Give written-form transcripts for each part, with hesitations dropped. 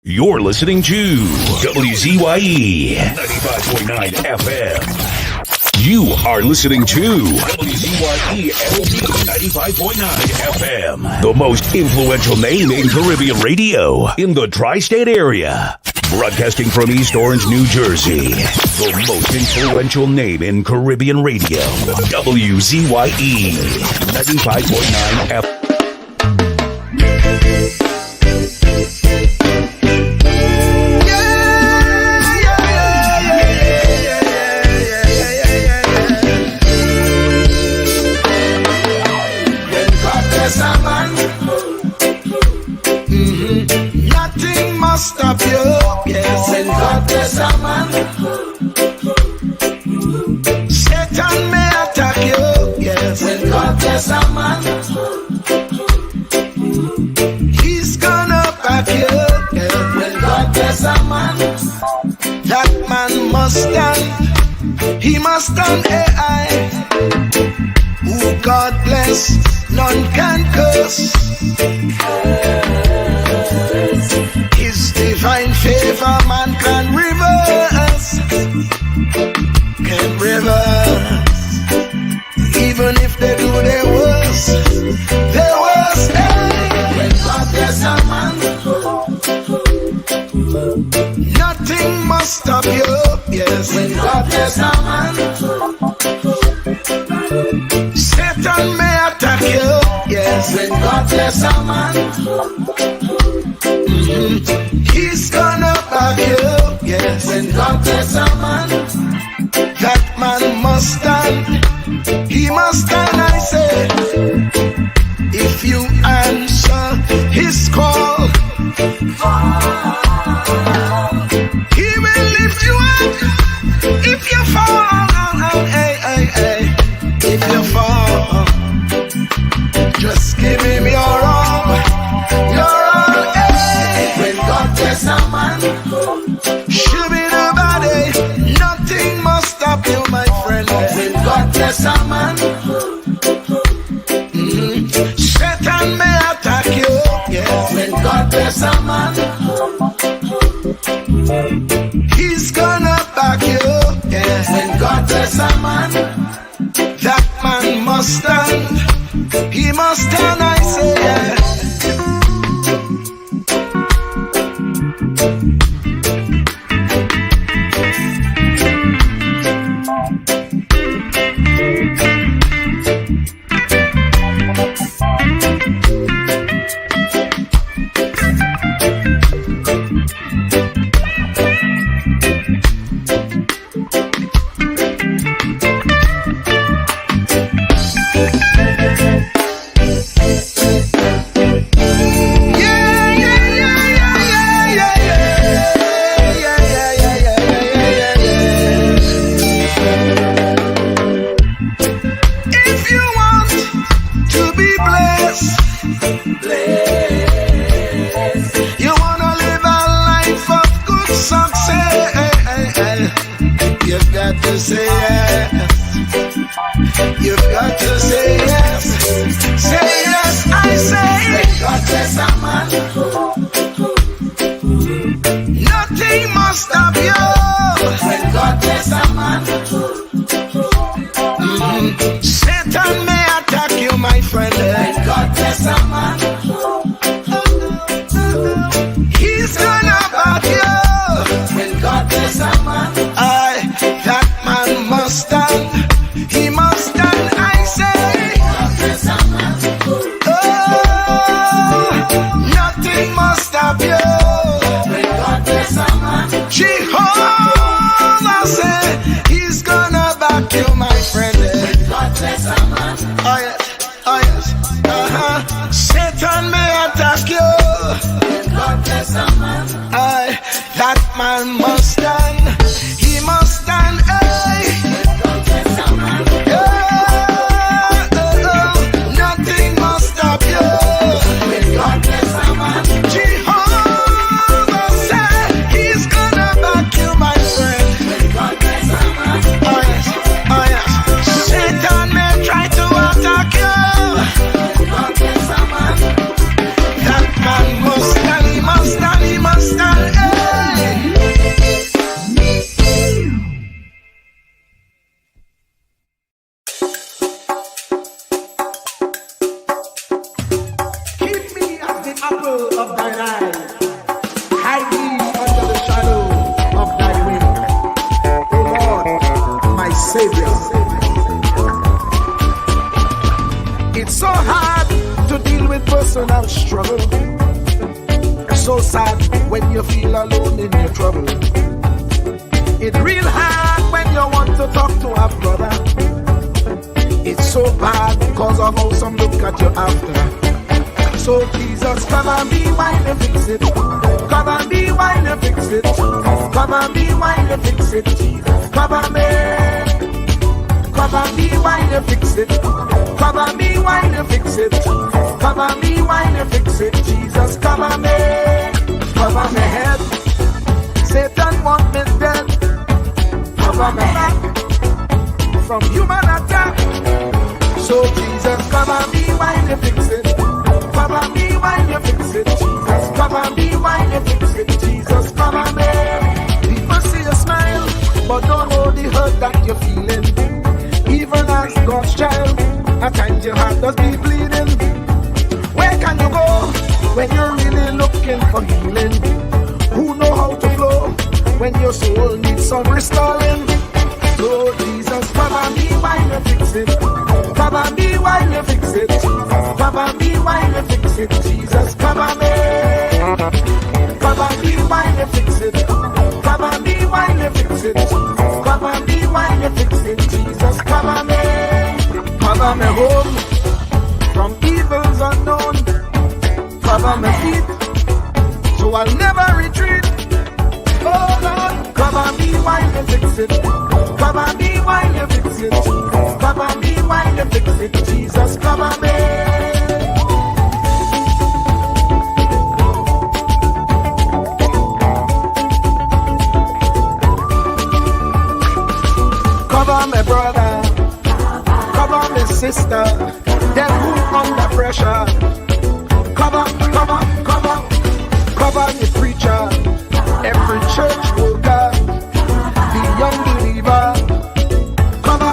You're listening to WZYE 95.9 FM. You are listening to WZYE 95.9 FM, the most influential name in Caribbean radio in the tri-state area. Broadcasting from East Orange, New Jersey, the most influential name in Caribbean radio. WZYE 95.9 FM. Stop you, yes, and God bless a man. Satan may attack you, yes, and God bless a man. He's gonna back you, yes, when God bless a man. That man must stand, he must stand AI. Who God bless, none can curse. His divine favor man can reverse. Can reverse. Even if they do their worst. Their worst, hey. When God bless a man, nothing must stop you, yes. When God bless a man, Satan may attack you, yes. When God bless a man, he's gonna back you, yes. When God bless a man, that man must stand. He must stand, I say. If you answer his call, he will lift you up. If you fall, hey, hey, hey. If you fall, just give him your all. Your all, hey. When God bless a man, should be nobody. Nothing must stop you, my friend. When God bless a man, Satan may attack you, yes. When God bless a man, he's gonna back you, yes. When God bless a man, that man must stand. He must stand, I say, yeah. He must stand. apple of thine eye. Hide me under the shadow of thy wing. O Lord, my Savior. It's so hard to deal with personal struggle. It's so sad when you feel alone in your trouble. It's real hard when you want to talk to a brother. It's so bad because of how some look at you after. So Jesus, come and be while you fix it. Come and be while you fix it. Come and be while you fix it. Jesus, come and me. Come and be while you fix it. Come and be while you fix it. Come and be while you fix it. Jesus, come and me. Cover my head. Satan want me dead. Cover my back from human attack. So Jesus, come and be while you fix it. Come and be while you fix it. Jesus, come and be while you fix it. Jesus, come and be. People see you smile, but don't know the hurt that you're feeling. Even as God's child, at times your heart does be bleeding. Where can you go when you're really looking for healing? Who know how to flow when your soul needs some restoring? So Jesus, come and be while you fix it. Come and be while you fix it. Come and be while you fix it. Jesus, come and be. Come and be while you fix it. Come and be while you fix it. Come and be while you fix it. Jesus, come and be. Cover me home from evils unknown. Cover my feet so I'll never retreat. Oh Lord, come and be while you fix it. Come and be while you fix it. Come and be while you fix it. Jesus, come and be. Cover my brother, cover my sister, them who under pressure. Cover the preacher, every church worker, the young believer. Cover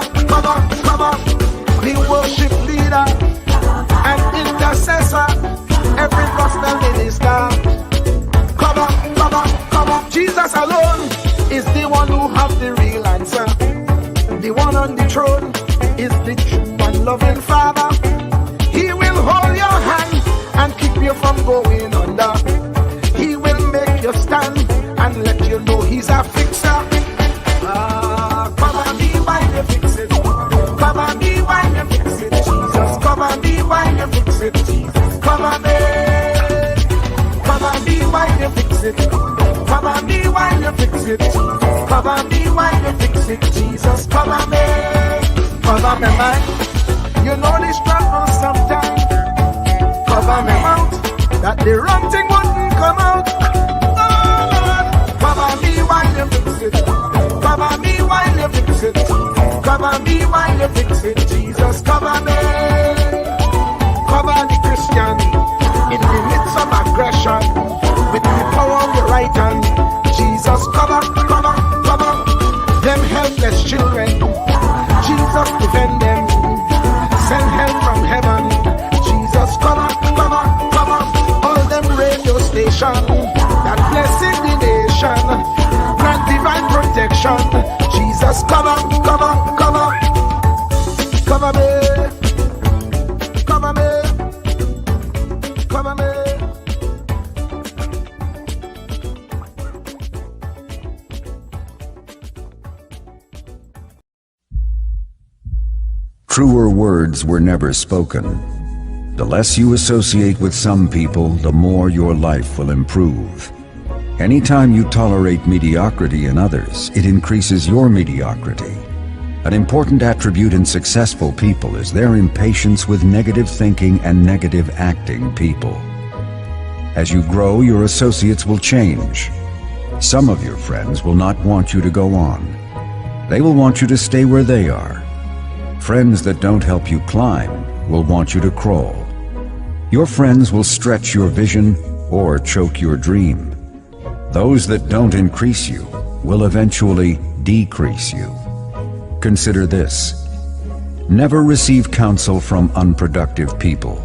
the worship leader and intercessor, every gospel minister. Cover. Jesus alone is the one who has the real answer. The one on the throne is the true and loving Father. He will hold your hand and keep you from going under. He will make you stand and let you know he's a fixer. Come and be while you fix it. Come and be while you fix it. Jesus, come and be while you fix it. Jesus, come and be. Come and be while you fix it. Come and be while you fix it. Come and be while you fix it. Jesus, come and be. Cover my mind. You know the struggle sometimes. Cover my mouth, that the wrong thing wouldn't come out. Oh Lord, cover me while you fix it. Cover me while you fix it. Cover me while you fix it. Jesus, cover me. Cover the Christian in the midst of aggression with the power of your right hand. Jesus, cover them helpless children. Jesus, defend them. Send help from heaven. Jesus, cover all them radio stations that blessing the nation. Grant divine protection. Jesus, cover me. Truer words were never spoken. The less you associate with some people, the more your life will improve. Anytime you tolerate mediocrity in others, it increases your mediocrity. An important attribute in successful people is their impatience with negative thinking and negative acting people. As you grow, your associates will change. Some of your friends will not want you to go on. They will want you to stay where they are. Friends that don't help you climb will want you to crawl. Your friends will stretch your vision or choke your dream. Those that don't increase you will eventually decrease you. Consider this. Never receive counsel from unproductive people.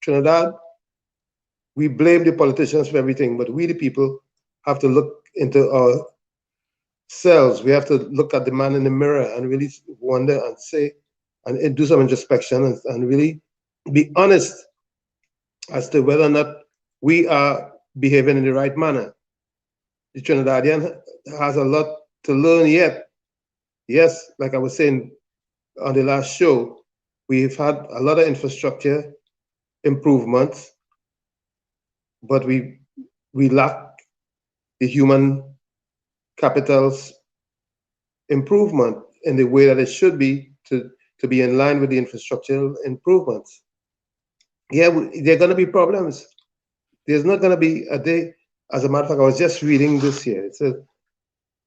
Trinidad, we blame the politicians for everything, but we, the people, have to look into ourselves. We have to look at the man in the mirror and really wonder and say, and do some introspection and really be honest as to whether or not we are behaving in the right manner. The Trinidadian has a lot to learn yet. Yes, like I was saying on the last show, we've had a lot of infrastructure improvements, but we lack the human capital's improvement in the way that it should be to be in line with the infrastructural improvements. Yeah, there are going to be problems. There's not going to be a day. As a matter of fact, I was just reading this here. It says,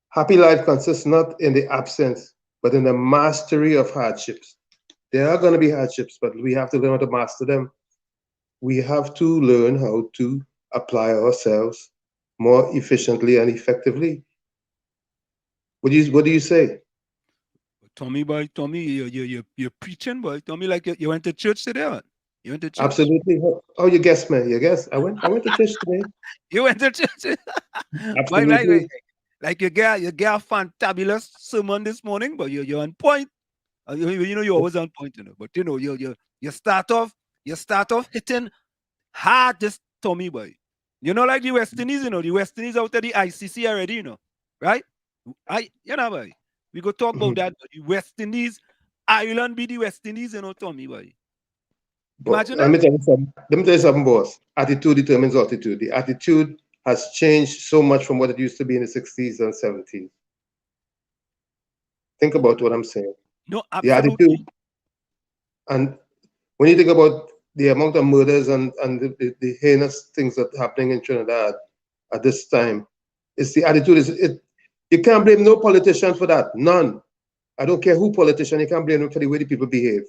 happy life consists not in the absence, but in the mastery of hardships. There are going to be hardships, but we have to learn how to master them. We have to learn how to apply ourselves more efficiently and effectively. What do you say? Tommy, boy, Tommy, you're preaching, boy. Tommy, like you went to church today, man. You went to church? Absolutely. Oh, you guessed, man. You guessed. I went to church today. You went to church? Absolutely. Like you get a fantabulous sermon this morning, but you're on point. You know you're always on point, you know. But you know you start off hitting hard, this Tommy, boy. You know, like the West Indies, you know, the West Indies out of the ICC already, you know, right? Boy. We go talk about that. But the West Indies, Ireland be the West Indies, you know, Tommy, boy. Imagine let me tell you something, boss. Attitude determines altitude. The attitude has changed so much from what it used to be in the 60s and 70s. Think about what I'm saying. No, absolutely. The attitude, and when you think about the amount of murders and the heinous things that are happening in Trinidad at this time, it's the attitude. You can't blame no politician for that. None. I don't care who politician. You can't blame them for the way the people behave.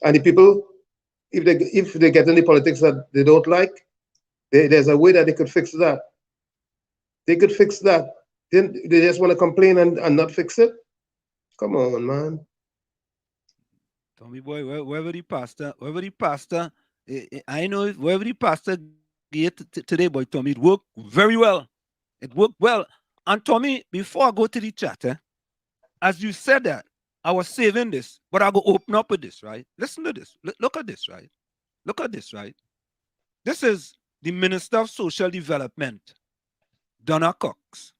And the people, if they get into politics that they don't like, there's a way that they could fix that. They could fix that. Then they just want to complain and not fix it. Come on, man. Tommy boy, wherever the pastor, I know wherever the pastor get today, boy, Tommy, it worked very well. It worked well. And Tommy, before I go to the chat, as you said that, I was saving this, but I'll go open up with this, right? Listen to this. Look at this, right? Look at this, right? This is the Minister of Social Development, Donna Cox,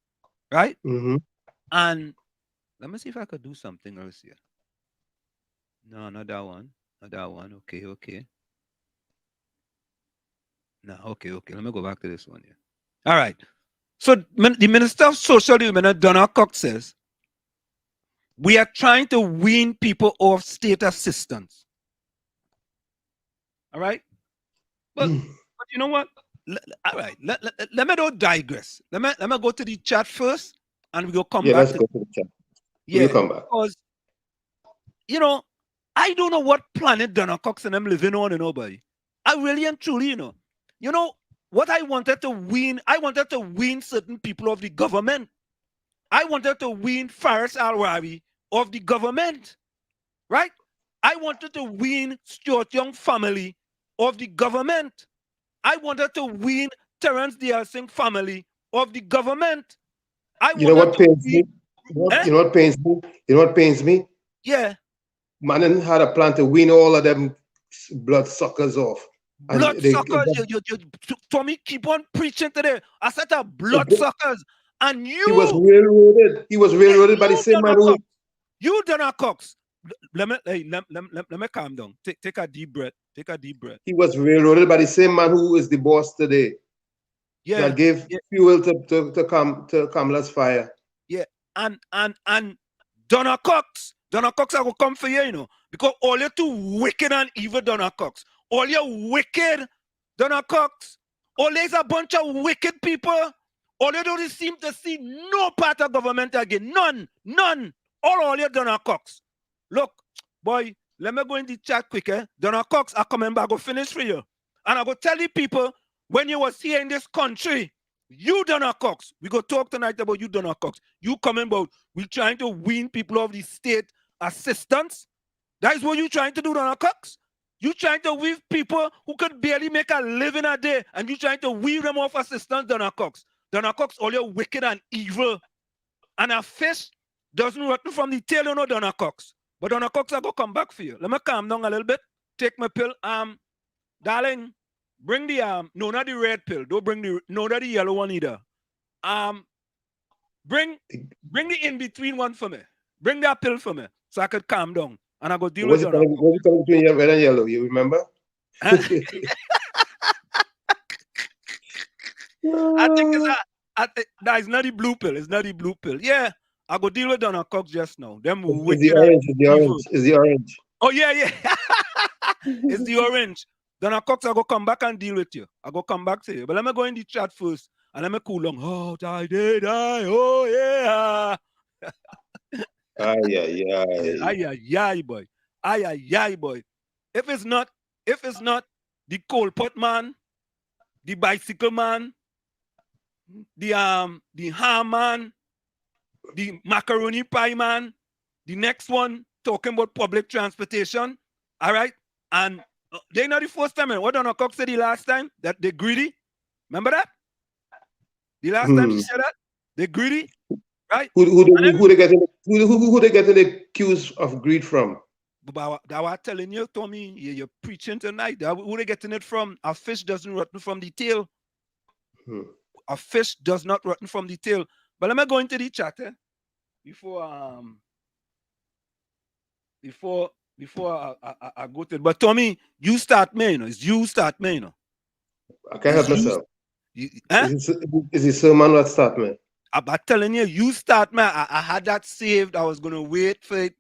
right? Mm-hmm. And let me see if I could do something else here. No, not that one. Not that one. Okay. No, okay. Let me go back to this one here. All right. So the Minister of Social Development, Donna Cox, says, we are trying to wean people off state assistance. All right? But you know what? All right. Let me don't digress. Let me go to the chat first, and we will come back. Let's go to the chat. Yeah, we'll come back. Because, you know, I don't know what planet Donna Cox and them living on, you know, buddy. I really and truly, you know, what I wanted to wean certain people of the government. I wanted to wean Faris Al-Rawi of the government, right? I wanted to wean Stuart Young family of the government. I wanted to wean Terence Dial Singh family of the government. You know what pains me? You know what pains me? Yeah. Manon had a plan to wean all of them bloodsuckers off. Bloodsuckers, Tommy, keep on preaching today. I said bloodsuckers, and you. He was railroaded. He was railroaded by the same man who. You, Donna Cox. Let me calm down. Take a deep breath. He was railroaded by the same man who is the boss today. Yeah. That gave fuel to Kamala's fire. Yeah, and Donna Cox, I will come for you, you know, because all you're too wicked and evil, Donna Cox. All you're wicked, Donna Cox. All there's a bunch of wicked people. All you don't seem to see no part of government again. None. All you, Donna Cox. Look, boy, let me go in the chat quick. Donna Cox, I coming back, go finish for you. And I go tell the people, when you was here in this country, you, Donna Cox, we go talk tonight about you, Donna Cox. You coming about, we trying to wean people of the state assistance. That is what you trying to do, Donna Cox. You trying to weave people who could barely make a living a day, and you trying to weave them off assistance, Donna Cox. Donna Cox, all you're wicked and evil. And a fish doesn't rotten from the tail, you know, Donna Cox. But Donna Cox, I go come back for you. Let me calm down a little bit. Take my pill. Darling, bring the no, not the red pill. Don't bring the not the yellow one either. Bring the in-between one for me. Bring that pill for me so I could calm down. And I go deal with Donna Cox. What's the between red and yellow? You remember? I think it's not the blue pill. It's not the blue pill. Yeah, I go deal with Donna Cox just now. Them it's the orange. It's the orange. Oh, yeah. It's the orange. Donna Cox, I go come back and deal with you. I go come back to you. But let me go in the chat first. And let me cool down. Oh, die. Oh, yeah. Ay, boy. Ay, boy. If it's not the coal pot man, the bicycle man, the ham man, the macaroni pie man, the next one talking about public transportation, all right? And they're not the first time. What Donna Cox said the last time? That they're greedy. Remember that? The last time she said that? They're greedy, right? Who they getting accused of greed from? But that was telling you, Tommy, you're preaching tonight. Who they getting it from? A fish doesn't rotten from the tail. A fish does not rotten from the tail. But let me go into the chat before I go to it. But Tommy, you start me, you know. It's you start me, you know. I can't help myself. Is it sermon that start me? I'm telling you, you start me. I had that saved. I was gonna wait for it,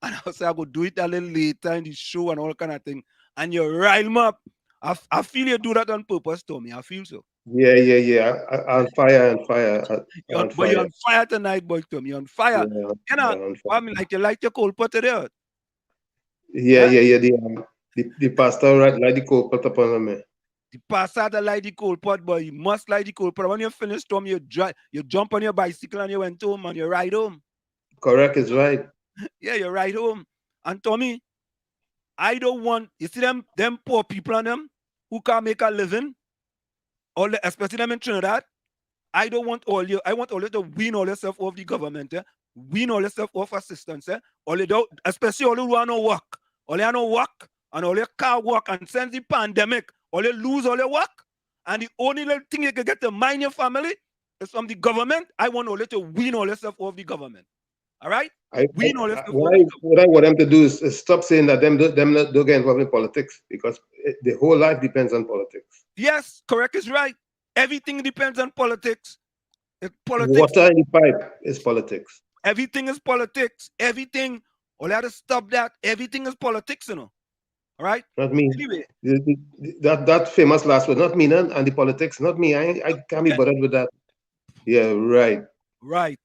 and I was like, I go do it a little later in the show and all kind of thing. And you rile me up. I feel you do that on purpose, Tommy. I feel so. Yeah. On fire. But you're on fire tonight, boy, Tommy. You're on fire. Yeah, you know, I mean, like you light your coal pot today. Yeah. The pastor light the coal pot upon me. The pastor that light the coal pot, boy. You must light the coal pot. When you finish, Tommy, you jump on your bicycle and you went home and you ride home. Correct, is right. Yeah, you ride home. And Tommy, I don't want, you see them poor people on them who can't make a living, especially them in Trinidad. I don't want all you. I want all you to win all yourself off the government. Win all yourself off assistance. All you do, especially all who want to work. All you no work and all you can't work. And since the pandemic, all you lose all your work. And the only little thing you can get to mind your family is from the government. I want all you to win all yourself off the government. All right? What I want them to do is stop saying that them don't get involved in politics, because the whole life depends on politics. Yes, correct is right. Everything depends on politics. Politics. Water in the pipe is politics. Everything is politics. Everything. All you have to stop that. Everything is politics, you know. All right? Not me. Anyway. That famous last word. Not me, and the politics. Not me. I can't be bothered with that. Yeah, right. Right.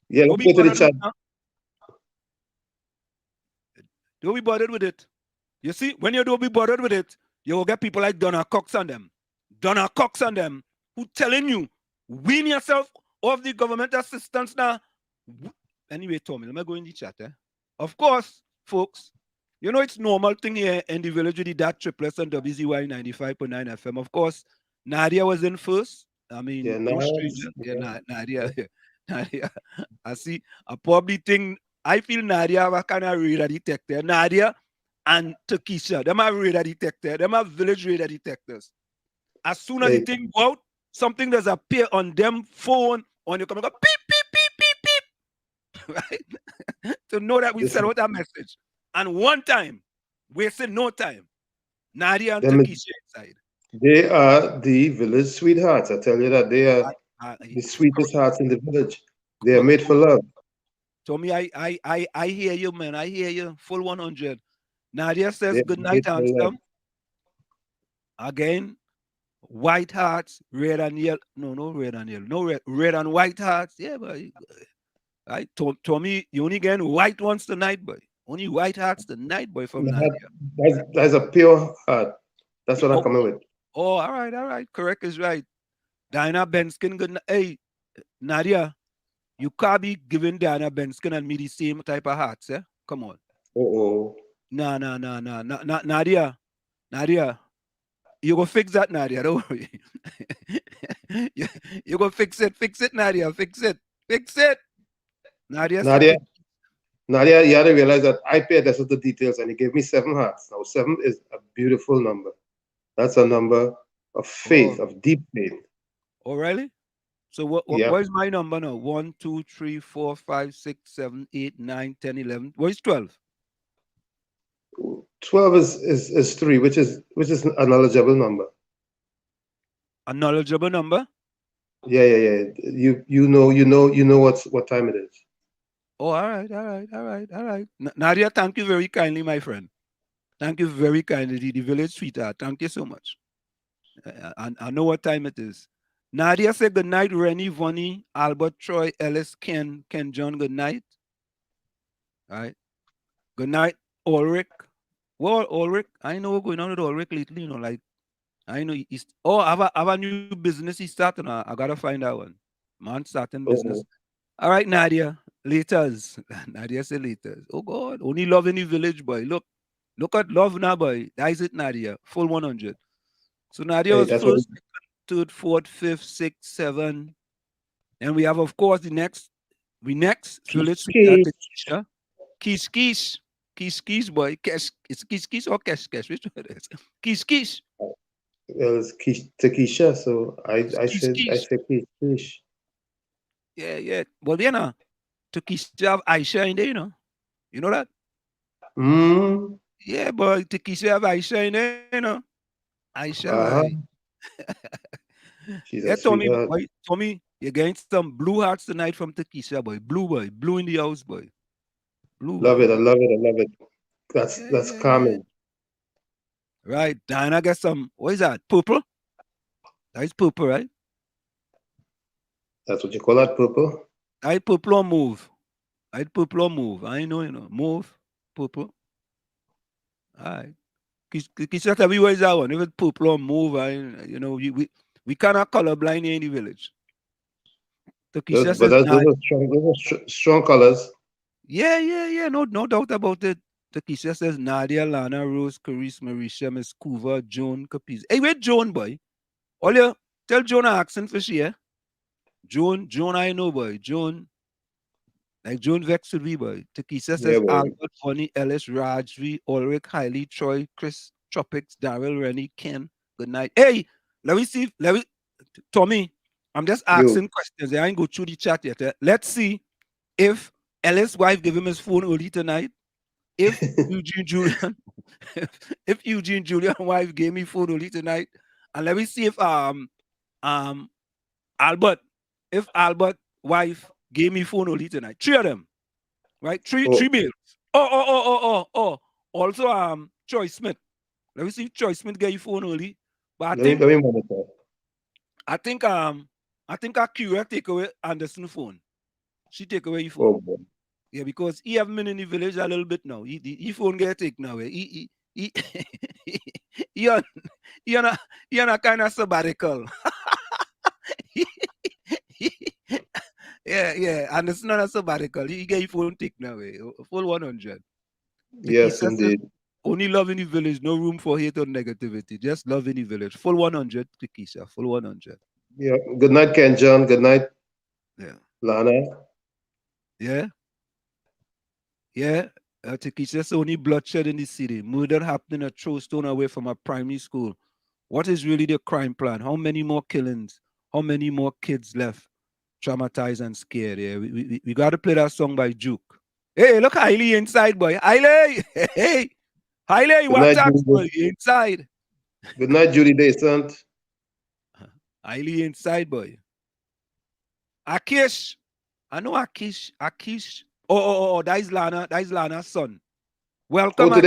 Yeah, let's go to the chat. Don't be bothered with it. You see, when you don't be bothered with it, you will get people like Donna Cox on them. Who telling you, win yourself off the government assistance now. Anyway, Tommy, let me go in the chat. Of course, folks, you know it's normal thing here in the village with the Dat Triplets on WZYE 95.9 FM. Of course, Nadia was in first. I mean, Nadia. I see. I probably think, I feel Nadia was kind of radar detector. Nadia and Takisha, them are radar detector. Them are village radar detectors. As soon as the thing go out, something does appear on them phone, on your computer, go beep, beep, beep, beep. Right? To know that we sent out that message. And one time, wasting no time, Nadia and Takisha inside. They are the village sweethearts. I tell you that they are the sweetest hearts in the village. They are made for love. Tommy, I hear you, man. I hear you. Full 100. Nadia says good night, handsome. Again, white hearts, red and yellow. No red and yellow. No red and white hearts. Yeah, but right. Tommy, you only getting white ones tonight, boy. Only white hearts tonight, boy, from Nadia. That's a pure heart. That's what I'm coming with. Oh, all right. Correct is right. Diana Benskin, good night. Hey, Nadia, you can't be giving Diana Benskin and me the same type of hearts, eh? Come on. No, Nadia. You go fix that, Nadia. Don't worry. you go fix it, Nadia. Fix it. Nadia Nadia, said, Nadia, you had to realize that I pay attention to details, and he gave me 7 hearts. Now 7 is a beautiful number. That's a number of faith, of deep faith. oh, really? So Yeah. what is my number now? 1, 2, 3, 4, 5, 6, 7, 8, 9, 10, 11. What is 12? 12 is 3, which is a knowledgeable number. A knowledgeable number? Yeah. You know what time it is. Oh, all right. Nadia, thank you very kindly, my friend. Thank you very kindly, the village sweetheart. Thank you so much. I know what time it is. Nadia said good night, Rennie, Vonnie, Albert, Troy, Ellis, Ken, John, good night. All right. Good night, Ulrich. Well, Ulrich, I know what's going on with Ulrich lately, you know, like, I know he's, I have a new business he's starting. I gotta find that one. Man starting business. All right, Nadia, laters. Nadia said laters. Oh God, only love in the village, boy. Look at love now, boy. That is it, Nadia. Full 100. So Nadia was first, second, third, fourth, fifth, sixth, seven. And we have, of course, the next village sweetheart, Kish, boy. Kesh, it's Kish or Kesh, which one it is? Kish. Well, it's Takesha, so I said Kish. Yeah. Well, you know, Takesha have Aisha in there, you know. You know that? Yeah, boy. Takesha have Aisha in there, you know. Aisha, boy. She's yeah, a sweetheart. Tommy, you're getting some blue hearts tonight from Takesha, boy. Blue in the house, boy. Blue. Love it. I love it. That's calming. Right. Diana got some, what is that? Purple? That's purple, right? That's what you call that, purple? I purple or move. I know, you know. Move, purple. All right. Kisha tell me where is that one? If it's purple or move, you know, we cannot colorblind here in the village. So Kisha But those are strong colors. Yeah. No doubt about it. Takesha says Nadia, Lana, Rose, Carice, Marisha, Miss Coover, Joan, Capiz. Hey, wait, Joan, boy. All tell Joan an accent for she, eh? Joan, I know, boy. Joan Vex with me, boy. Takesha says Albert, Bonnie, Ellis, Rajvi, Ulrich, Hailey, Troy, Chris, Tropics, Daryl, Rennie, Ken. Good night. Hey, Tommy, I'm just asking questions. I ain't go through the chat yet. Let's see if Ellis' wife gave him his phone early tonight. If Eugene Julian's wife gave me phone early tonight, and let me see if Albert wife gave me phone early tonight. 3 of them, right? Three males. Oh. Also Troy Smith. Let me see if Troy Smith gave you phone early. But I think Akira take away Anderson's phone. She take away your phone. Oh, yeah, because he haven't been in the village a little bit now. He phone get taken now. He on a kind of sabbatical. yeah. And it's not a sabbatical. He get your phone taken away. Full 100. Yes, indeed. Only love in the village, no room for hate or negativity. Just love in the village. Full 100, Takesha. Full 100. Yeah. Good night, Ken John. Good night. Yeah. Lana. Yeah. Takesha's only bloodshed in the city. Murder happening a throw stone away from a primary school. What is really the crime plan? How many more killings? How many more kids left traumatized and scared? Yeah, we got to play that song by Juke. Hey, look, Hailey inside, boy. Hailey! Hey! Hailey, what's up, boy? Inside. Good night, Judy Descent. Hailey inside, boy. Akish. I know Akish. Oh, that is Lana's son. Welcome,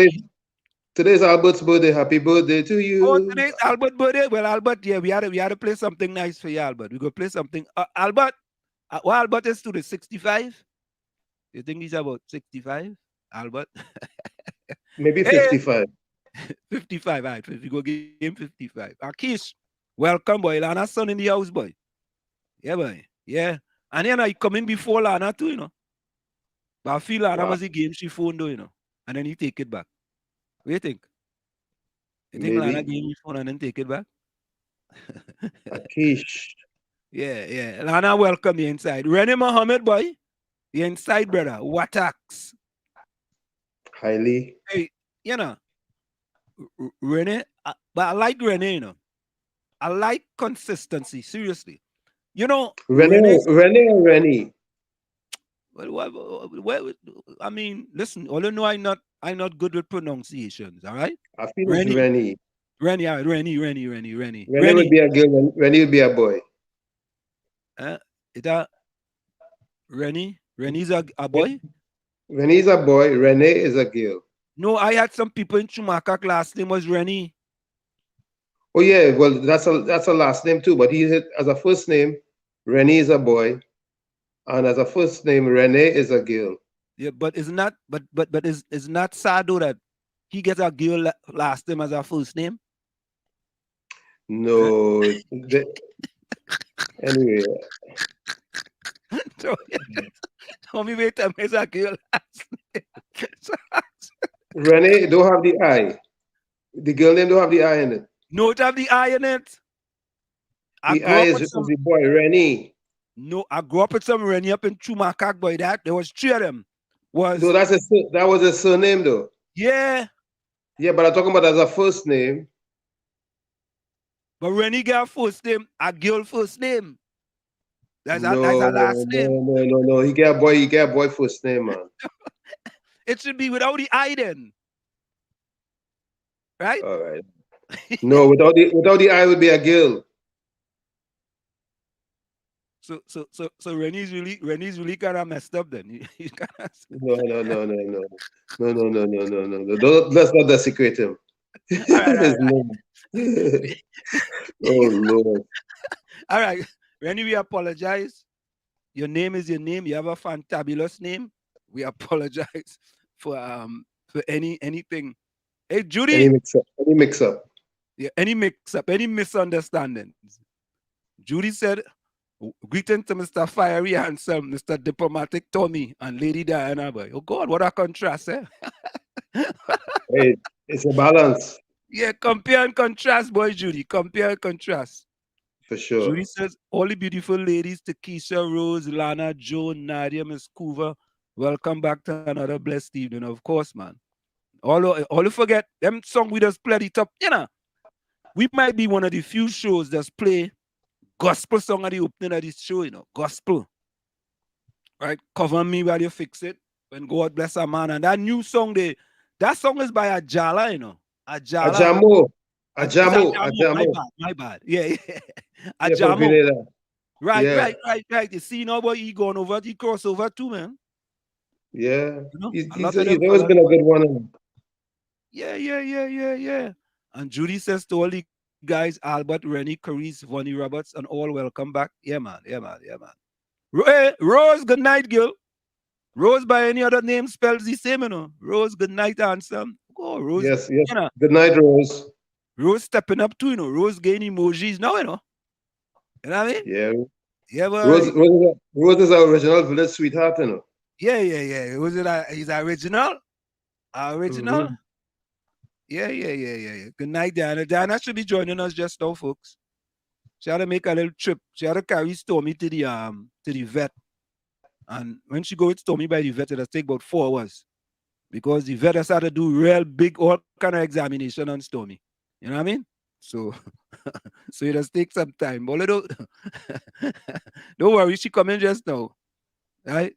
today's Albert's birthday. Happy birthday to you. Oh, today's Albert's birthday. Well, Albert, yeah, we had to play something nice for you, Albert. We go play something. Albert, what Albert is to the 65? You think he's about 65, Albert? Maybe 55. 55, right? We go give him 55. Akish, welcome, boy. Lana's son in the house, boy. Yeah, boy. Yeah. And then I come in before Lana too, you know. But I feel Lana was the game she phoned, you know. And then he take it back. do you think? You think Lana Maybe. gave me phone and then take it back? Akish. Yeah. Lana, welcome you inside. Rennie Mohammed, boy. You inside, brother. Watax. Highly. Hey, you know, Rennie, but I like Rennie, you know. I like consistency, seriously. You know, Rene or Rennie? well, I mean, listen, all you know I'm not good with pronunciations, all right? I feel it's Rennie. Rennie. Rennie, all right, Rennie. Rennie would be a girl. Rennie would be a boy. Is that Rennie? Rennie's a boy? Rennie's a boy. Renee is a girl. No, I had some people in Chumaka last name was Rennie. Oh yeah, well that's a last name too. But as a first name, Rennie is a boy, and as a first name, Renee is a girl. Yeah, but it's not. But it's not sad though that he gets a girl last name as a first name. No. Anyway. So, tell me wait a minute, a girl last name. Renee don't have the I. The girl name don't have the I in it. No, it have the I in it. The I is the boy, Rennie. No, I grew up with some Rennie up in Chumakak, boy. There was three of them. No, that was a surname though. Yeah. Yeah, but I'm talking about as a first name. But Rennie got a first name, a girl first name. That's a last name. No. He got a boy first name, man. It should be without the I then. Right? All right. No, without the I would be a girl. So Rennie's really kind of messed up then. No. Let's not desecrate him. All right. Oh Lord. All right. Rennie, we apologize. Your name is your name. You have a fantabulous name. We apologize for anything. Hey Judy. Any mix up. Yeah, any mix up, any misunderstandings. Judy said, greeting to Mr. Fiery Handsome, Mr. Diplomatic Tommy, and Lady Diana, boy. Oh God, what a contrast, eh? Hey, it's a balance. Yeah, compare and contrast, boy, Judy. Compare and contrast. For sure. Judy says, all the beautiful ladies, Takesha, Rose, Lana, Joan, Nadia, Miss Coover, welcome back to another blessed evening. Of course, man. All you forget, them song we just played it up, you know. We might be one of the few shows that's play gospel song at the opening of this show, you know, gospel. Right? Cover me while you fix it. When God bless a man. And that new song, that song is by Ajala, you know. Ajamo. My bad. Yeah. Ajamo. Right. You see now, boy, he gone over, he cross over too, man. Yeah. You know, He's always been a good one. Yeah. And Judy says to all the guys, Albert, Rennie, Carice, Vonnie Roberts, and all welcome back. Yeah, man. Hey, Rose, good night, girl. Rose by any other name spells the same, you know. Rose, good night, handsome. Oh, Rose. Yes. You know, good night, Rose. Rose stepping up too, you know. Rose getting emojis now, you know. You know what I mean? Yeah. Yeah, but Rose is our original village sweetheart, you know. Yeah. He's original? Original? Mm-hmm. Yeah. Good night, Diana. Diana should be joining us just now, folks. She had to make a little trip. She had to carry Stormy to the vet. And when she go with Stormy by the vet, it'll take about 4 hours. Because the vet has had to do real big, all kind of examination on Stormy. You know what I mean? So it does take some time. But don't worry, she coming just now. Right?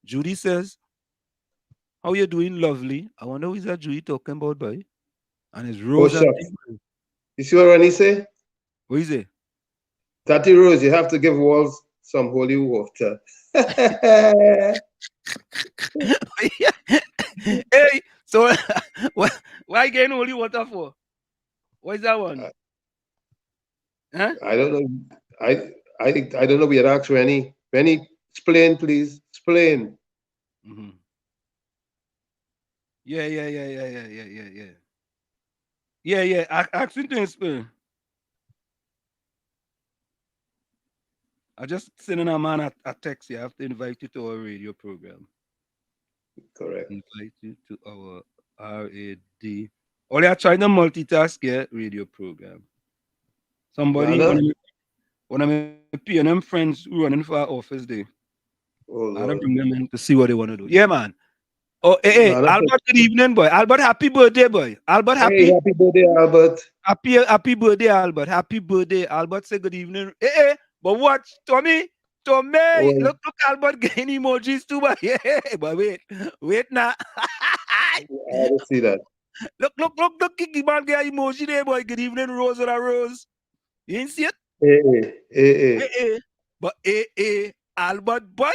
Judy says, how you doing, lovely? I wonder who is that Judy talking about, boy? And it's Rose. You see what Rennie say? What is it? Tati Rose, you have to give walls some holy water. Hey, so why getting holy water for? What is that one? Huh? I don't know. I don't know. We had asked Rennie. Rennie, explain, please. Explain. Mm-hmm. Yeah. Ask him to explain. I just sending a man a text. You have to invite you to our radio program. Correct. Invite you to our RAD Only I trying to multitask here, radio program. Somebody, Nana? one of my P&M friends who running for our office day. Oh, I don't Lord. bring them in to see what they want to do. Yeah, man. Oh, hey, Nana. Albert, good evening, boy. Albert, happy birthday, boy. Albert, Hey, happy birthday, Albert. happy birthday, Albert. Happy birthday, Albert. Say good evening. Hey, but what, Tommy? Oh, Look, Albert getting emojis too, but yeah, but wait now. I didn't see that. Look, Kiki man get emoji there, boy. Good evening, Rose or a Rose. You ain't see it? Hey. But Albert boy.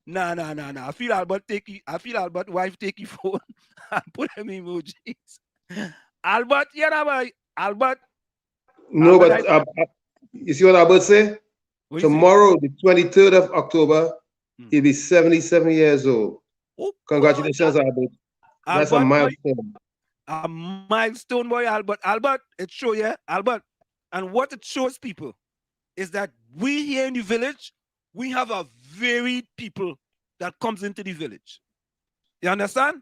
Nah. I feel Albert wife take your phone and put them emojis. Albert, yeah, boy. Albert. No, Albert, but you see what Albert say? what you say? Tomorrow, the 23rd of October, he'll be 77 years old. Oh, Congratulations, Albert. That's a Albert, milestone. a milestone, boy, Albert. Albert, it show, yeah, Albert. And what it shows people is that we here in the village, we have a varied people that comes into the village. You understand?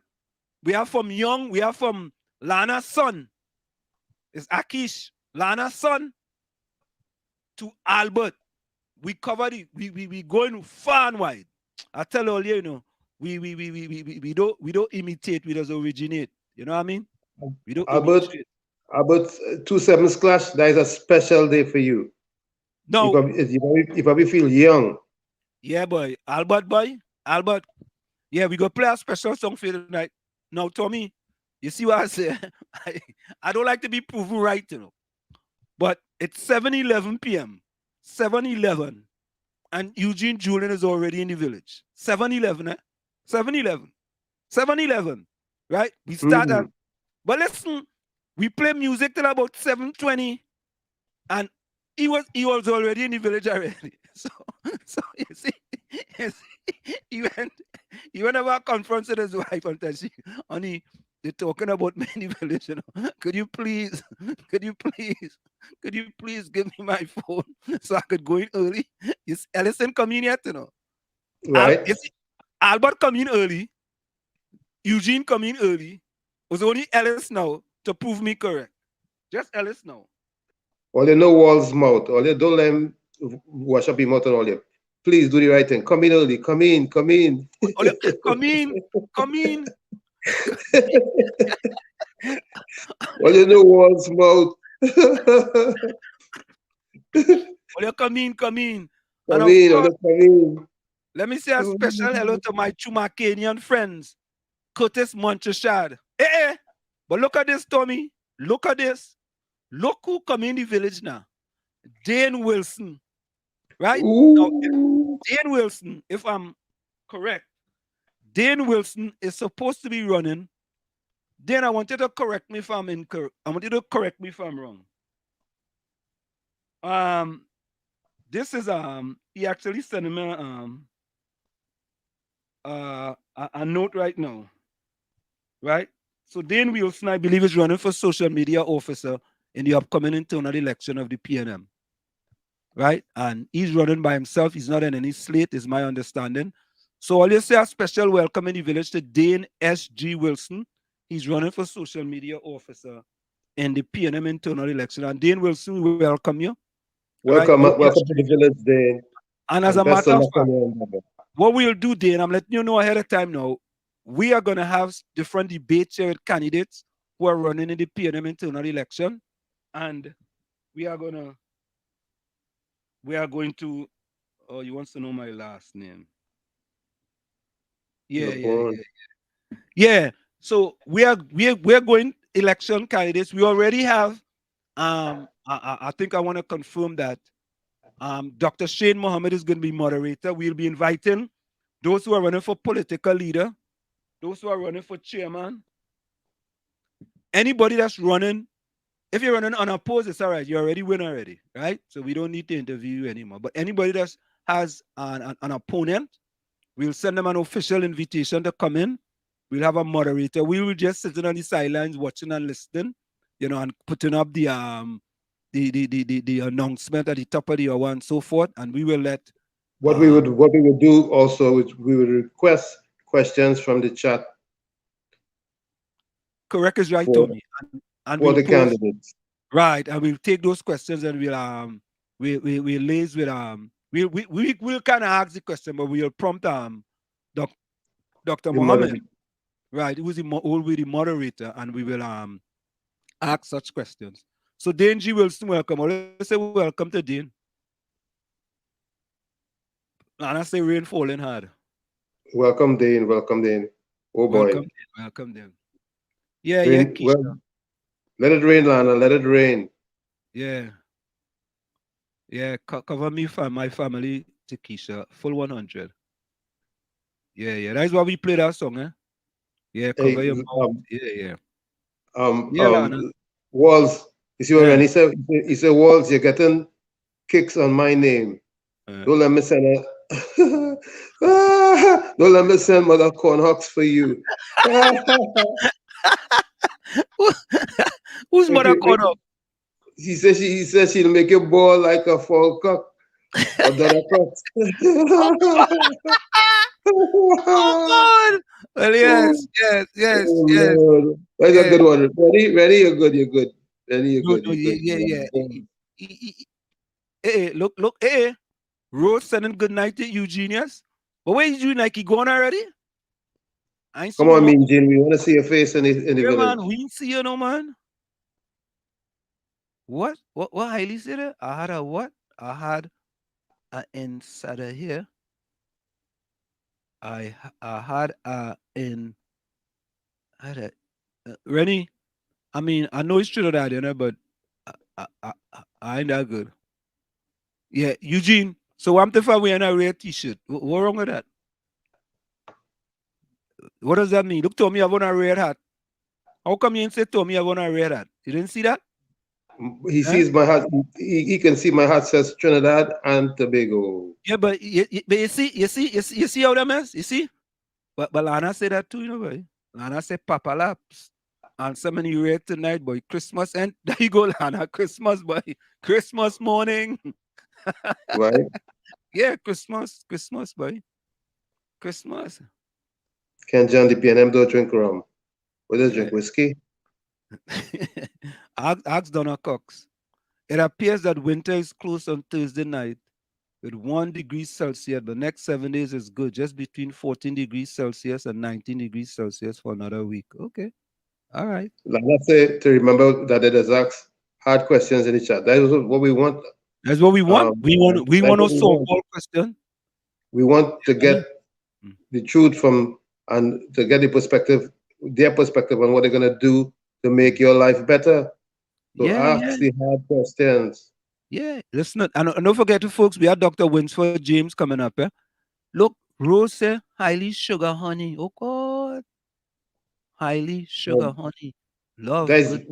We are from young, we are from Lana's son. It's Akish, Lana's son, to Albert. We cover we going far and wide. I tell all you know, we don't imitate, we just originate. You know what I mean? We don't Albert, 27th class, that is a special day for you. No. You probably feel young. Yeah, boy. Albert. Yeah, we go play a special song for you tonight. Now, Tommy, you see what I say? I don't like to be proven right, you know. But it's 7:11 p.m. 7:11. And Eugene Julian is already in the village. 7:11, 7:11. Right? We start at, but listen, we play music till about 7:20. And he was already in the village already. So you see, he went over a conference with his wife and they're talking about me in the village, you know. Could you please give me my phone so I could go in early? Is Ellison coming yet, you know? Right. Albert come in early, Eugene come in early. It was only Ellis now to prove me correct. Just Ellis now. All they know Wall's mouth. All they don't let him wash up his mouth and all that. Please do the right thing. Come in early. Come in. Come in. All they know Wall's mouth. Come in. Come in. Let me say a special hello to my Chumacanian friends, Curtis Montchashad. But look at this, Tommy. Look at this. Look who come in the village now. Dane Wilson. Right? Now, Dane Wilson, if I'm correct, Dane Wilson is supposed to be running. Dane, I want you to correct me if I'm incorrect. I want you to correct me if I'm wrong. This is he actually sent me a note right now. Right? So Dane Wilson, I believe, is running for social media officer in the upcoming internal election of the PNM. Right? And he's running by himself. He's not in any slate, is my understanding. So I'll just say a special welcome in the village to Dane S.G. Wilson. He's running for social media officer in the PNM internal election. And Dane Wilson, we welcome you. Welcome to the village, Dane. And as a matter of fact, what we'll do, Dane, I'm letting you know ahead of time now, we are going to have different debates here with candidates who are running in the PNM internal election. And we are going to, oh, you want to know my last name? Yeah. So we're going election candidates. We already have, I think I want to confirm that Dr. Shane Mohammed is going to be moderator. We'll be inviting those who are running for political leader, those who are running for chairman, anybody that's running. If you're running unopposed, it's all right. You already win already, right? So we don't need to interview you anymore. But anybody that has an opponent, we'll send them an official invitation to come in. We'll have a moderator. We will just sit on the sidelines watching and listening, you know, and putting up the announcement at the top of the hour and so forth. And we will let what we would do also is we would request questions from the chat. Correct is right, Tommy. and For we'll the post, candidates. right, and we'll take those questions and we'll lace with we'll kind of ask the question, but we'll prompt Dr. The Mohammed, moderator. right, who's will be the moderator, and we will ask such questions. So Dane G will welcome. Let's say welcome to Dane. And I say rain falling hard. Welcome, Dane. Welcome, Dane. Oh boy. Welcome Dane. Welcome Dane. Yeah, Rain, yeah, Keisha. well, let it rain, Lana. Let it rain. Yeah. Yeah, cover me for my family to Keisha. Full 100. Yeah, yeah. That's why we play that song, eh? Yeah, cover Hey, your mouth. Yeah, yeah. um, Yeah, um, Lana. Walls. You see what Yeah. Rennie said? He said, Walls, you're getting kicks on my name. Don't let me send a don't let me send Mother Cornhawks for you. Who's mother caught up? He says she'll make you ball like a fall cock. Or Donna Cox. Oh God! Well, yes, yes. Lord. That's a Yeah. good one. Ready, you're good. Ready, you're No, good, no, you're good. yeah. Hey, look, hey. Rose sending good night to Eugenius. But where is you, Nike going already? I ain't Come seen on, no Mean Gene. We want to see your face in the yeah, village. man. We ain't see you, no, man. What highly said it? I had a what? I had a insider here. I had a Rennie. I mean, I know it's Trinidad, you know, but I ain't that good. Yeah, Eugene. So I'm the fan wearing a red t-shirt. What wrong with that? What does that mean? Look, Tommy, I want a red hat. How come you didn't say Tommy, I want a red hat? You didn't see that? He sees my hat. He can see my hat says Trinidad and Tobago. Yeah, but you see how that mess? You see? But Lana said that too, you know, boy. Lana said Papa Laps. And so many red tonight, boy. Christmas and there you go, Lana. Christmas, boy. Christmas morning. Right? Yeah, Christmas, boy. Christmas. Ken John the PNM don't drink rum. What does drink whiskey? Ask Donna Cox. It appears that winter is close on Thursday night with 1 degree Celsius. The next 7 days is good, just between 14 degrees Celsius and 19 degrees Celsius for another week. Okay. All right. Like I say to remember that it is asked hard questions in the chat. That is what we want. That's what we want. We want to solve all question. We want to get the truth from and to get the perspective, their perspective on what they're gonna do to make your life better. So ask the hard questions. Yeah, listen, and don't forget to folks, we have Dr. Winford James coming up. Eh? Look, Rose said highly sugar honey. Oh God. Highly sugar honey. Love. That's Good.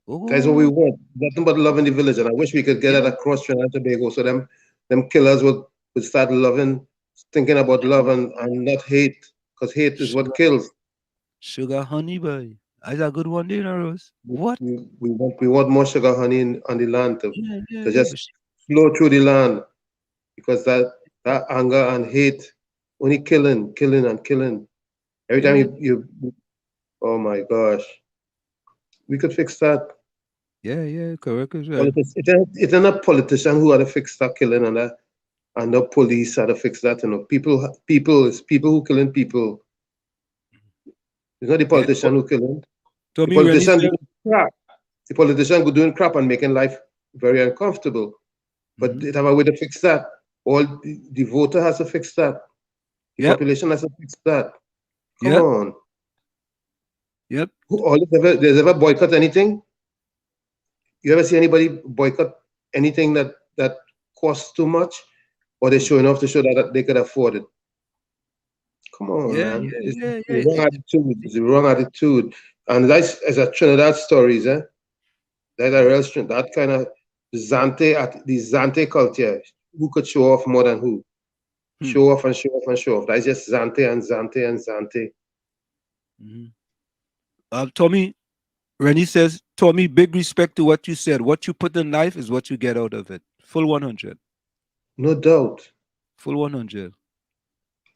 what we want. Nothing but love in the village. And I wish we could get that across Trinidad and Tobago so them killers would start loving, thinking about love and not hate. Because hate is what kills. Sugar honey, boy. That's a good one, you know, Rose. What? We want more sugar honey on the land to just flow through the land. Because that anger and hate only killing. Every time you oh my gosh. We could fix that. Yeah, correct. It's not a politician who had to fix that killing and the police had to fix that. You know, people who killing people. It's not the politician who killing. The politician go doing crap and making life very uncomfortable. But they have a way to fix that. All the voter has to fix that. The population has to fix that. Come on. Yep. There's ever boycott anything? You ever see anybody boycott anything that costs too much, or they're showing off to show that they could afford it? Come on, man! It's the wrong attitude. It's the wrong attitude, and that's as a Trinidad stories, eh? That's a real Trinidad that kind of Zante culture. Who could show off more than who? Show off and show off and show off. That's just Zante and Zante and Zante. Tommy, Rennie says, Tommy, big respect to what you said. What you put in life is what you get out of it. Full 100. No doubt. Full 100.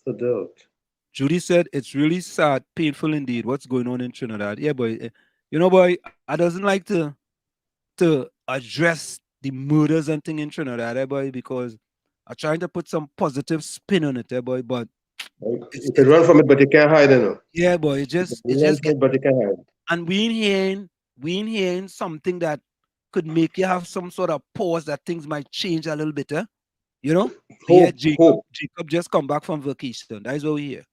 No doubt. Judy said, it's really sad, painful indeed, what's going on in Trinidad. Yeah, but You know, boy, I doesn't like to address the murders and thing in Trinidad, boy, because I'm trying to put some positive spin on it, boy. But You can run from it, but you can't hide, you know. yeah, boy, You it run just from get, it, but you can't hide. and we in hearing something that could make you have some sort of pause that things might change a little bit, you know. We hear Hope. Jacob just come back from vacation. That is what we hear,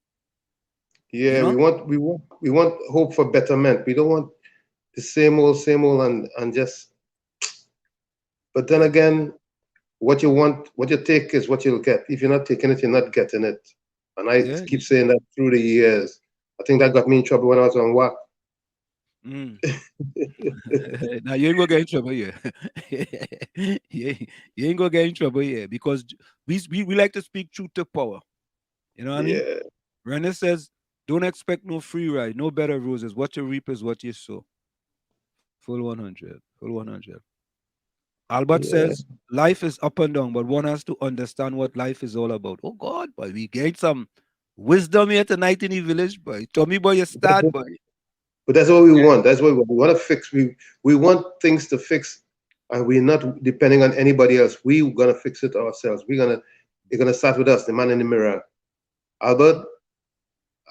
you Yeah, know. we want hope for betterment. We don't want the same old, and just. But then Yeah, again, what you want, what you take is what you'll get. If you're not taking it, you're not getting it. And I yeah. keep saying that through the years. I think that got me in trouble when I was on WAC. Mm. Now you ain't gonna get in trouble here. You ain't gonna get in trouble here because we like to speak truth to power. You know what I mean? Yeah, Renner says, "Don't expect no free ride, no bed of roses. What you reap is what you sow." Full 100. Full 100. Albert yeah, says, "Life is up and down, but one has to understand what life is all about." Oh God, boy, we get some wisdom here tonight in the village, boy. Tommy, boy, you start, boy. but that's what we want. That's what we want. We want to fix. We want things to fix, and we're not depending on anybody else. We're gonna fix it ourselves. You're gonna start with us, the man in the mirror. Albert,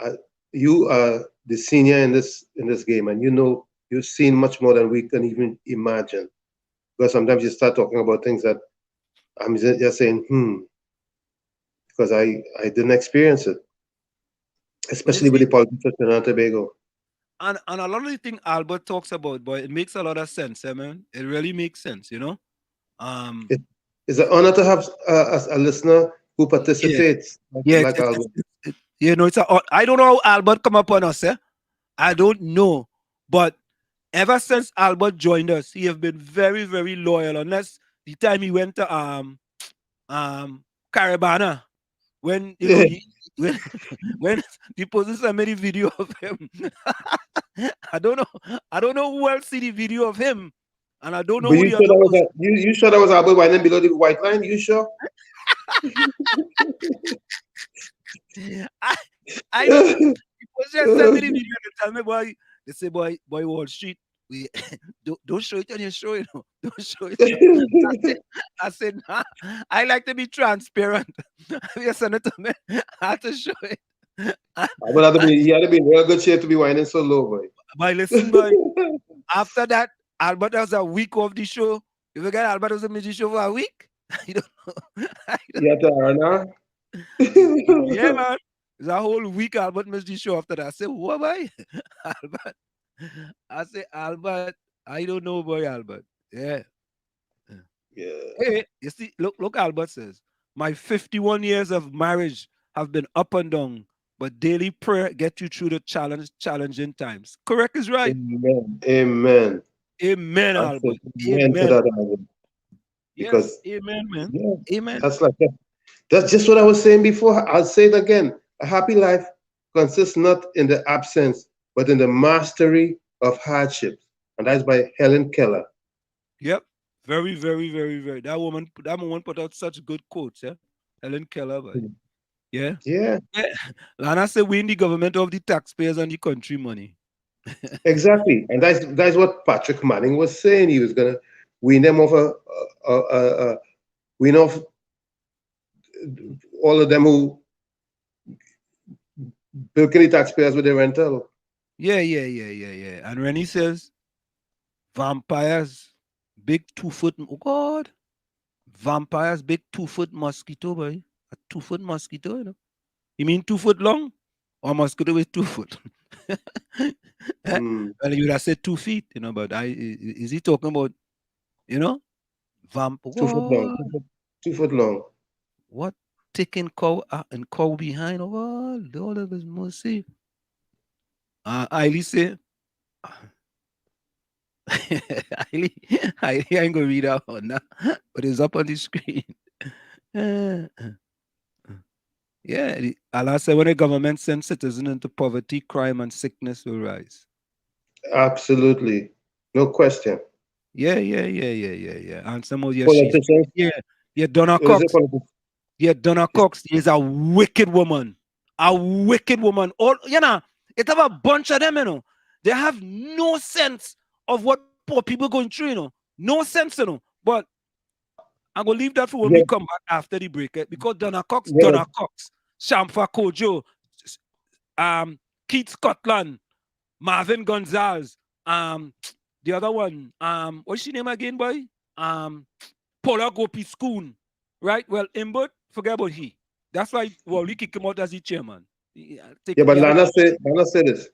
uh, you are the senior in this game, and you've seen much more than we can even imagine. Because sometimes you start talking about things that I'm just saying, because I didn't experience it, But you especially with see, the politics of Trinidad and Tobago. and a lot of the thing Albert talks about, boy, it makes a lot of sense, man. It really makes sense, you know. Um, It, it's an honor to have a listener who yeah, participates yeah, like Albert. you know, I don't know how Albert come up on us, I don't know, but ever since Albert joined us, he have been very, very loyal. Unless the time he went to Carabana, when you know when when the person made a video of him. I don't know who else see the video of him, and I don't know But who you the sure other that was person. you sure that was Albert Winding below the white line? You sure? I I know people just send me the video and tell me, boy, they say, boy, Wall Street, we don't show it on your show, don't show it. I said, nah, I like to be transparent. You send it to me, I have to show it. He had to be in real good shape to be winding so low, boy. But listen, boy, after that, Albert was a week off the show. You forget Albert was a music show for a week? You don't know. You had to R&R. Yeah, man. It's a whole week Albert missed the show after that. I said, what, boy? Albert. I said, Albert, I don't know, boy, Albert. Yeah. Yeah. Hey, you see, look, Albert says, my 51 years of marriage have been up and down, but daily prayer get you through the challenging times. Correct is right. Amen. Amen. Amen, I said Albert. amen to Amen. that, Albert. Yes, Because amen, man. yeah, Amen. that's like that. That's just what I was saying before. I'll say it again. A happy life consists not in the absence, but in the mastery of hardships. And that's by Helen Keller. Yep. Very, very, very, very. That woman put out such good quotes, yeah. Helen Keller, boy. Yeah. Yeah, Yeah. Lana said we in the government of the taxpayers and the country money. exactly. And that's what Patrick Manning was saying. He was gonna wean them off wean off all of them who bilking the taxpayers with their rental. Yeah, yeah, yeah, yeah, yeah. And Rennie says vampires, big 2 foot. Oh God. Vampires, big 2 foot mosquito, boy. A 2 foot mosquito, you know. You mean 2 foot long? Or mosquito with 2 foot? Eh? Mm. Well, you would have said 2 feet, but is he talking about, you know, 2 foot long. what? 2 foot long. What taking cow and cow behind? Oh God, Lord of His mercy. Eiley say, Eiley, I ain't gonna read out on that, but it's up on the screen. Yeah, Allah said when the government sends citizens into poverty, crime and sickness will rise. Absolutely. No question. Yeah, yeah, yeah, yeah, yeah, yeah. And some of your she's Politicians, yeah, Donna what is it, Cox. Yeah, Donna Cox is a wicked woman. A wicked woman. All it have a bunch of them, They have no sense of what poor people going through, you know. No sense, you know. But I'm going to leave that for when we come back after the break. Because Donna Cox, Shamfa Kojo, Keith Scotland, Marvin Gonzalez, the other one, what's his name again, boy? Paula Gopi Schoon, right? Well, Imbert, forget about he. That's why we kick him out as the chairman. But Lana said this.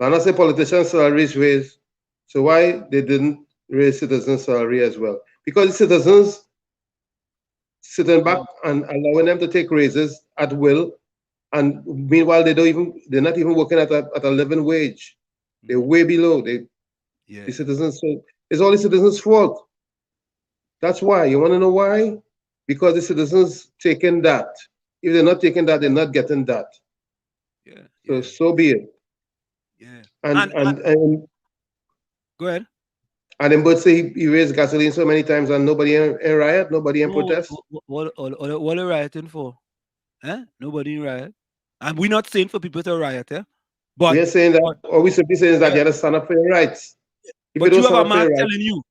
Lana said politicians' salaries raised. So why they didn't raise citizens' salary as well? Because the citizens sitting back and allowing them to take raises at will, and meanwhile they're not even working at a living wage. They're way below. The citizens. So it's all the citizens' fault. That's why. You want to know why? Because the citizens taking that. If they're not taking that, they're not getting that. So be it. Yeah. And go ahead. And then but say he raised gasoline so many times and nobody in riot, nobody in protest. What are rioting for? Nobody in riot. And we're not saying for people to riot, but we're saying that, or we simply saying that you have to stand up for your rights. But you have a man telling you.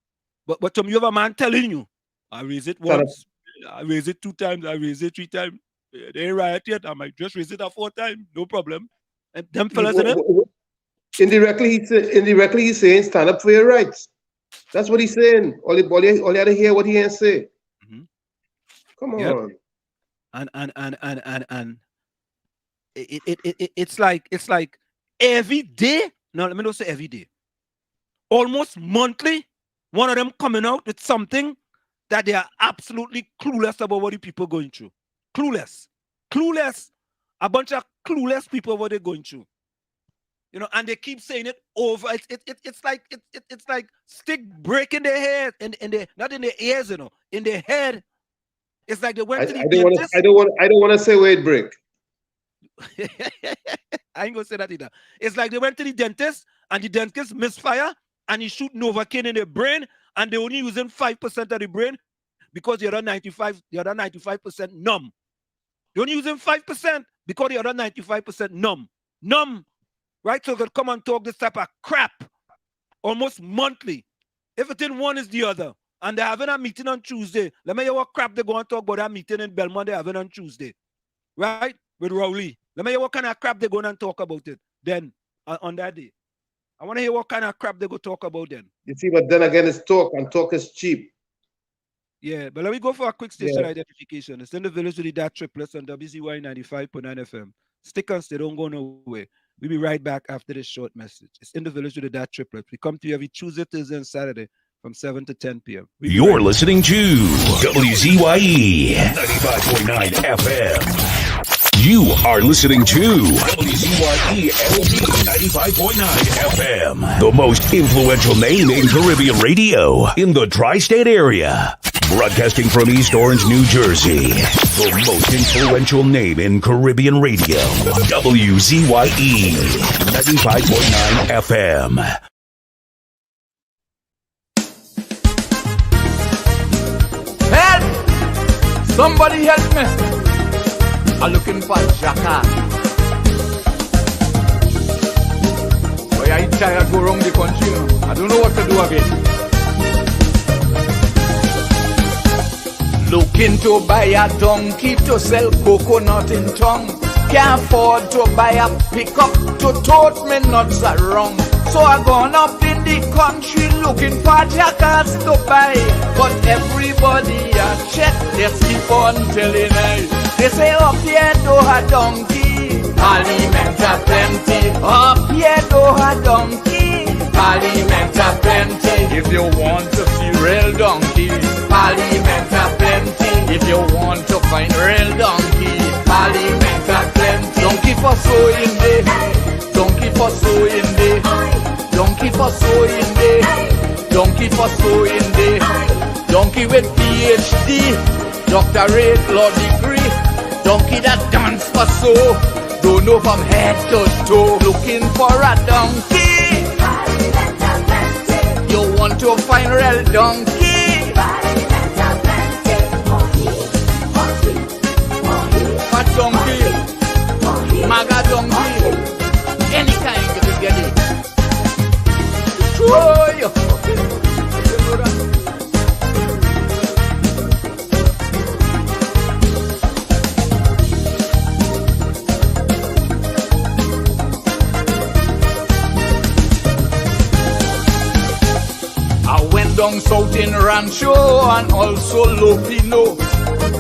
But Tom, you have a man telling you, I raise it once, I raise it 2 times, I raise it 3 times. They ain't riot yet. I might just raise it a 4th time, no problem. And them fellas in it. Indirectly he's saying stand up for your rights. That's what he's saying. All you had to hear what he ain't say. Mm-hmm. Come on. And it's like every day. No, let me not say every day. Almost monthly, one of them coming out with something that they are absolutely clueless about what the people are going through. Clueless. A bunch of clueless people what they're going through. You know, and they keep saying it over. It's like stick breaking their head not in their ears, you know, in their head. It's like they went to the dentist. I don't want to say where it break. I ain't gonna say that either. It's like they went to the dentist and the dentist misfire and he shoot Novocaine in their brain and they're only using 5% of the brain because the other 95% numb. They're only using 5% because the other 95% numb. Right? So they could come and talk this type of crap almost monthly. If it in one is the other. And they're having a meeting on Tuesday. Let me hear what crap they're going to talk about that meeting in Belmont they're having on Tuesday. Right? With Rowley. Let me hear what kind of crap they're going to talk about it then on that day. I want to hear what kind of crap they're going to talk about then. You see, but then again, it's talk, and talk is cheap. Yeah, but let me go for a quick station identification. It's in the village with the Dat Triplets on WZYE 95.9 FM. Stick on, they don't go nowhere. We'll be right back after this short message. It's in the village with the Dat Triplets. We come to you every Tuesday, Thursday, and Saturday from 7 to 10 p.m. You're listening to WZYE 95.9 FM. You are listening to WZYE 95.9 FM, the most influential name in Caribbean radio in the tri-state area. Broadcasting from East Orange, New Jersey, the most influential name in Caribbean radio, WZYE 95.9 FM. Help! Somebody help me! I'm looking for Jacka. Boy, I tired go around the country, you know. I don't know what to do again. Looking to buy a donkey to sell coconut in town. Can't afford to buy a pickup to tote me nuts around. So I gone up in the country looking for jackals to buy. But everybody I check, just keep on telling me. They say up here do a donkey, Parliament a plenty. Up here do a donkey, Parliament a plenty. If you want to see real donkey, Parliament a plenty. If you want to find real donkey, Parliament a plenty. Donkey for sewing day, donkey for sewing day, donkey for sewing day, donkey for sewing day, donkey with PhD, doctorate, law degree, donkey that dance for so, don't know from head to toe. Looking for a donkey, you want to find real donkey, fat donkey, maga donkey, any kind you can get it. South in Rancho and also Lopino.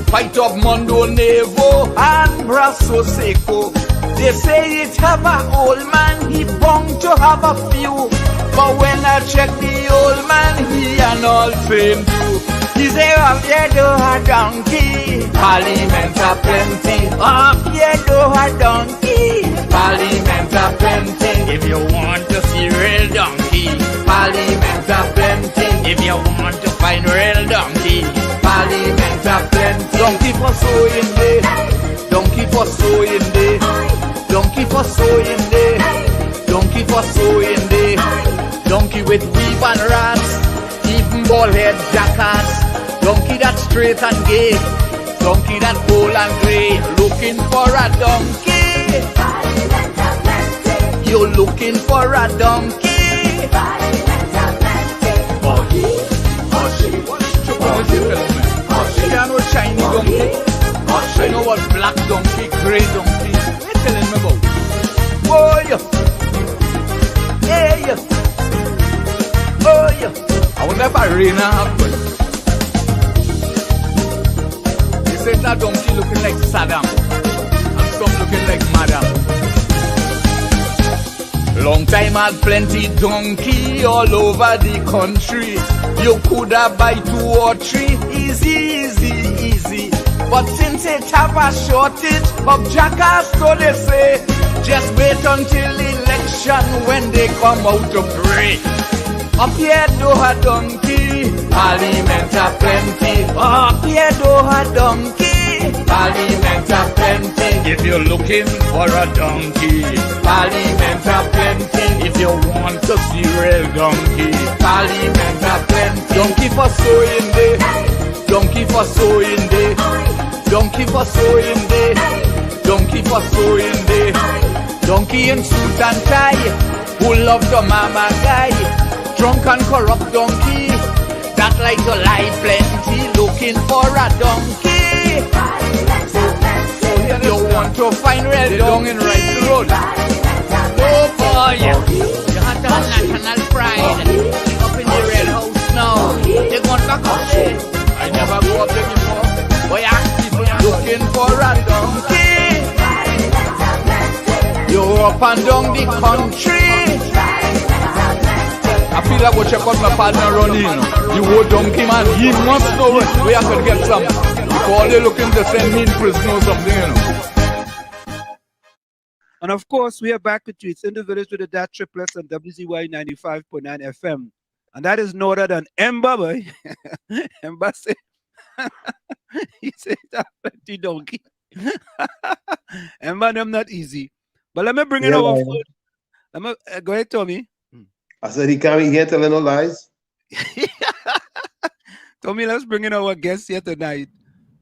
Fight of Mondo Nevo and Brasso Seco. They say it have a old man, he bound to have a few. But when I check the old man, he an all fame too. He say up here do a donkey, Parliament a plenty. Up here do a donkey, Parliament a plenty. If you want to see real donkey, Parliament a plenty. If you want to find real donkey, Parliament a plenty. Donkey for sowing day, donkey for sowing day, donkey for sowing day, donkey for sowing day, donkey with weave and rats, even bald head jackass, donkey that straight and gay, donkey that cool and grey, looking for a donkey. You're looking for a donkey. I know shiny donkey. I know what black donkey, grey donkey. What you telling me about? Oh yeah. Hey. Oh yeah. I wonder if I rain happen. They say that donkey looking like Saddam and some looking like Madam. Long time had plenty donkey all over the country. You coulda buy 2 or 3, easy. But since it have a shortage of jackass, so they say, just wait until election when they come out to pray. Up here do a donkey, Parliament a plenty. Up here do a donkey, Parliament a plenty. If you're looking for a donkey, Parliament a plenty. If you want to see real donkey, Parliament a plenty. Donkey for sowing day, donkey for sowing day, donkey for sowing day, donkey for sowing day. Donkey in suit and tie, who love the mama guy. Drunk and corrupt donkey, that like to lie plenty, looking for a donkey. So you want to find real donkey in right road. Oh boy, you have to have national pride. Up in the red house now, they gone back up there. I never go up there before. Boy, ask people looking for a donkey. You're up and down the country. I feel like we'll check out my partner Ronnie, the old donkey man. He must know where I could get some. Before they looking to send me in prison or something, And of course, we are back with you. It's in the village with the Dat Triplets on WZYE 95.9 FM. And that is no other than Emba, boy. Emba say, he said that plenty donkey. Emba, them not easy. But let me bring it over. Go ahead, Tommy. I said he can't tell no lies. Tommy, let's bring in our guest here tonight.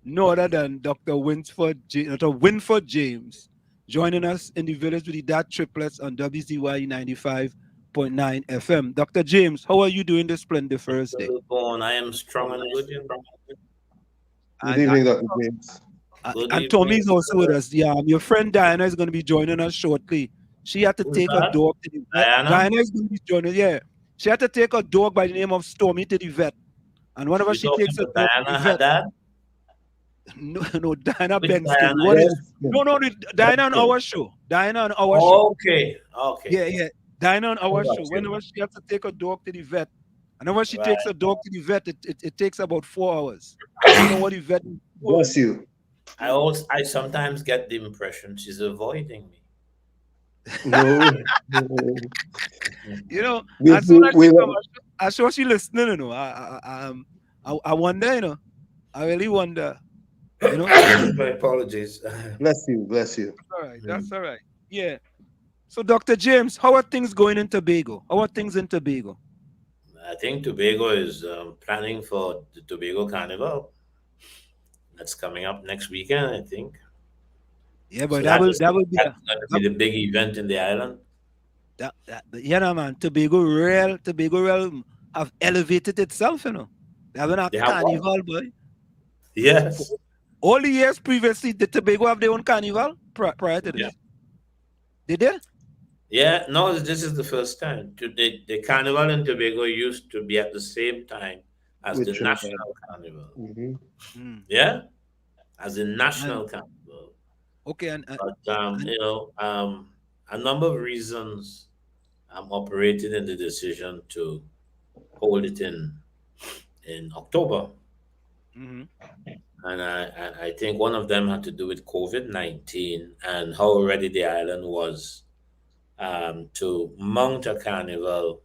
No other than Dr. Winford James, joining us in the village with the Dat Triplets on WZYE 95.9 FM. Dr. James, how are you doing this splendid Thursday? I am strong and good. Good evening, Dr. James. And Tommy's also with us. Yeah, your friend Diana is going to be joining us shortly. She had to take a dog to the vet. Diana is going to be joining. Yeah, she had to take a dog by the name of Stormy to the vet. And whenever she takes a dog to the vet, that? No, Diana Benskin. No, Diana on our show. Diana on our show. Okay. Yeah. Diana on our show. Whenever she has to take a dog to the vet, and whenever she takes a dog to the vet, it takes about 4 hours. You know what the vet? Bless you. I sometimes get the impression she's avoiding me. No. You know, as soon as she comes, I'm sure she's listening. You know, I wonder. You know, I really wonder. You know, my apologies. Bless you. That's all right. Yeah. So, Dr. James, how are things going in Tobago? How are things in Tobago? I think Tobago is planning for the Tobago Carnival. That's coming up next weekend, I think. Yeah, but that will be the big event in the island. Yeah, man. Tobago Real have elevated itself, you know. They have a carnival, boy. Yes. All the years previously, did Tobago have their own carnival prior to this? Yeah. Did they? Yeah, no, this is the first time. The carnival in Tobago used to be at the same time as with the Trinidad. national carnival. Mm. Yeah, as the And national carnival. okay, But and a number of reasons operated in the decision to hold it in October. mhm, And I think one of them had to do with COVID-19 and how ready the island was to mount a carnival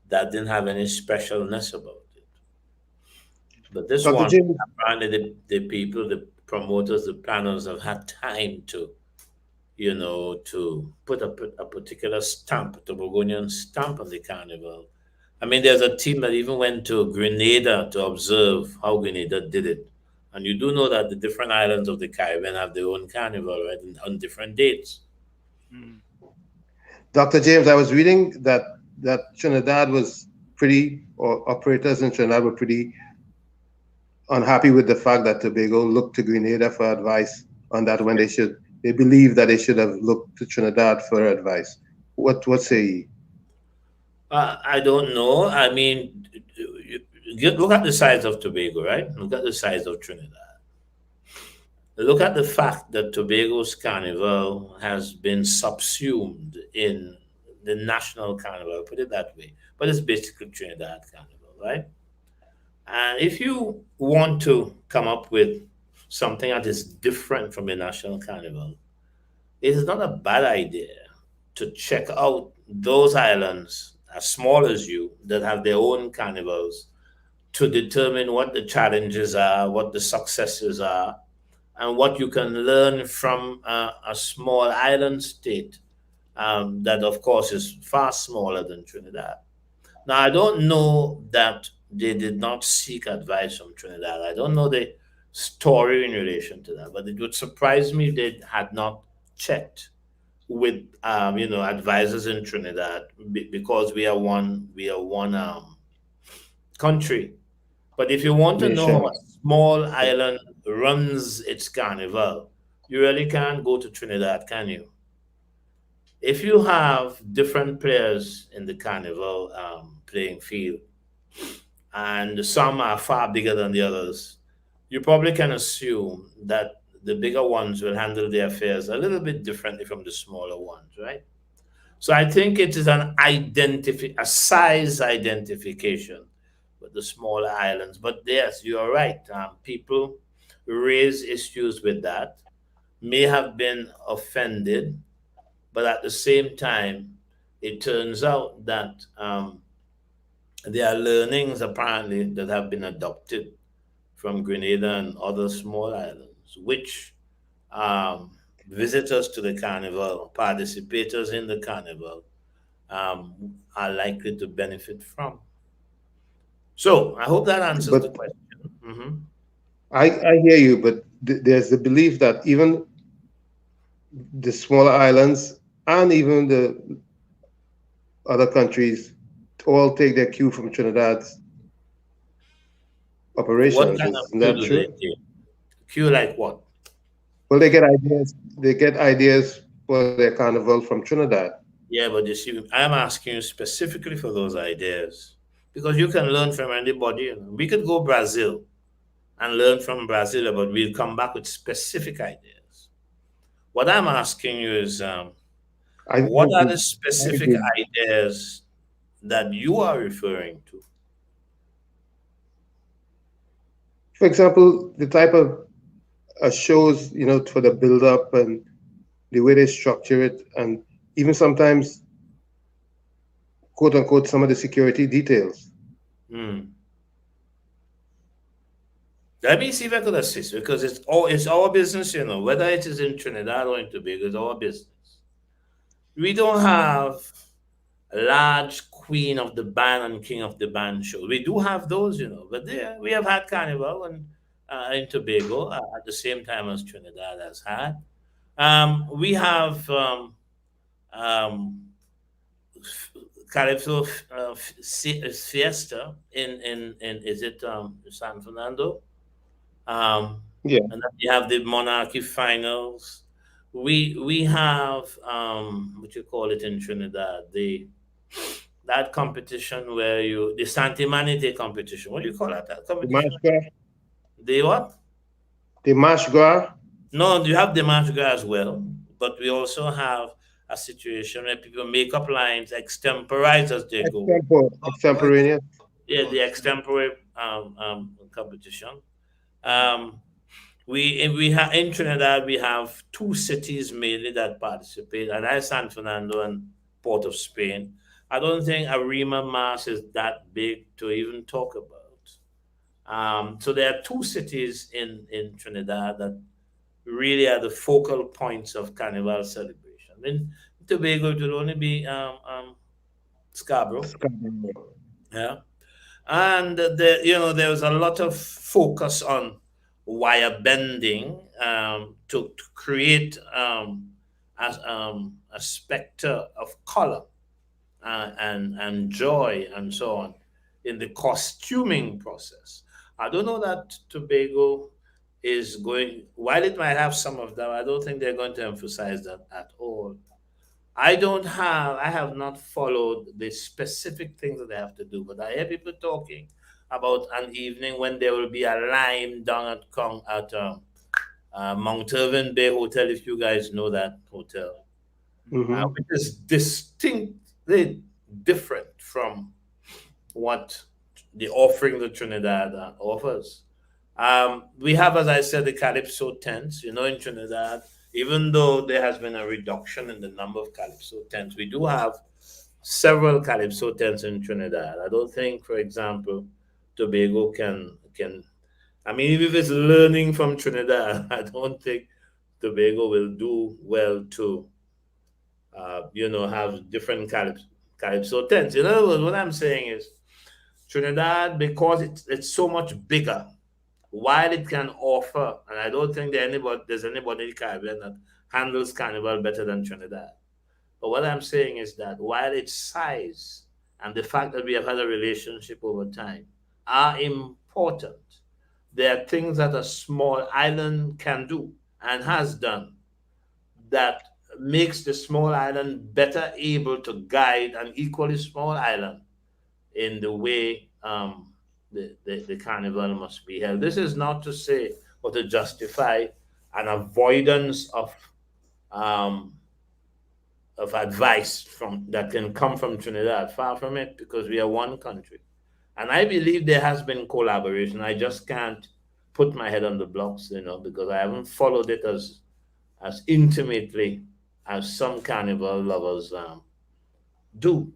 that didn't have any specialness about it. But this Dr. one, James, apparently, the people, the promoters, the planners have had time to, to put a particular stamp, a Tobagonian stamp on the carnival. I mean, there's a team that even went to Grenada to observe how Grenada did it. And you do know that the different islands of the Caribbean have their own carnival, right, on different dates. mhm, Dr. James, I was reading that Trinidad was pretty, or operators in Trinidad were pretty unhappy with the fact that Tobago looked to Grenada for advice on that when they believe that they should have looked to Trinidad for advice. What say you? I don't know. I mean, look at the size of Tobago, right? Look at the size of Trinidad. Look at the fact that Tobago's carnival has been subsumed in the national carnival, put it that way. But it's basically Trinidad carnival, right? And if you want to come up with something that is different from the national carnival, it is not a bad idea to check out those islands as small as you that have their own carnivals to determine what the challenges are, what the successes are, and what you can learn from a small island state that, of course, is far smaller than Trinidad. Now, I don't know that they did not seek advice from Trinidad. I don't know the story in relation to that, but it would surprise me if they had not checked with advisors in Trinidad because we are one country. But if you want to know how Nation. a small island runs its carnival, you really can't go to Trinidad, can you? If you have different players in the carnival playing field, and some are far bigger than the others, you probably can assume that the bigger ones will handle their affairs a little bit differently from the smaller ones, right? So I think it is a size identification with the smaller islands. But yes, you are right. People raise issues with that, may have been offended, but at the same time, it turns out that there are learnings apparently that have been adopted from Grenada and other small islands, which visitors to the carnival, participators in the carnival, are likely to benefit from. So I hope that answers the But question. Hmm. I hear you, but there's the belief that even the smaller islands and even the other countries all take their cue from Trinidad's What operations. kind of Isn't cue that do they true? take? Cue like what? Well, they get ideas. They get ideas for their carnival from Trinidad. Yeah, but you see, I'm asking you specifically for those ideas because you can learn from anybody. We could go Brazil and learn from Brazil, but we'll come back with specific ideas. What I'm asking you is, I what are the I specific agree. ideas that you are referring to? For example, the type of shows, for the build up and the way they structure it, and even sometimes, quote unquote, some of the security details. Hmm. Let me see if I could assist because it's our business, whether it is in Trinidad or in Tobago, it's our business. We don't have a large queen of the band and king of the band shows. We do have those, but there we have had carnival and in Tobago at the same time as Trinidad has had. We have um, Calypso Fiesta in is it San Fernando? Um, Yeah. and then we have the Monarchy Finals. We have what you call it in Trinidad. that competition where the Santimanite competition. What do you call that The competition? Mashgra. The what? The Mashgra. No, you have the Mashgra as well, but we also have a situation where people make up lines, extemporize as they go. Extemporaneous. Yeah, the extempore competition. We have in Trinidad we have two cities mainly that participate, and that's San Fernando and Port of Spain. I don't think Arima Mass is that big to even talk about. So there are two cities in Trinidad that really are the focal points of Carnival celebration. In Tobago, it will only be Scarborough. Yeah. And there was a lot of focus on wire bending to create a specter of color and joy and so on in the costuming process. I don't know that Tobago is going, while it might have some of that, I don't think they're going to emphasize that at all. I have not followed the specific things that they have to do, but I hear people talking about an evening when there will be a line down at Mount Irving Bay Hotel, if you guys know that hotel, which is distinctly different from what the offering that Trinidad offers. We have, as I said, the Calypso tents, in Trinidad. Even though there has been a reduction in the number of Calypso tents, we do have several Calypso tents in Trinidad. I don't think, for example, Tobago can. I mean, even if it's learning from Trinidad, I don't think Tobago will do well to, have different Calypso tents. In other words, what I'm saying is, Trinidad, because it's so much bigger, while it can offer, and I don't think there's anybody in the Caribbean that handles Carnival better than Trinidad. But what I'm saying is that while its size and the fact that we have had a relationship over time are important, there are things that a small island can do and has done that makes the small island better able to guide an equally small island in the way the carnival must be held. This is not to say or to justify an avoidance of advice that can come from Trinidad. Far from it, because we are one country. And I believe there has been collaboration. I just can't put my head on the blocks, because I haven't followed it as intimately as some carnival lovers do.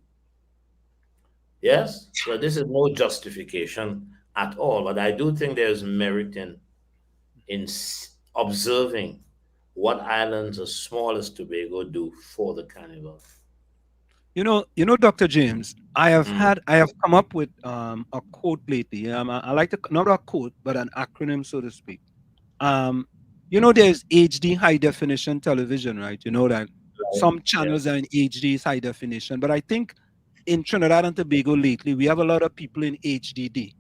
Yes, so this is no justification at all, but I do think there's merit in observing what islands as small as Tobago do for the carnival. Dr. James, I have come up with a quote lately. I like not a quote, but an acronym, so to speak. There's HD high definition television, right? You know that some channels are in HD high definition, but I think in Trinidad and Tobago lately, we have a lot of people in HDD,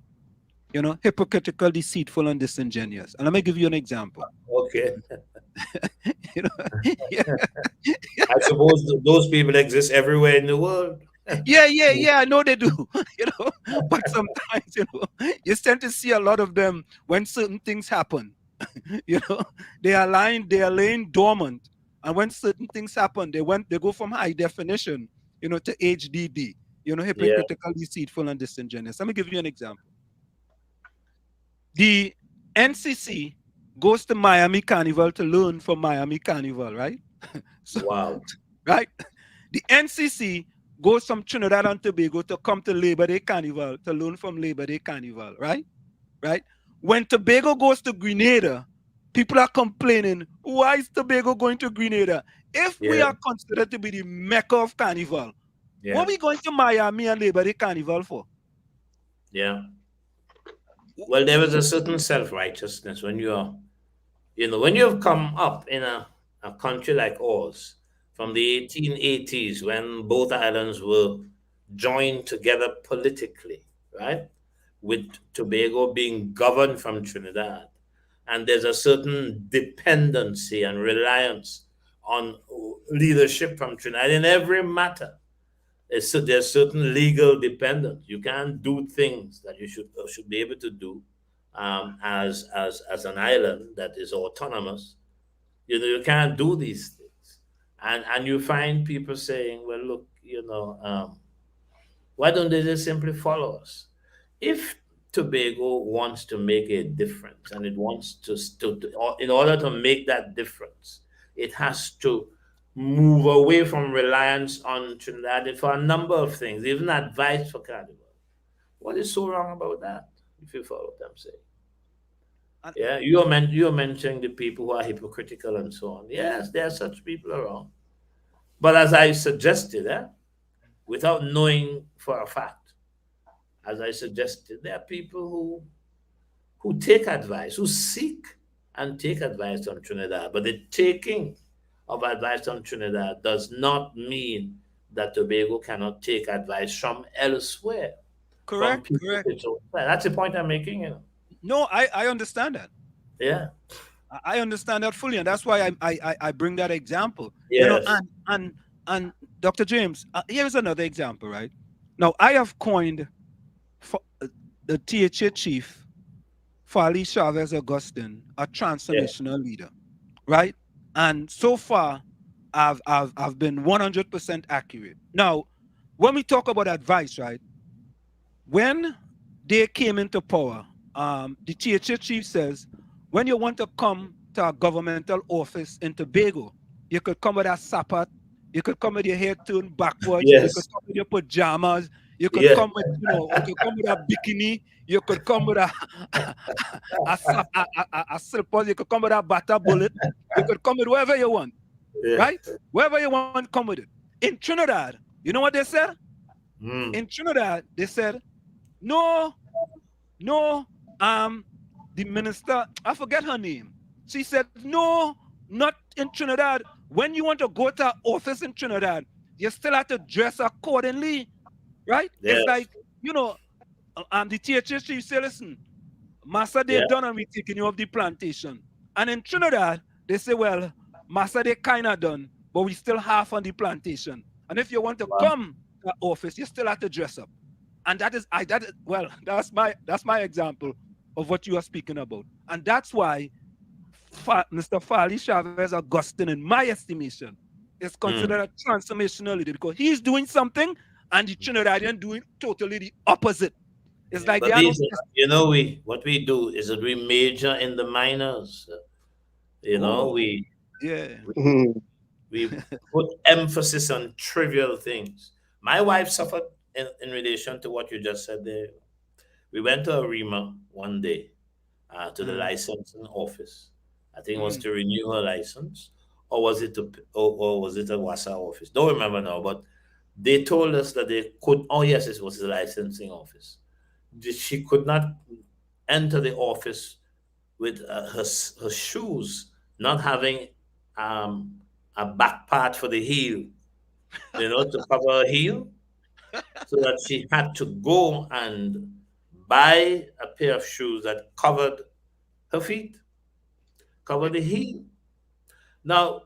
hypocritical, deceitful, and disingenuous. And let me give you an example. Okay. I suppose those people exist everywhere in the world. Yeah, I know they do. But sometimes, you tend to see a lot of them when certain things happen. They are laying dormant. And when certain things happen, they go from high definition, to HDD, hypocritical, deceitful, and disingenuous. Let me give you an example. The NCC goes to Miami Carnival to learn from Miami Carnival, right? Wow. Right? The NCC goes from Trinidad and Tobago to come to Labor Day Carnival to learn from Labor Day Carnival, right? Right? When Tobago goes to Grenada, people are complaining, why is Tobago going to Grenada? If we are considered to be the Mecca of Carnival, what are we going to Miami and Labor Day Carnival for? Yeah. Well, there was a certain self-righteousness when when you have come up in a country like ours from the 1880s, when both islands were joined together politically, right? With Tobago being governed from Trinidad. And there's a certain dependency and reliance on leadership from Trinidad in every matter. there's certain legal dependence. You can't do things that you should be able to do as an island that is autonomous. You can't do these things, and you find people saying, "Well, look, why don't they just simply follow us?" If Tobago wants to make a difference, and it wants in order to make that difference, it has to move away from reliance on Trinidad for a number of things, even advice for carnival. What is so wrong about that? If you follow what I'm saying. And- Yeah, you're mentioning the people who are hypocritical and so on. Yes, there are such people around. But as I suggested, without knowing for a fact, as I suggested, there are people who take advice, who seek and take advice from Trinidad. But the taking of advice from Trinidad does not mean that Tobago cannot take advice from elsewhere. Correct. That's the point I'm making. No, I understand that. Yeah. I understand that fully, and that's why I bring that example. Yes. And Dr. James, here's another example, right? Now, I have coined the THA chief, Fali Chavez Augustin, a transformational leader, right? And so far, I've been 100% accurate. Now, when we talk about advice, right? When they came into power, the THA chief says, when you want to come to a governmental office in Tobago, you could come with a sapat, you could come with your hair turned backwards, Yes. you could come with your pajamas, you could Yeah. come with, you could come with a bikini, you could come with a slippers, you could come with a butter bullet, you could come with whatever you want, Yeah. right? Wherever you want, come with it. In Trinidad, you know what they said? In Trinidad, they said, no, the minister, I forget her name. She said, no, not in Trinidad. When you want to go to office in Trinidad, you still have to dress accordingly, right? Yes. It's like, the THA chief say, listen, Master, they're done and we're taking you off the plantation. And in Trinidad, they say, well, Master, they kind of done, but we still half on the plantation. And if you want to come to office, you still have to dress up. And that's my example of what you are speaking about. And that's why Mr. Fali Chavez Augustin, in my estimation, is considered a transformational leader because he's doing something and the Trinidadian doing totally the opposite. It's like what we do is that we major in the minors. We put emphasis on trivial things. My wife suffered in relation to what you just said there. We went to Arima one day to the licensing office. I think it was to renew her license, or was it a WASA office? Don't remember now, but they told us that they could. Oh yes, it was the licensing office. She could not enter the office with her shoes not having a back part for the heel, to cover her heel, so that she had to go and buy a pair of shoes that covered her feet, covered the heel. Now,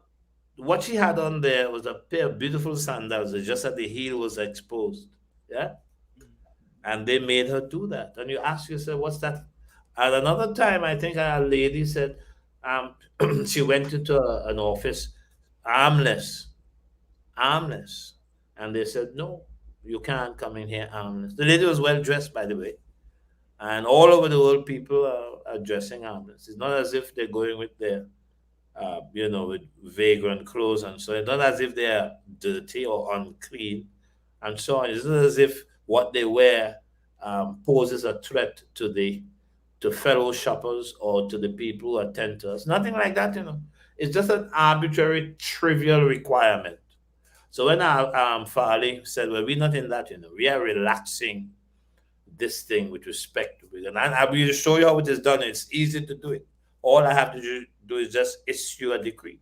what she had on there was a pair of beautiful sandals, just that the heel was exposed. Yeah? And they made her do that. And you ask yourself, what's that? At another time, I think a lady said she went into an office armless. And they said, no, you can't come in here armless. The lady was well dressed, by the way. And all over the world, people are dressing armless. It's not as if they're going with their, with vagrant clothes and so on. It's not as if they're dirty or unclean and so on. It's not as if what they wear poses a threat to fellow shoppers or to the people who attend to us. Nothing like that, It's just an arbitrary, trivial requirement. So when Fali said, well, we're not in that, we are relaxing this thing with respect to it. And I will show you how it is done. It's easy to do it. All I have to do is just issue a decree.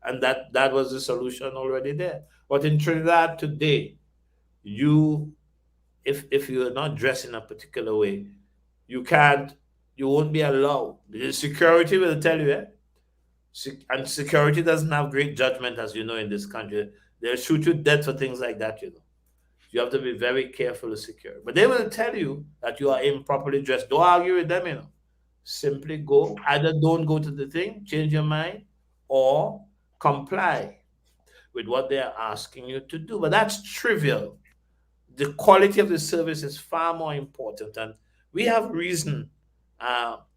And that was the solution already there. But in Trinidad today, if you're not dressed in a particular way, you won't be allowed. The security will tell you, and security doesn't have great judgment, as you know, in this country. They'll shoot you dead for things like that, You have to be very careful to secure. But they will tell you that you are improperly dressed. Don't argue with them, you know. Simply go. Either don't go to the thing, change your mind, or comply with what they are asking you to do. But that's trivial. The quality of the service is far more important. And we have reason,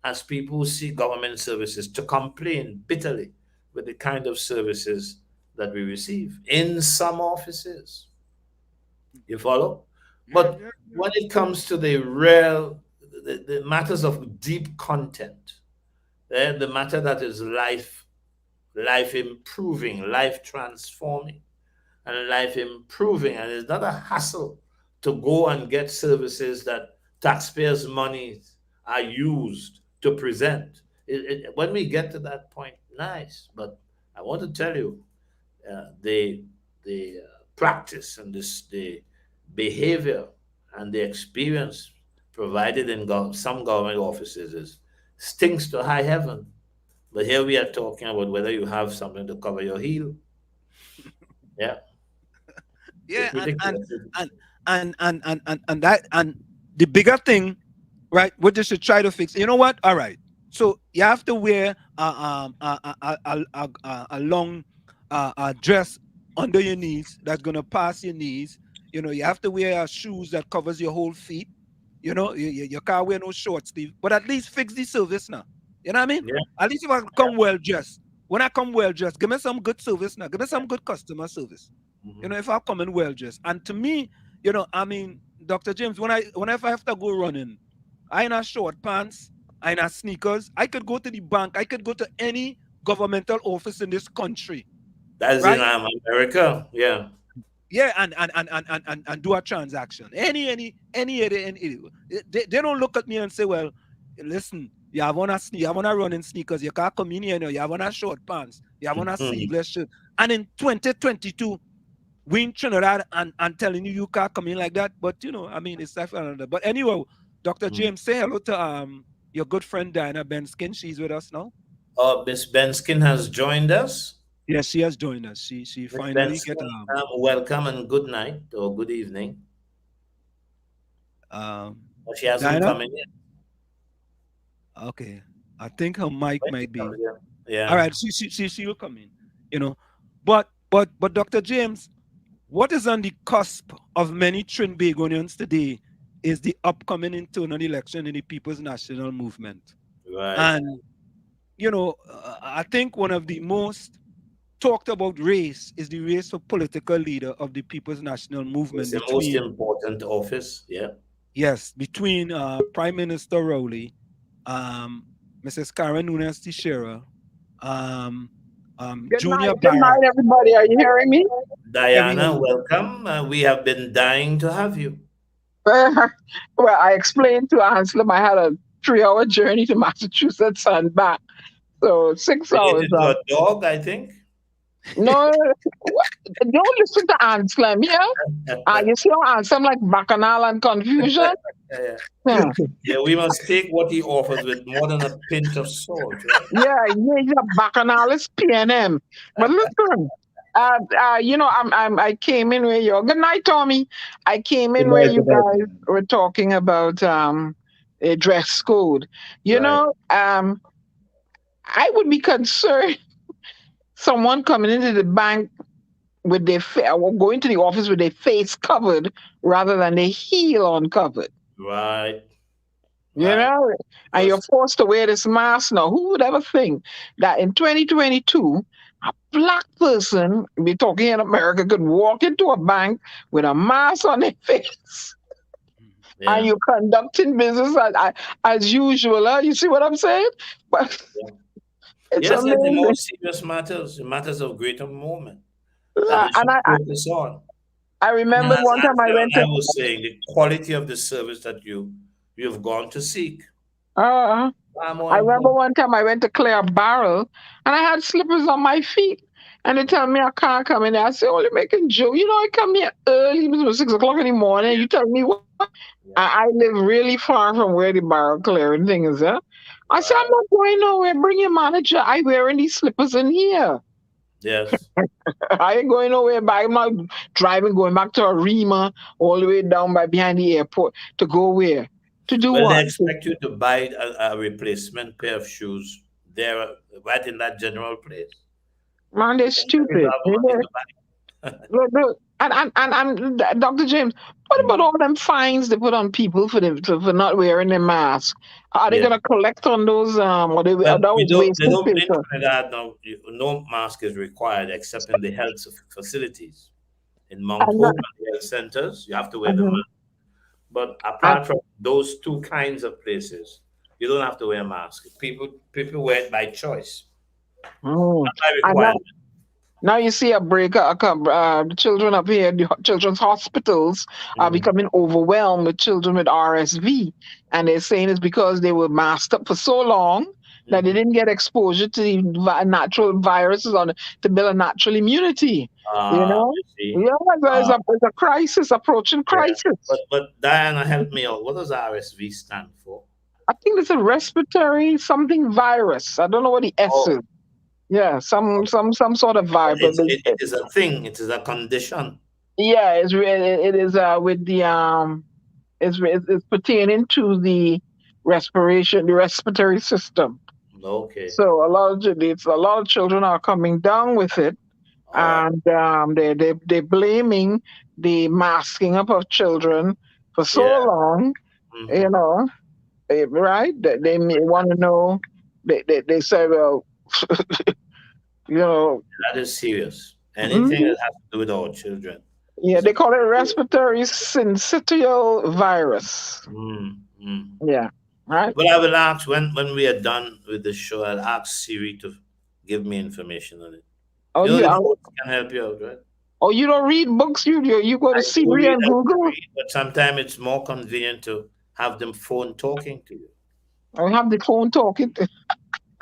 as people who see government services, to complain bitterly with the kind of services that we receive in some offices. You follow? But when it comes to the real, the matters of deep content, the matter that is life improving, life transforming, and life improving, and it's not a hassle to go and get services that taxpayers' money are used to present. When we get to that point, nice. But I want to tell you, the practice and the behavior and the experience provided in some government offices stinks to high heaven. But here we are talking about whether you have something to cover your heel. Yeah. Yeah, and that, and the bigger thing, right? What they should try to fix. You know what? All right. So you have to wear a long dress under your knees that's gonna pass your knees. You know, you have to wear shoes that covers your whole feet. You know, you can't wear no shorts, Steve. But at least fix the service now. You know what I mean? Yeah. At least if I come well dressed. When I come well dressed, give me some good service now. Give me some good customer service. Mhm. You know, if I come in well dressed. And to me, you know, I mean, Dr. James, whenever I have to go running, I in a short pants, I in a sneakers. I could go to the bank. I could go to any governmental office in this country, That's in right? America. Yeah. Yeah, and do a transaction. Any they don't look at me and say, well, listen, you have on a running sneakers, you can't come in here, you have on a short pants, you have on a sleeveless shirt. And in 2022, we in Trinidad and telling you can't come in like that. But you know, I mean, it's like another. But anyway, Dr. James, say hello to your good friend Diana Benskin. She's with us now. Oh, Miss Benskin has joined us. Yes, she has joined us. She Miss finally get Benskin, welcome and good night or good evening. But she hasn't Diana? come in yet. Okay, I think her mic When she might be. comes in. Yeah. All right, she will come in. You know, but Dr. James, what is on the cusp of many Trinbagonians today is the upcoming internal election in the People's National Movement. Right. And you know, I think one of the most talked about race is the race for political leader of the People's National Movement. It's the most important office. Yeah. Yes, between Prime Minister Rowley, Mrs. Karen Nunes Teixeira, Junior Good night, everybody. Are you hearing me? Diana, welcome. We have been dying to have you. Well, I explained to Anselm I had a 3-hour journey to Massachusetts and back. So 6 hours. Related to a dog, I think. No, don't listen to Anselm, yeah? You see how Anselm like bacchanal and confusion? Yeah, we must take what he offers with more than a pinch of salt. Right? Yeah, he's a bacchanalist PNM. But listen, you know, I came in where you're. Good night, Tommy. I came in where you guys were talking about a dress code. You know, I would be concerned someone coming into the bank with their or going to the office with their face covered rather than their heel uncovered. Right. You know, and you're forced to wear this mask now. Who would ever think that in 2022, a black person, we're talking in America, could walk into a bank with a mask on their face and you're conducting business as usual. Huh? You see what I'm saying? But yes, it's the most serious matters, the matters of greater moment. And I remember one time I went to. I was saying the quality of the service that you've gone to seek. I remember one time I went to clear a barrel and I had slippers on my feet. And they tell me I can't come in there. I say, oh, you're making joke. You know, I come here early, it was 6 o'clock in the morning. You tell me what? I live really far from where the barrel clearing thing is. I said, I'm not going nowhere. Bring your manager. I wearing these slippers in here. Yes. I ain't going nowhere back. I'm not driving, going back to Arima, all the way down by behind the airport to go where? To do Well, they what? expect you to buy a replacement pair of shoes there, right in that general place. Man, they're You don't stupid. have money to buy. Look, and Dr. James, what about all them fines they put on people for not wearing their mask? Are they Yeah. gonna collect on those? Or Well, that we was don't. They wasted don't. In paper? Trinidad now, no mask is required except in the health facilities. In Mount And, Hope and the health centers, you have to wear the uh, mask. But and, apart from those two kinds of places, you don't have to wear a mask. People wear it by choice, mm. not by And now, requirement. now you see a break. The children up here, the children's hospitals are Mm, becoming overwhelmed with children with RSV, and they're saying it's because they were masked up for so long that they mhm. didn't get exposure to the natural viruses to build a natural immunity. You know, You see. yeah, Uh, there's a crisis approaching yeah. crisis. But Diana, help me out. What does RSV stand for? I think it's a respiratory something virus. I don't know what the S Oh, is. Yeah, some sort of virus. it is a thing. It is a condition. Yeah, it is with the it's pertaining to the the respiratory system. Okay. So a lot of children are coming down with it, All right. and they're blaming the masking up of children for so Yeah. long. You Hmm. know, right? They may want to know. They say, well, you know, That is serious. Anything mhm, that has to do with our children yeah, is a they call it respiratory syncytial virus. mm, mm. Yeah, right. But I will ask when we are done with the show, I'll ask Siri to give me information on it. Oh, You know you the are, phone can help you out, right? oh, you don't read books. You go to Siri and I do Google. read, but sometimes it's more convenient to have them phone talking to you. I have the phone talking.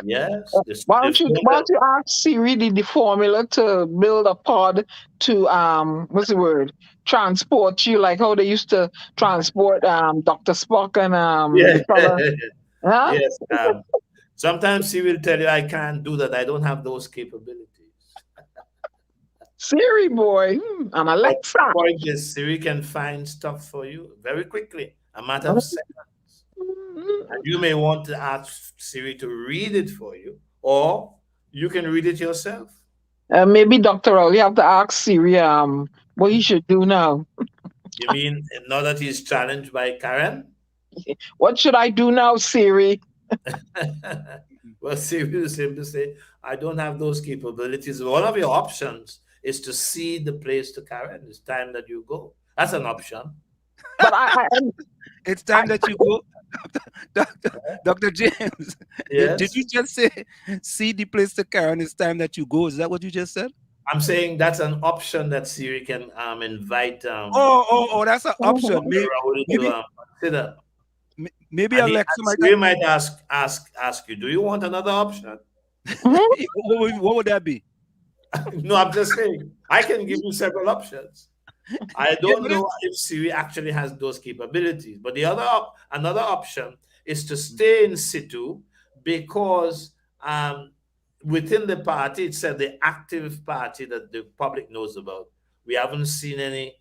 Yes, the Why phone. don't you ask Siri the formula to build a pod to what's the word? Transport you like how they used to transport Dr. Spock and Yeah, the fella. Huh? yes. Sometimes she will tell you, I can't do that. I don't have those capabilities. Siri boy and But the Alexa. point is, Siri can find stuff for you very quickly, a matter of seconds. And you may want to ask Siri to read it for you, or you can read it yourself. Maybe Dr. Earl, you have to ask Siri what he should do now. You mean now that he's challenged by Karen? What should I do now, Siri? Well, Siri will simply say, I don't have those capabilities. One of your options is to cede the place to Karen. It's time that you go. That's an option. But It's time that you go. Dr. James, did Yes. you just say, see the place to Karen, it's time that you go? Is that what you just said? I'm saying that's an option that Siri can invite Oh, that's an option. Raul Maybe, to consider. maybe And Alexa might Siri might ask you, do you want another option? what would that be? No, I'm just saying I can give you several options. I don't but know if Siri actually has those capabilities, but another option is to stay in situ because within the party, it said the active party that the public knows about. We haven't seen any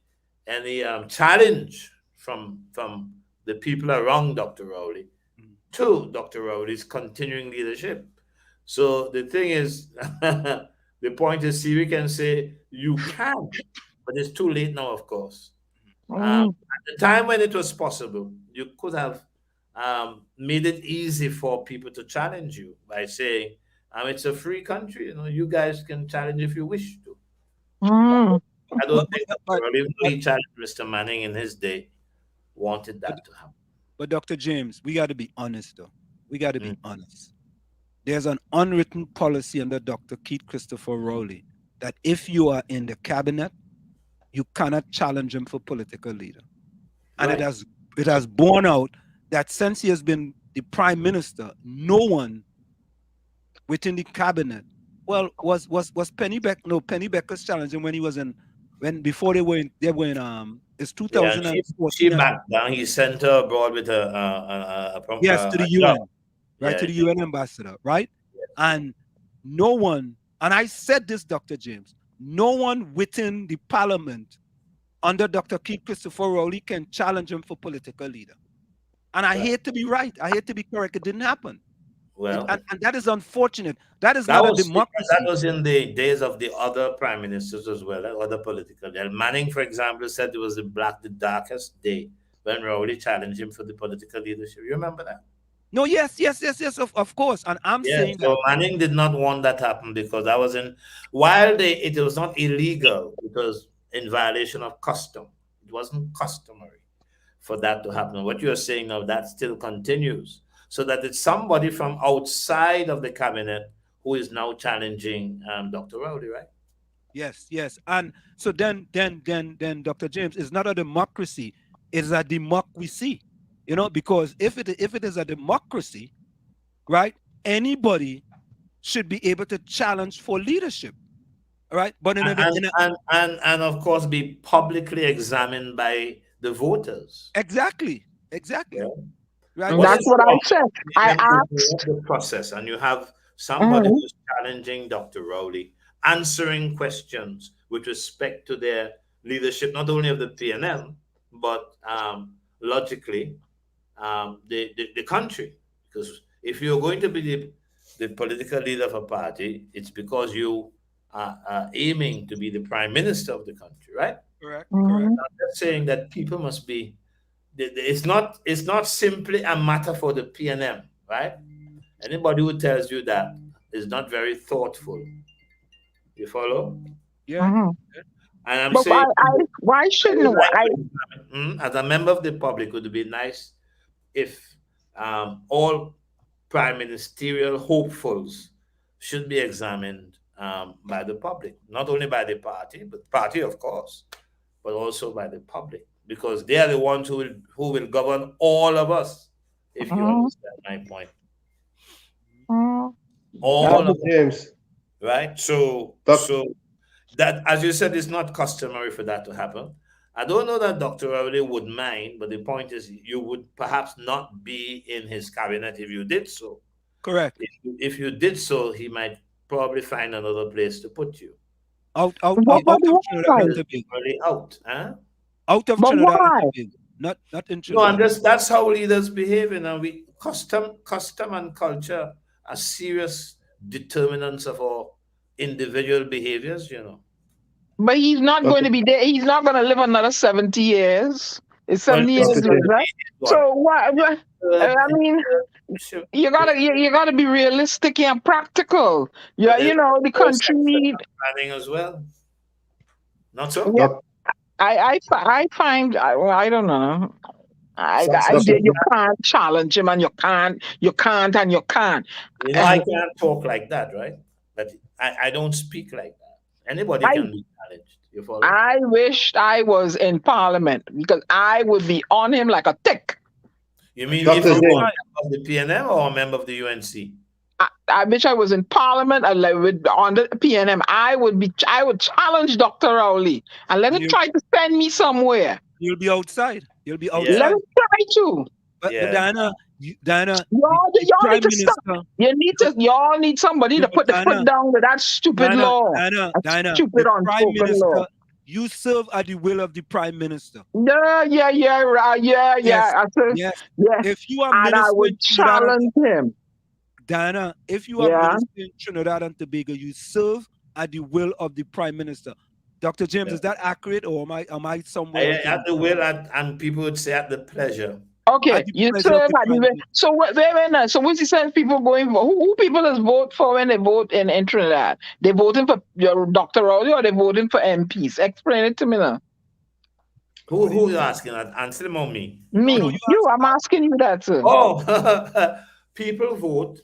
challenge from the people around Dr. Rowley to Dr. Rowley's continuing leadership. So the thing is, the point is, Siri can say you can, but it's too late now, of course. At the time when it was possible, you could have made it easy for people to challenge you by saying, it's a free country. You guys can challenge if you wish to. I don't think that even though he challenged Mr. Manning in his day, wanted that to happen. But Dr. James, we got to be honest, though. We got to be honest. There's an unwritten policy under Dr. Keith Christopher Rowley that if you are in the cabinet, you cannot challenge him for political leader. And Right. it has borne out that since he has been the prime minister, no one within the cabinet, well, was Pennybeck? No, Pennybeck challenged him when he was before they were in it's 2014. She backed down. He sent her abroad with yes, to the UN, right? Yeah, To the UN ambassador, right? Yes. And no one And I said this, Dr. James, no one within the parliament under Dr. Keith Christopher Rowley can challenge him for political leader. And I hate to be right. I hate to be correct. It didn't happen. Well, and that is unfortunate. That is not a democracy. That was in the days of the other prime ministers as well, other political. Manning, for example, said it was the darkest day when Rowley challenged him for the political leadership. You remember that? No, yes, of course. And I'm saying so that Manning did not want that to happen because that was it was not illegal, it was in violation of custom. It wasn't customary for that to happen. What you're saying now, that still continues. So that it's somebody from outside of the cabinet who is now challenging Dr. Rowley, right? Yes. And so then, Dr. James, it's not a democracy, it's a democracy. Because if it is a democracy, right, anybody should be able to challenge for leadership, right? But and of course be publicly examined by the voters. Exactly. Yeah. Right. That's what I said. I asked the process, and you have somebody who's challenging Dr. Rowley, answering questions with respect to their leadership, not only of the PNM, but logically, the country. Because if you're going to be the political leader of a party, it's because you are aiming to be the prime minister of the country, right? Correct. I'm just saying that people must be. It's not simply a matter for the PNM, right? Anybody who tells you that is not very thoughtful. You follow? Yeah. And I'm but saying, why shouldn't as a member of the public, it would be nice if all prime ministerial hopefuls should be examined by the public, not only by the party, of course, but also by the public. Because they are the ones who will govern all of us, if you understand my point. All of James. Right? So that, as you said, it's not customary for that to happen. I don't know that Dr. Rowley would mind, but the point is you would perhaps not be in his cabinet if you did so. Correct. If you did so, he might probably find another place to put you. Out of Trinidad. Out of Trinidad, not in Trinidad. No, that's how leaders behave. We custom and culture are serious determinants of our individual behaviors. But he's not going to be there. He's not going to live another 70 years. It's 70 years, right? So what? I mean, you gotta be realistic and practical. Yeah, the country need planning as well. Not so. Yeah. I find I don't know. You can't challenge him, and you can't. I can't talk like that, right? But I don't speak like that. Anybody can be challenged. You follow? I wished I was in Parliament because I would be on him like a tick. You mean if you were a member of the PNM or a member of the UNC? I wish I was in Parliament on the PNM. I would challenge Dr. Rowley and let him try to send me somewhere. You'll be outside. Let him try to. But Diana, y'all need to stop. Y'all need somebody to put the foot down with that stupid law. Diana, stupid Prime Minister. Law. You serve at the will of the Prime Minister. Yeah. Yes. If you are and I would challenge him. Diana, if you are minister in Trinidad and Tobago, you serve at the will of the Prime Minister. Dr. James, is that accurate, or am I somewhere? At the will, and people would say at the pleasure. Okay, you serve at the will. So so what's he saying? People going for who people is vote for when they vote in Trinidad? They voting for Dr. Rowley or they voting for MPs? Explain it to me now. Who you asking? Answer them on me. Me, I'm asking you that, sir. Oh, people vote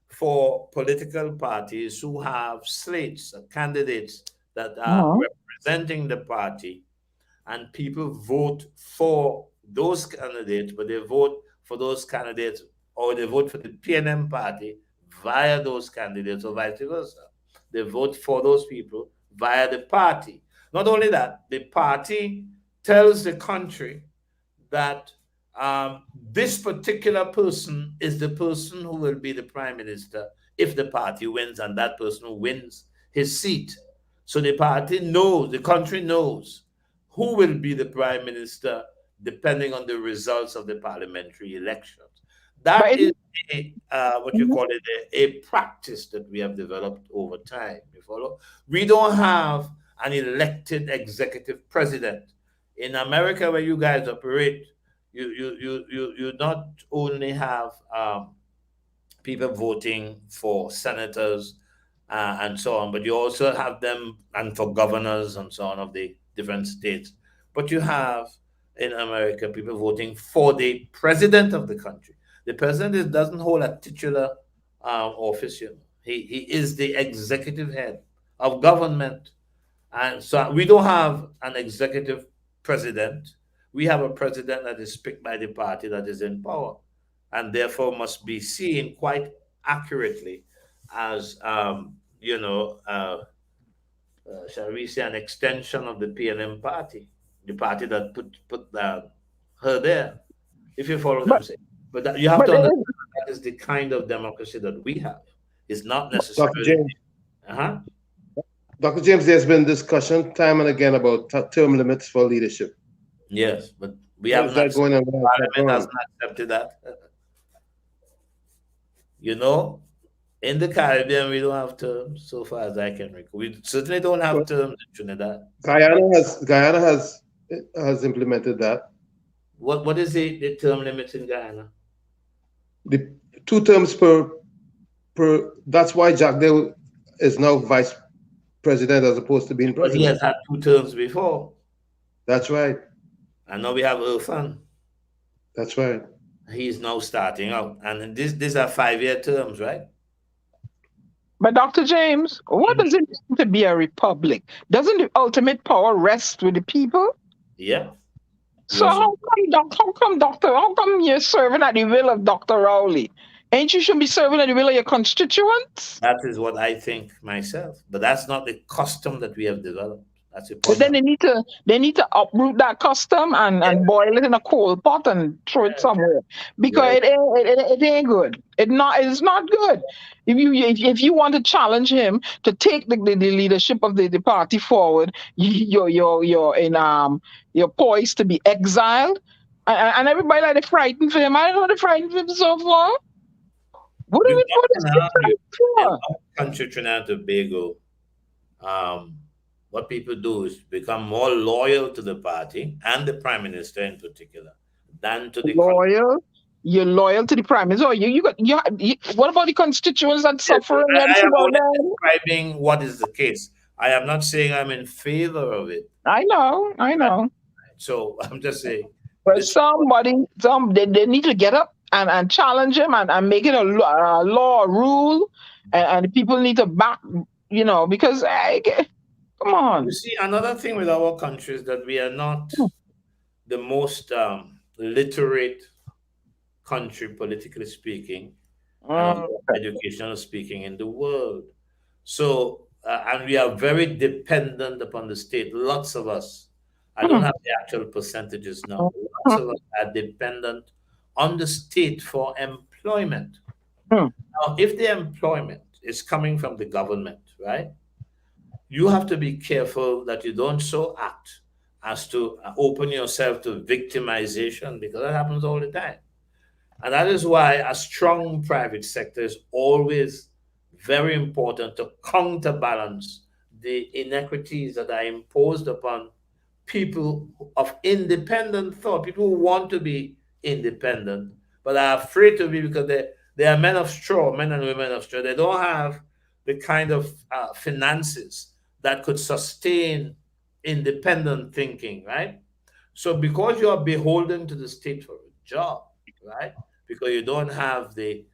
for political parties who have slates of candidates that are representing the party, and people vote for those candidates, but they vote for those candidates, or they vote for the PNM party via those candidates, or vice versa. They vote for those people via the party. Not only that, the party tells the country that this particular person is the person who will be the prime minister if the party wins and that person wins his seat. So the party knows, the country knows who will be the prime minister depending on the results of the parliamentary elections. That is what you call it, a practice that we have developed over time. You follow? We don't have an elected executive president. In America, where you guys operate, you not only have people voting for senators and so on, but you also have them and for governors and so on of the different states. But you have in America people voting for the president of the country. The president doesn't hold a titular office. You know. He is the executive head of government. And so we don't have an executive president. We have a president that is picked by the party that is in power, and therefore must be seen quite accurately as, shall we say, an extension of the PNM party, the party that put her there, if you follow what I'm saying. But you have to understand that is the kind of democracy that we have. It's not necessarily. Dr. James, there's been discussion time and again about term limits for leadership. Yes, but we have not. Parliament has not accepted that. You know, in the Caribbean, we don't have terms, so far as I can recall. We certainly don't have terms in Trinidad. Guyana has implemented that. What is the term limit in Guyana? The 2 terms per. That's why Jack Dale is now vice president as opposed to being president. But he has had 2 terms before. That's right. And now we have Irfan. That's right. He's now starting out. And these are 5-year terms, right? But Dr. James, what does it mean to be a republic? Doesn't the ultimate power rest with the people? Yeah. So how come you're serving at the will of Dr. Rowley? Ain't you should be serving at the will of your constituents? That is what I think myself. But that's not the custom that we have developed. That's the But then they need to uproot that custom and boil it in a coal pot and throw it somewhere, because it ain't good. It's not good. If you want to challenge him to take the leadership of the party forward, you're poised to be exiled, and everybody like they're frightened for him. I don't know they're frightened for him so far. What are we putting for? Country Trinidad and Tobago, what people do is become more loyal to the party and the prime minister in particular than to the loyal. You're loyal to the prime minister. What about the constituents that suffer? I am only describing what is the case. I am not saying I'm in favor of it. I know. So I'm just saying. But they need to get up and challenge him and make it a law, a rule, and the people need to back, because come on. You see, another thing with our country is that we are not the most literate country, politically speaking, and educational speaking in the world. So, and we are very dependent upon the state. Lots of us, I don't have the actual percentages now. Lots of us are dependent on the state for employment. Now, if the employment is coming from the government, right, you have to be careful that you don't so act as to open yourself to victimization, because that happens all the time. And that is why a strong private sector is always very important to counterbalance the inequities that are imposed upon people of independent thought, people who want to be independent, but are afraid to be because they are men of straw, men and women of straw. They don't have the kind of finances that could sustain independent thinking, right? So because you are beholden to the state for a job, right? Because you don't have the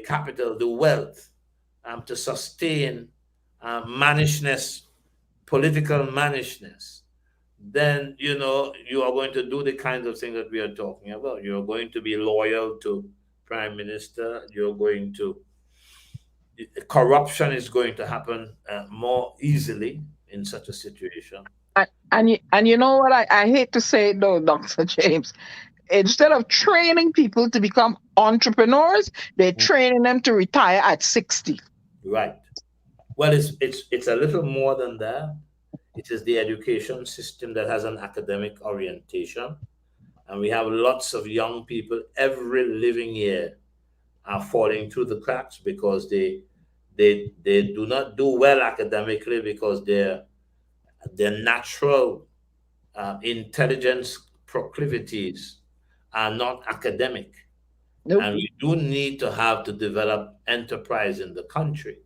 capital, the wealth to sustain mannishness, political mannishness, then, you are going to do the kinds of things that we are talking about. You're going to be loyal to Prime Minister. You're going to, corruption is going to happen more easily in such a situation. And you know what? I hate to say it though, Dr. James. instead of training people to become entrepreneurs, they're training them to retire at 60. Right. Well, it's a little more than that. It is the education system that has an academic orientation, and we have lots of young people every living year are falling through the cracks because they do not do well academically because their natural intelligence proclivities are not academic. Nope. And we do need to have to develop enterprise in the country.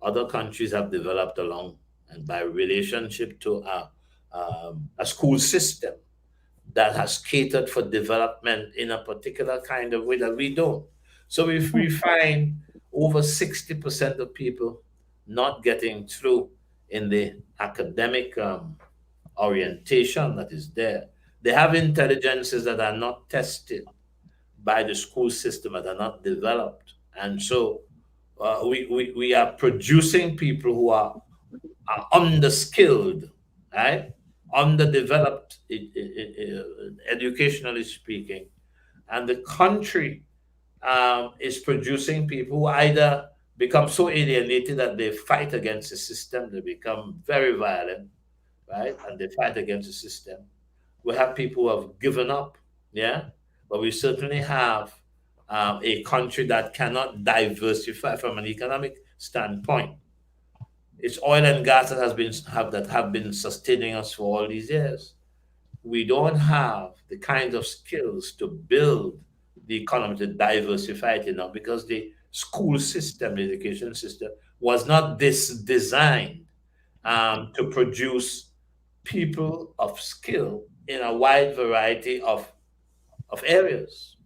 Other countries have developed along and by relationship to a school system that has catered for development in a particular kind of way that we don't. So if we find over 60% of people not getting through in the academic orientation that is there, they have intelligences that are not tested by the school system, that are not developed. And so we are producing people who are underskilled, right? Underdeveloped, educationally speaking. And the country is producing people who either become so alienated that they fight against the system, they become very violent, right? And they fight against the system. We have people who have given up, yeah? But we certainly have a country that cannot diversify from an economic standpoint. It's oil and gas that have been sustaining us for all these years. We don't have the kind of skills to build the economy to diversify it enough because the school system, the education system, was not designed to produce people of skill in a wide variety of areas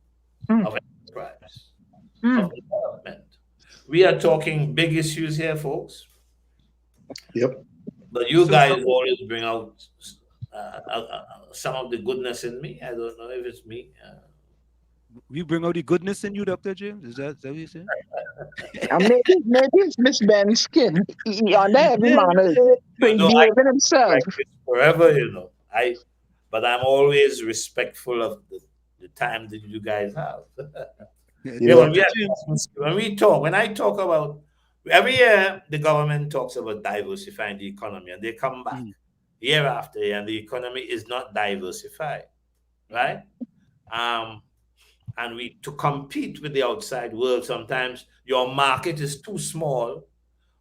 of enterprise, of development. We are talking big issues here, folks. Yep. But you guys always bring out some of the goodness in me. I don't know if it's me. We bring out the goodness in you, Dr. James? Is that what you're saying? Maybe it's Miss Ben's skin. He under every man is behaving himself. Forever, but I'm always respectful of the time that you guys have. When I talk about every year, the government talks about diversifying the economy, and they come back year after year, and the economy is not diversified, right? And to compete with the outside world, sometimes your market is too small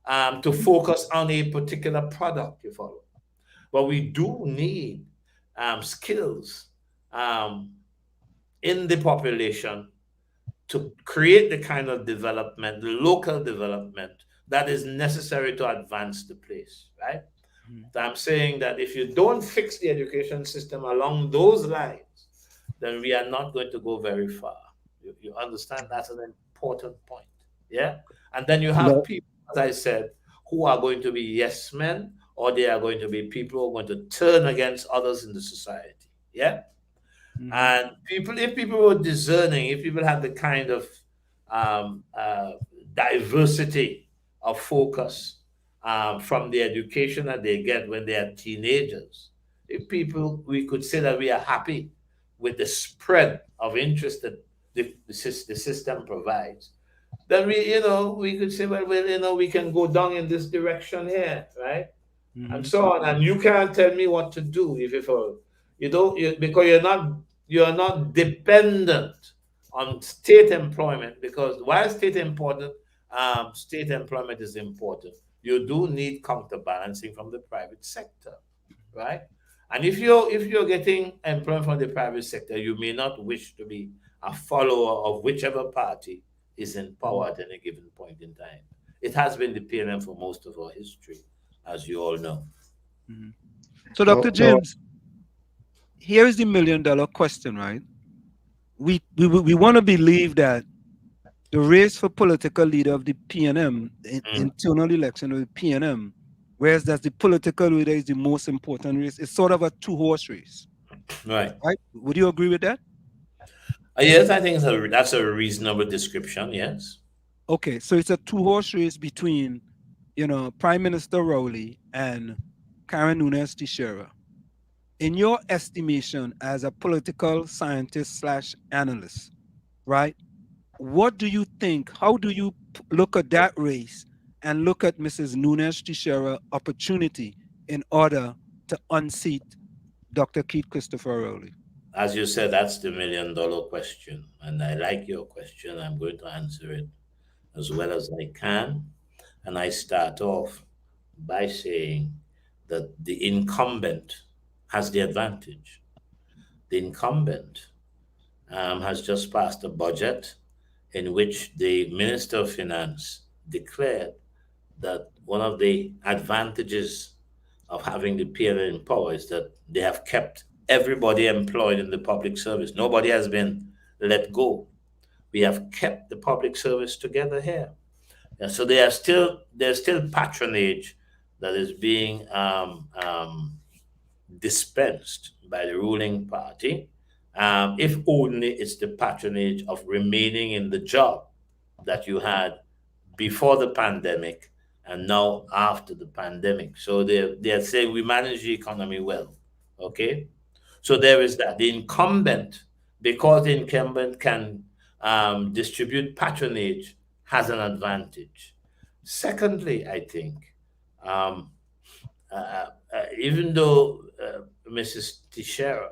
to focus on a particular product, you follow. But we do need skills in the population to create the kind of development, the local development that is necessary to advance the place, right? So I'm saying that if you don't fix the education system along those lines, then we are not going to go very far. You understand? That's an important point. Yeah. And then you have people, as I said, who are going to be yes men, or they are going to be people who are going to turn against others in the society. Yeah. And if people were discerning, if people had the kind of diversity of focus from the education that they get when they are teenagers, we could say that we are happy with the spread of interest that the system provides, then we could say, well, we can go down in this direction here, right? And so on. And you can't tell me what to do because you're not dependent on state employment, because while state employment is important, you do need counterbalancing from the private sector, right? And if you're getting employment from the private sector, you may not wish to be a follower of whichever party is in power at any given point in time. It has been the PNM for most of our history, as you all know. So, Dr. James, here is the $1 million question, right? We want to believe that the race for political leader of the PNM, internal election of the PNM, whereas that the political leader is the most important race, it's sort of a two-horse race. Right. Would you agree with that? Yes, I think that's a reasonable description, yes. Okay, so it's a two-horse race between, Prime Minister Rowley and Karen Nunes Teixeira. in your estimation as a political scientist slash analyst, right? What do you think? How do you look at that race and look at Mrs. Nunes Teixeira opportunity in order to unseat Dr. Keith Christopher Rowley? As you said, that's the $1 million question. And I like your question. I'm going to answer it as well as I can. And I start off by saying that the incumbent has the advantage. The incumbent has just passed a budget in which the Minister of Finance declared that one of the advantages of having the PLN in power is that they have kept everybody employed in the public service. Nobody has been let go. We have kept the public service together here. And so there's still patronage that is being dispensed by the ruling party, if only it's the patronage of remaining in the job that you had before the pandemic and now after the pandemic. So they're saying we manage the economy well. Okay? So there is that. The incumbent, because the incumbent can distribute patronage, has an advantage. Secondly, I think, even though Mrs. Teixeira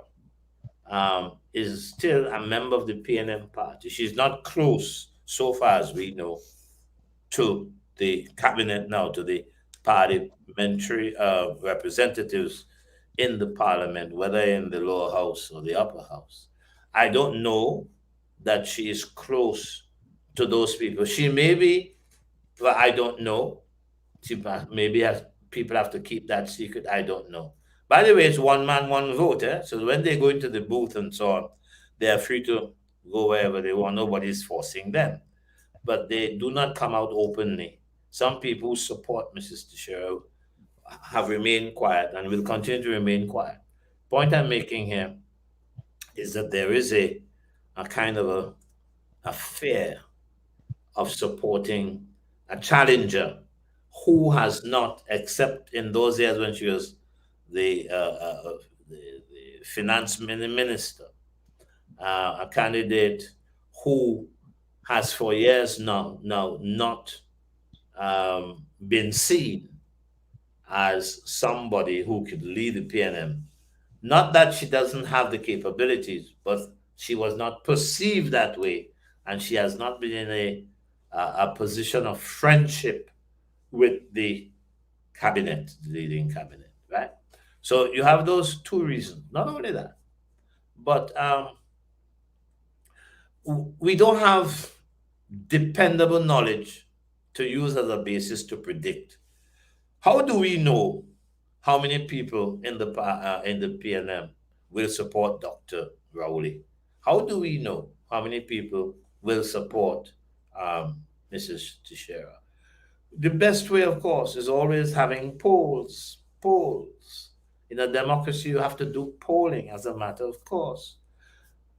is still a member of the PNM party, she's not close, so far as we know, to the cabinet now, to the parliamentary representatives in the parliament, whether in the lower house or the upper house. I don't know that she is close to those people. She may be, but I don't know. She maybe has, people have to keep that secret. I don't know. By the way, it's one man, one vote. So when they go into the booth and so on, they are free to go wherever they want. Nobody's forcing them. But they do not come out openly. Some people who support Mrs. Teixeira have remained quiet and will continue to remain quiet. Point I'm making here is that there is a kind of a fear of supporting a challenger who has not, except in those years when she was the finance minister, a candidate who has for years now not been seen as somebody who could lead the PNM. Not that she doesn't have the capabilities, but she was not perceived that way, and she has not been in a position of friendship with the cabinet, the leading cabinet, right? So you have those two reasons. Not only that, but we don't have dependable knowledge to use as a basis to predict. How do we know how many people in the PNM will support Dr. Rowley? How do we know how many people will support Mrs. Teixeira? The best way, of course, is always having polls. Polls. In a democracy, you have to do polling as a matter of course.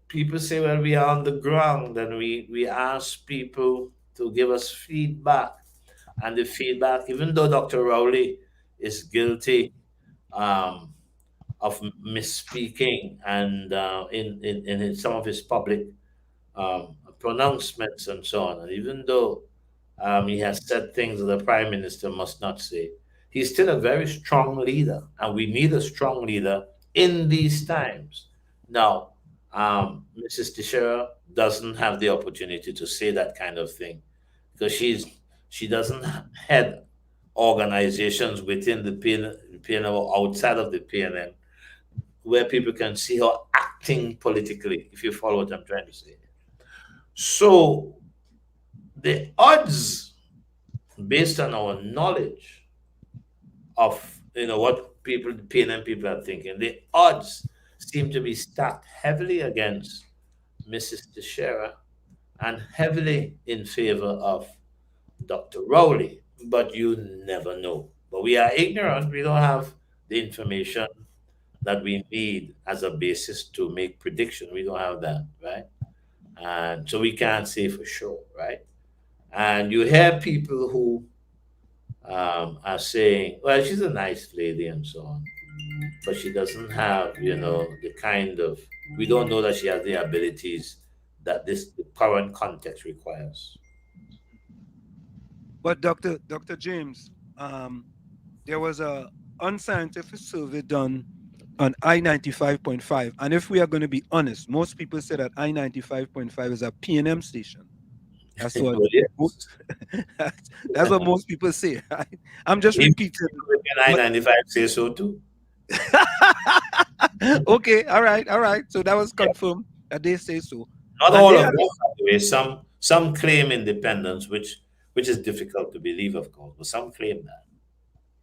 People say, well, we are on the ground, and we ask people to give us feedback. And the feedback, even though Dr. Rowley is guilty of misspeaking and in some of his public pronouncements and so on, and even though he has said things that the prime minister must not say, he's still a very strong leader, and we need a strong leader in these times. Now, Mrs. Teixeira doesn't have the opportunity to say that kind of thing because she doesn't head organizations within the PNM or outside of the PNM where people can see her acting politically, if you follow what I'm trying to say. So the odds, based on our knowledge of what people, the PNM people are thinking, the odds seem to be stacked heavily against Mrs. Teixeira and heavily in favor of Dr. Rowley, but you never know. But we are ignorant. We don't have the information that we need as a basis to make prediction. We don't have that, right? And so we can't say for sure, right? And you hear people who are saying, well, she's a nice lady and so on. but she doesn't have, the kind of, we don't know that she has the abilities that the current context requires. But Dr. James, there was a unscientific survey done on I-95.5, and if we are going to be honest, most people say that I-95.5 is a PNM station. That's what Well, yes. that's what most people say. I'm just Even repeating. I-95 say so too. Okay, all right. So that was confirmed that they say so. Not And all they of had them, by the way. Some claim independence, which is difficult to believe, of course, but some claim that.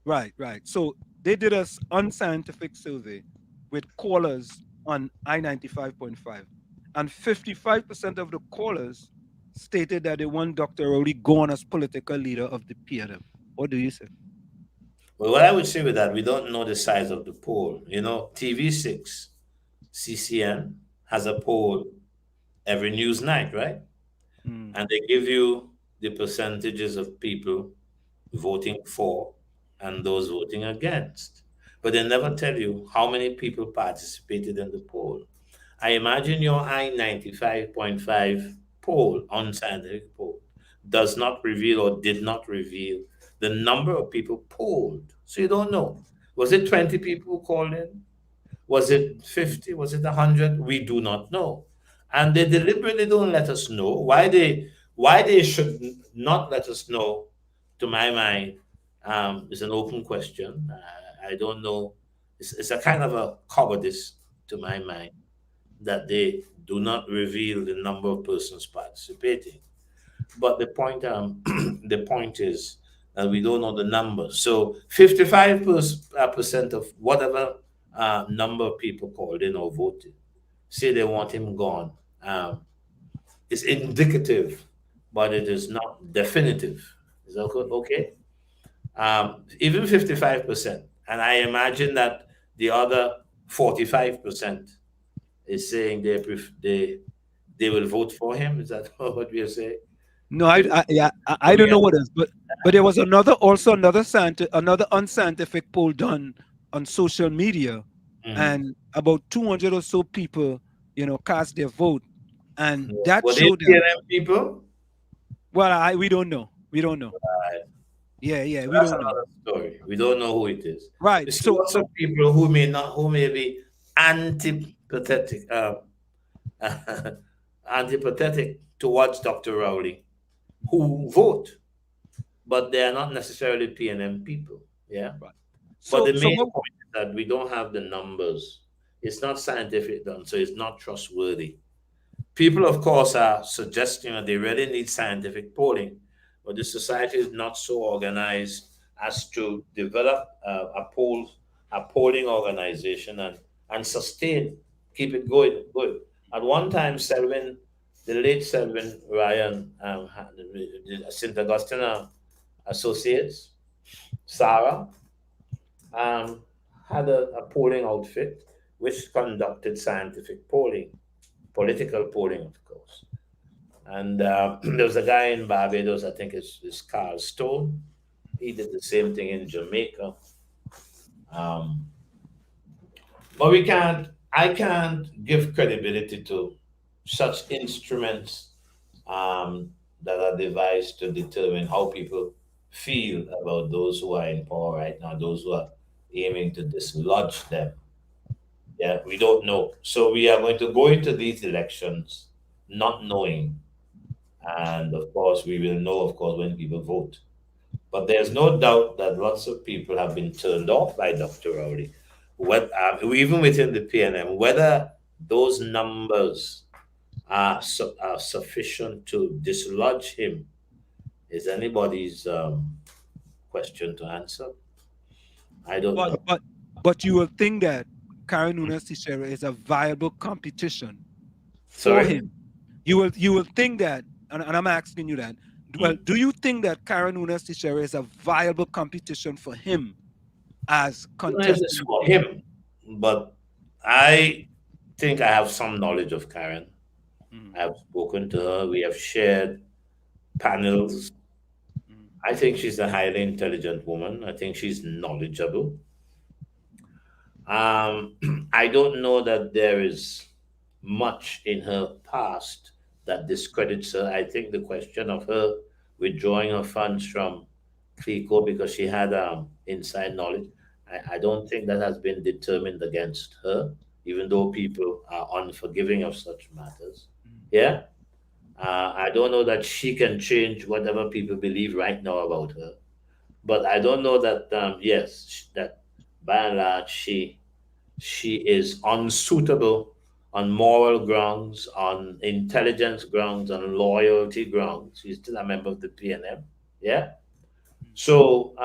right. So they did a unscientific survey with callers on I-95.5, and 55% of the callers stated that they want Dr. Rowley gone as political leader of the PNM. What do you say? Well, what I would say with that, we don't know the size of the poll. TV6, CCN, has a poll every news night, right? Mm. And they give you the percentages of people voting for and those voting against. But they never tell you how many people participated in the poll. I imagine your I-95.5 poll, unscientific poll, does not reveal or did not reveal the number of people polled. So you don't know. Was it 20 people who called in? Was it 50? Was it 100? We do not know. And they deliberately don't let us know. Why they should not let us know, to my mind, is an open question. I don't know. It's a kind of a cowardice, to my mind, that they do not reveal the number of persons participating. But the point, the point is that we don't know the number. So 55% of whatever number of people called in or voted say they want him gone. It's indicative, but it is not definitive. Is that okay? Even 55%, and I imagine that the other 45% is saying they will vote for him. Is that what we are saying? No, I don't know what is, but there was another unscientific poll done on social media, and about 200 or so people, cast their vote, and that Were they showed that. PNM people? Well, we don't know. Right. Yeah, So we that's don't know. another story. We don't know who it is. Right. You see, So, lots of people who may be antipathetic, antipathetic towards Dr. Rowley, who vote, but they are not necessarily PNM people. Yeah. right. But the So main point is that we don't have the numbers. It's not scientific done, so it's not trustworthy. People, of course, are suggesting that they really need scientific polling, but the society is not so organized as to develop a polling organization and sustain, keep it going good. At one time, the late Selwyn Ryan, the St. Augustine Associates, Sarah, had a polling outfit which conducted scientific polling, political polling, of course. And there was a guy in Barbados, I think it's Carl Stone. He did the same thing in Jamaica. But I can't give credibility to such instruments that are devised to determine how people feel about those who are in power right now, those who are aiming to dislodge them. Yeah, we don't know. So we are going to go into these elections not knowing. And of course, we will know, of course, when people vote. But there's no doubt that lots of people have been turned off by Dr. Rowley. Even within the PNM, whether those numbers are sufficient to dislodge him is anybody's question to answer. I don't know. But you will think that Karen Nunes Teixeira is a viable competition for Sorry? him. You will think that, and I'm asking you that. Well, do you think that Karen Nunes Teixeira is a viable competition for him as contestant? It's for him, but I think I have some knowledge of Karen. I have spoken to her. We have shared panels. I think she's a highly intelligent woman. I think she's knowledgeable. I don't know that there is much in her past that discredits her. I think the question of her withdrawing her funds from FICO because she had inside knowledge, I don't think that has been determined against her, even though people are unforgiving of such matters. Yeah. I don't know that she can change whatever people believe right now about her. But I don't know that, yes, that by and large she is unsuitable on moral grounds, on intelligence grounds, on loyalty grounds. She's still a member of the PNM. Yeah. So,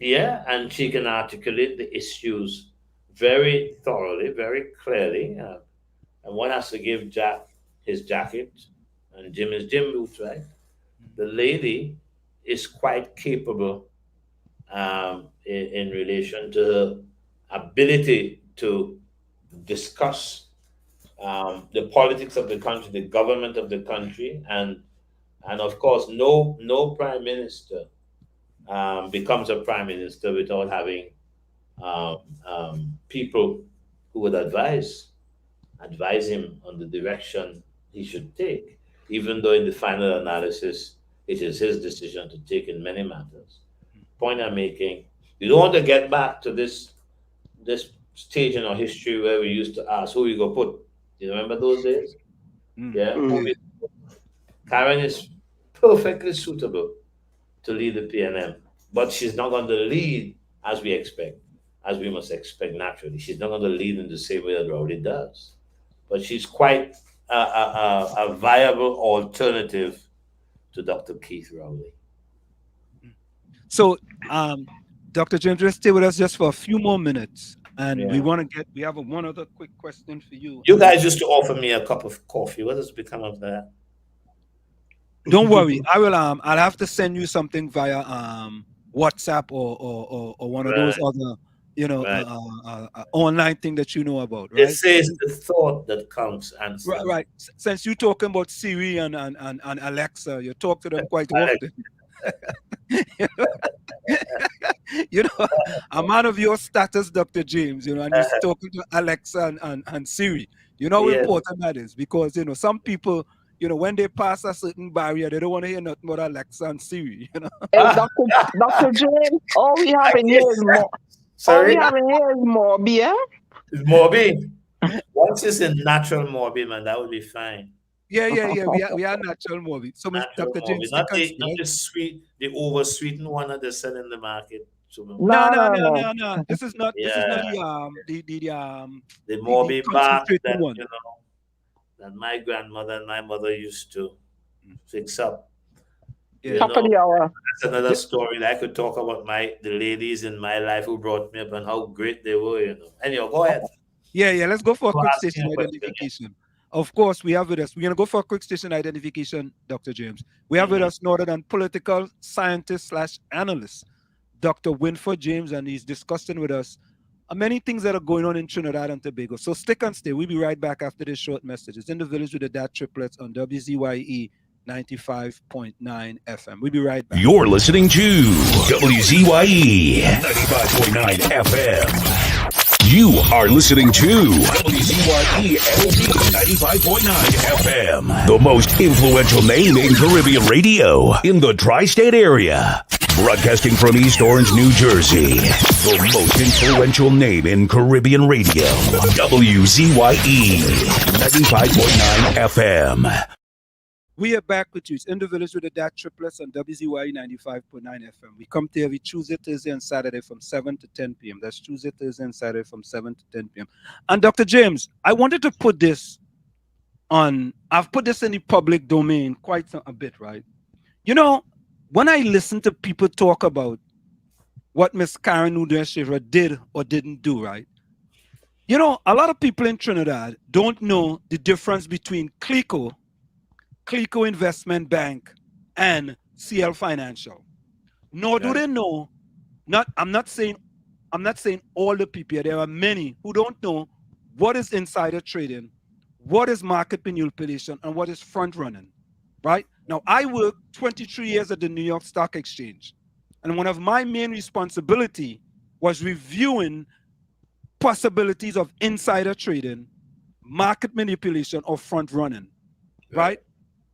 yeah, and she can articulate the issues very thoroughly, very clearly. And one has to give Jack his jacket, and Jim his Jim boots, right? The lady is quite capable in relation to her ability to discuss the politics of the country, the government of the country, and of course, no prime minister becomes a prime minister without having people who would advise him on the direction he should take, even though in the final analysis it is his decision to take in many matters. Point I'm making, you don't want to get back to this stage in our history where we used to ask who we go put. You remember those days? Yeah. Karen is perfectly suitable to lead the PNM, but she's not going to lead as we expect, as we must expect naturally. She's not going to lead in the same way that Rowley does, but she's quite a viable alternative to Dr. Keith Rowley. So, Dr. James, just stay with us just for a few more minutes. And we have one other quick question for you. You guys used to offer me a cup of coffee. What has become of that? Don't worry. I'll have to send you something via WhatsApp or one of those other, online thing that you know about, right? It says the thought that counts. And right. Since you're talking about Siri and Alexa, you talk to them quite often. A man of your status, Dr. James, and he's talking to Alexa and Siri. You know how important that is, because some people, when they pass a certain barrier, they don't want to hear nothing about Alexa and Siri. Hey, Dr. James, all we have in here is more. Sorry? All we have in here is Morby, yeah? It's Morby. Once it's in natural Morby, man, that would be fine. Yeah. We are natural Morby. So, Dr. James, not the sweet, the over sweetened one that they sell in the market. So, no. This is not. This is not the Morby bark that one. That my grandmother and my mother used to fix up. Top of the hour. That's another story that I could talk about the ladies in my life who brought me up and how great they were. Anyhow, go ahead. Yeah. Let's go for a quick station identification. Of course, we have with us. We're going to go for a quick station identification, Dr. James. We have with us Northern political scientist / analyst, Dr. Winford James, and he's discussing with us many things that are going on in Trinidad and Tobago. So stick and stay. We'll be right back after this short message. It's In the Village with the Dat Triplets on WZYE 95.9 FM. We'll be right back. You're listening to WZYE 95.9 FM. You are listening to WZYE 95.9 FM, the most influential name in Caribbean radio in the tri-state area. Broadcasting from East Orange, New Jersey, the most influential name in Caribbean radio, WZYE 95.9 FM. We are back with you. It's In the Village with the Dat Triplets on WZYE 95.9 FM. We come to every Tuesday, Thursday, and Saturday from 7 to 10 p.m. That's Tuesday, Thursday, and Saturday from 7 to 10 p.m. And Dr. James, I wanted to put this I've put this in the public domain quite a bit, right? When I listen to people talk about what Miss Karen Udeshira did or didn't do, right? A lot of people in Trinidad don't know the difference between Clico Investment Bank and CL Financial. Nor do they know, I'm not saying all the people, there are many who don't know what is insider trading, what is market manipulation, and what is front running, right? Now, I worked 23 years at the New York Stock Exchange, and one of my main responsibility was reviewing possibilities of insider trading, market manipulation, or front running, right?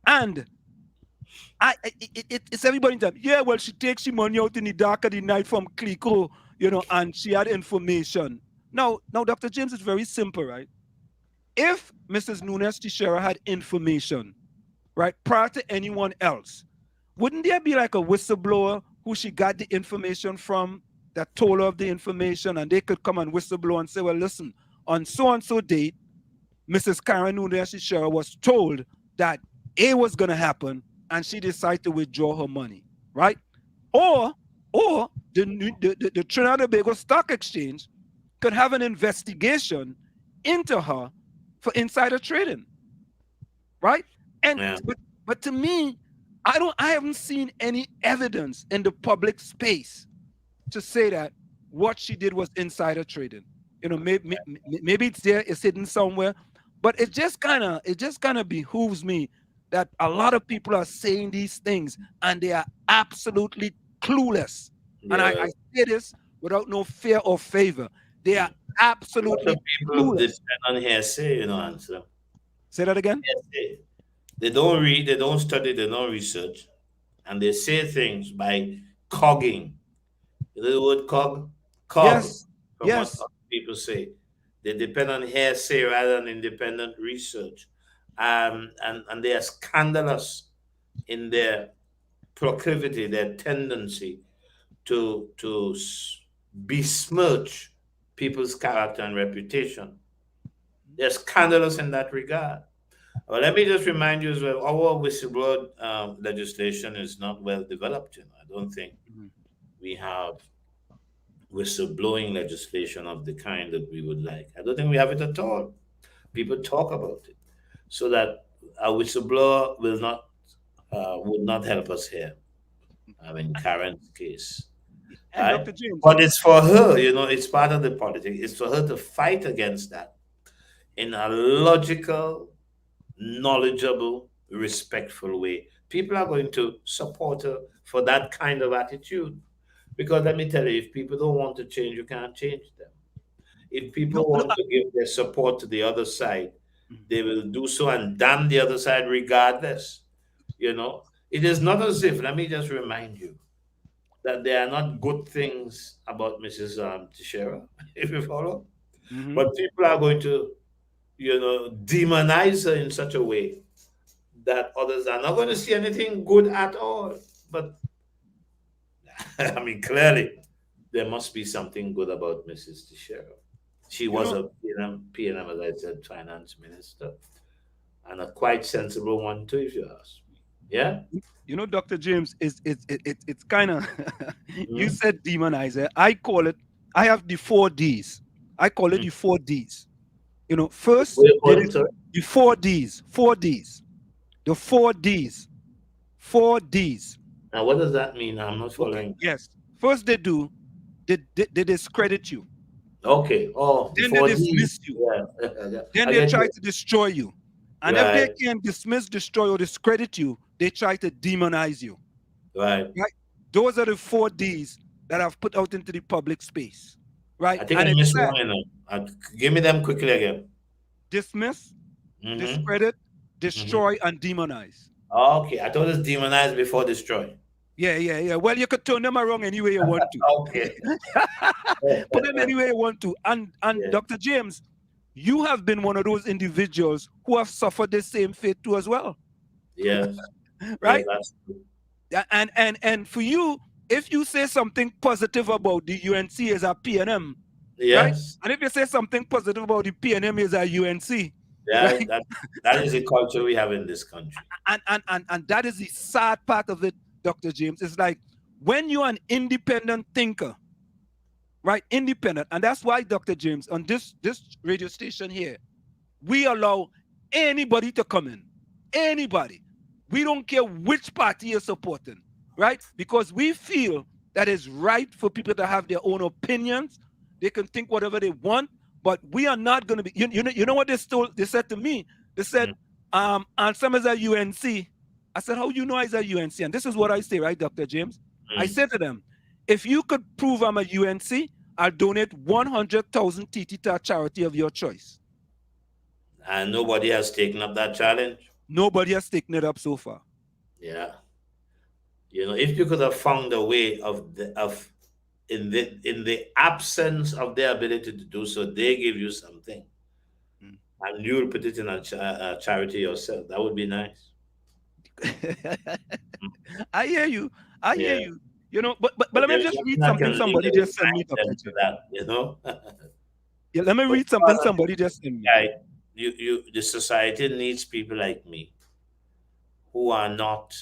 And it's everybody time. Yeah, well, she takes she money out in the dark of the night from Clico, and she had information. Now, Dr. James, it's very simple, right? If Mrs. Nunes Teixeira had information, right, prior to anyone else, wouldn't there be like a whistleblower who she got the information from that told her of the information, and they could come and whistleblow and say, well, listen, on so-and-so date, Mrs. Karen Nunes Teixeira was told that A was going to happen, and she decided to withdraw her money, right? Or the Trinidad and Tobago Stock Exchange could have an investigation into her for insider trading, right? And but to me, I haven't seen any evidence in the public space to say that what she did was insider trading. Maybe it's there, it's hidden somewhere, but it just kind of behooves me that a lot of people are saying these things and they are absolutely clueless. Yeah. And I say this without no fear or favor. They are absolutely clueless. They depend on hearsay, answer. Say that again? Hearsay. They don't read, they don't study, they don't research, and they say things by cogging. You know the word cog? Cog. Yes. From yes. What people say. They depend on hearsay rather than independent research. And they are scandalous in their proclivity, their tendency to besmirch people's character and reputation. They're scandalous in that regard. Well, let me just remind you as well, our whistleblower legislation is not well developed. I don't think we have whistleblowing legislation of the kind that we would like. I don't think we have it at all. People talk about it, so that a whistleblower would not help us here. In Karen's case. And Dr. James, but it's for her, it's part of the politics. It's for her to fight against that in a logical, knowledgeable, respectful way. People are going to support her for that kind of attitude. Because let me tell you, if people don't want to change, you can't change them. If people want to give their support to the other side, they will do so and damn the other side regardless. It is not as if, let me just remind you, that there are not good things about Mrs. Teixeira, if you follow. Mm-hmm. But people are going to, demonize her in such a way that others are not going to see anything good at all. But, clearly, there must be something good about Mrs. Teixeira. She was a P&M, as I said, finance minister, and a quite sensible one too, if you ask me. Yeah? Dr. James, it's kind of, you said demonizer. I call it, I have the 4 Ds. I call it the 4 Ds. First, the 4 Ds. 4 Ds. The 4 Ds. 4 Ds. Now, what does that mean? I'm not following. Okay. Yes. First, they discredit you. Okay. Oh, then they dismiss you. Yeah. Then they try to destroy you. And if they can dismiss, destroy, or discredit you, they try to demonize you. Right. Those are the 4 Ds that I've put out into the public space. Right. I think I missed one. Give me them quickly again. Dismiss, discredit, destroy, and demonize. Okay. I thought it was demonize before destroy. Yeah. Well, you could turn them around any way you want to. Okay. Put them any way you want to. And Dr. James, you have been one of those individuals who have suffered the same fate too as well. Yes. Right? Yeah, and for you, if you say something positive about the UNC as a PNM, yes. Right? And if you say something positive about the PNM as a UNC, yeah, right? that is the culture we have in this country. And that is the sad part of it, Dr. James. It's like when you're an independent thinker, right? Independent. And that's why, Dr. James, on this radio station here, we allow anybody to come in. Anybody. We don't care which party you're supporting, right? Because we feel that it's right for people to have their own opinions. They can think whatever they want, but we are not going to be. You know what they said to me? They said, and some is a UNC. I said, how you know I'm a UNC? And this is what I say, right, Dr. James? I said to them, if you could prove I'm a UNC, I'll donate 100,000 TT to a charity of your choice. And nobody has taken up that challenge. Nobody has taken it up so far. Yeah. If you could have found a way in the absence of their ability to do so, they give you something, and you'll put it in a charity yourself. That would be nice. I hear you. I hear you. But let me just read something somebody just sent me. Yeah, let me read something somebody just sent me. The society needs people like me who are not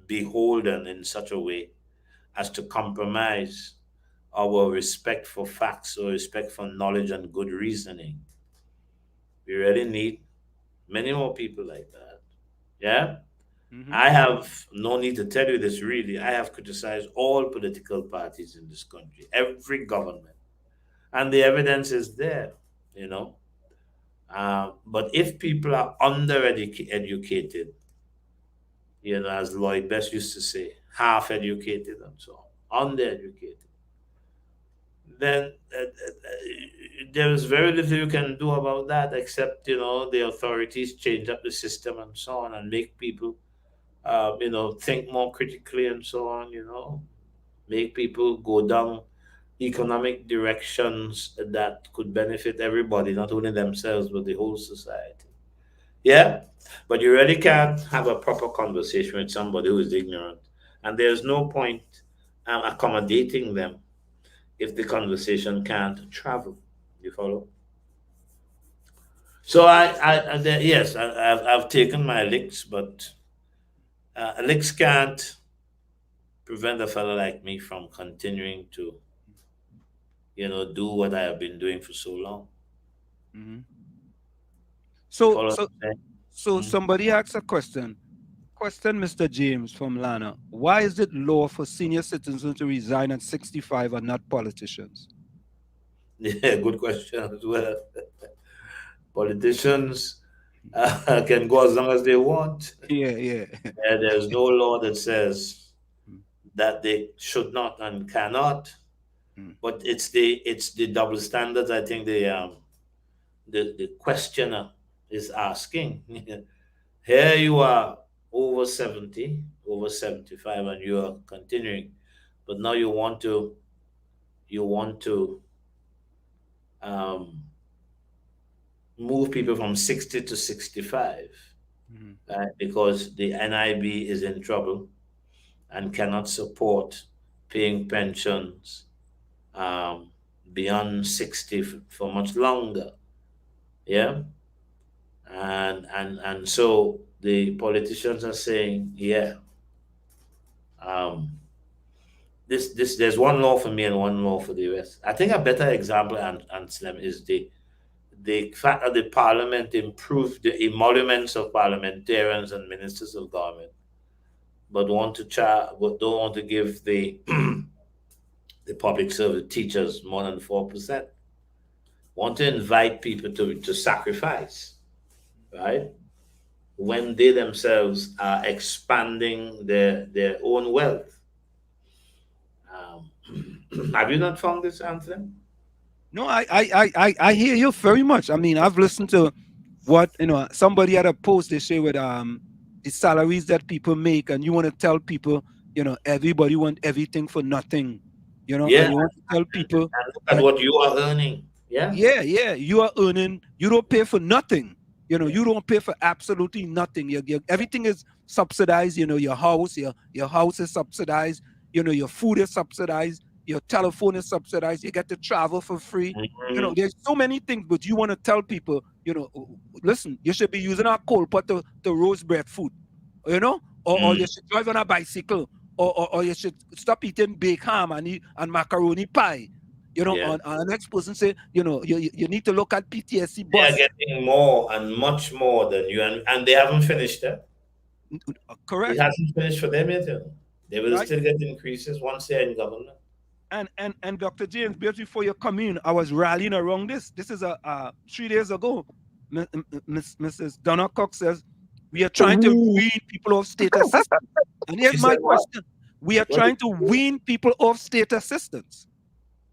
beholden in such a way as to compromise our respect for facts or respect for knowledge and good reasoning. We really need many more people like that. Yeah? I have no need to tell you this, really. I have criticized all political parties in this country, every government. And the evidence is there, But if people are educated, as Lloyd Best used to say, half educated and so on, undereducated, then there is very little you can do about that except, the authorities change up the system and so on and make people, think more critically and so on, make people go down economic directions that could benefit everybody, not only themselves, but the whole society. Yeah, but you really can't have a proper conversation with somebody who is ignorant, and there's no point accommodating them if the conversation can't travel. You follow? So I've taken my licks, but licks can't prevent a fellow like me from continuing to, do what I have been doing for so long. So somebody asked a question. Question, Mr. James from Lana. Why is it law for senior citizens to resign at 65 and not politicians? Yeah, good question as well. Politicians can go as long as they want. Yeah. There's no law that says that they should not and cannot. But it's the double standards. I think the questioner is asking. Here you are, over 70, over 75, and you are continuing, but now you want to move people from 60 to 65, right? Because the NIB is in trouble and cannot support paying pensions beyond 60 for much longer. Yeah. And so the politicians are saying, there's one law for me and one law for the rest. I think a better example, Anselm, is the fact that the parliament improved the emoluments of parliamentarians and ministers of government, but don't want to give the the public service teachers more than 4%. Want to invite people to sacrifice, right? When they themselves are expanding their own wealth. Have you not found this, Anthony? No, I hear you very much. I mean, I've listened to what somebody had a post they say with the salaries that people make, and you want to tell people, everybody want everything for nothing. And you want to tell people and look at what you are earning. Yeah, you are earning. You don't pay for nothing. You don't pay for absolutely nothing. Everything is subsidized. Your house is subsidized. Your food is subsidized. Your telephone is subsidized. You get to travel for free. There's so many things, but you want to tell people, listen, you should be using a coal pot to roast breadfruit, or you should drive on a bicycle, or you should stop eating baked ham and macaroni pie. And the next person say, you need to look at PTSD bus. They are getting more and much more than you, and they haven't finished that. Correct. It hasn't finished for them yet. They will still get increases once they're in government. And Dr. James, before you come in, I was rallying around this. This is 3 days ago. Mrs. Donna Cox says, we are trying to wean people off state assistance. And here's my question. We are trying to wean people off state assistance,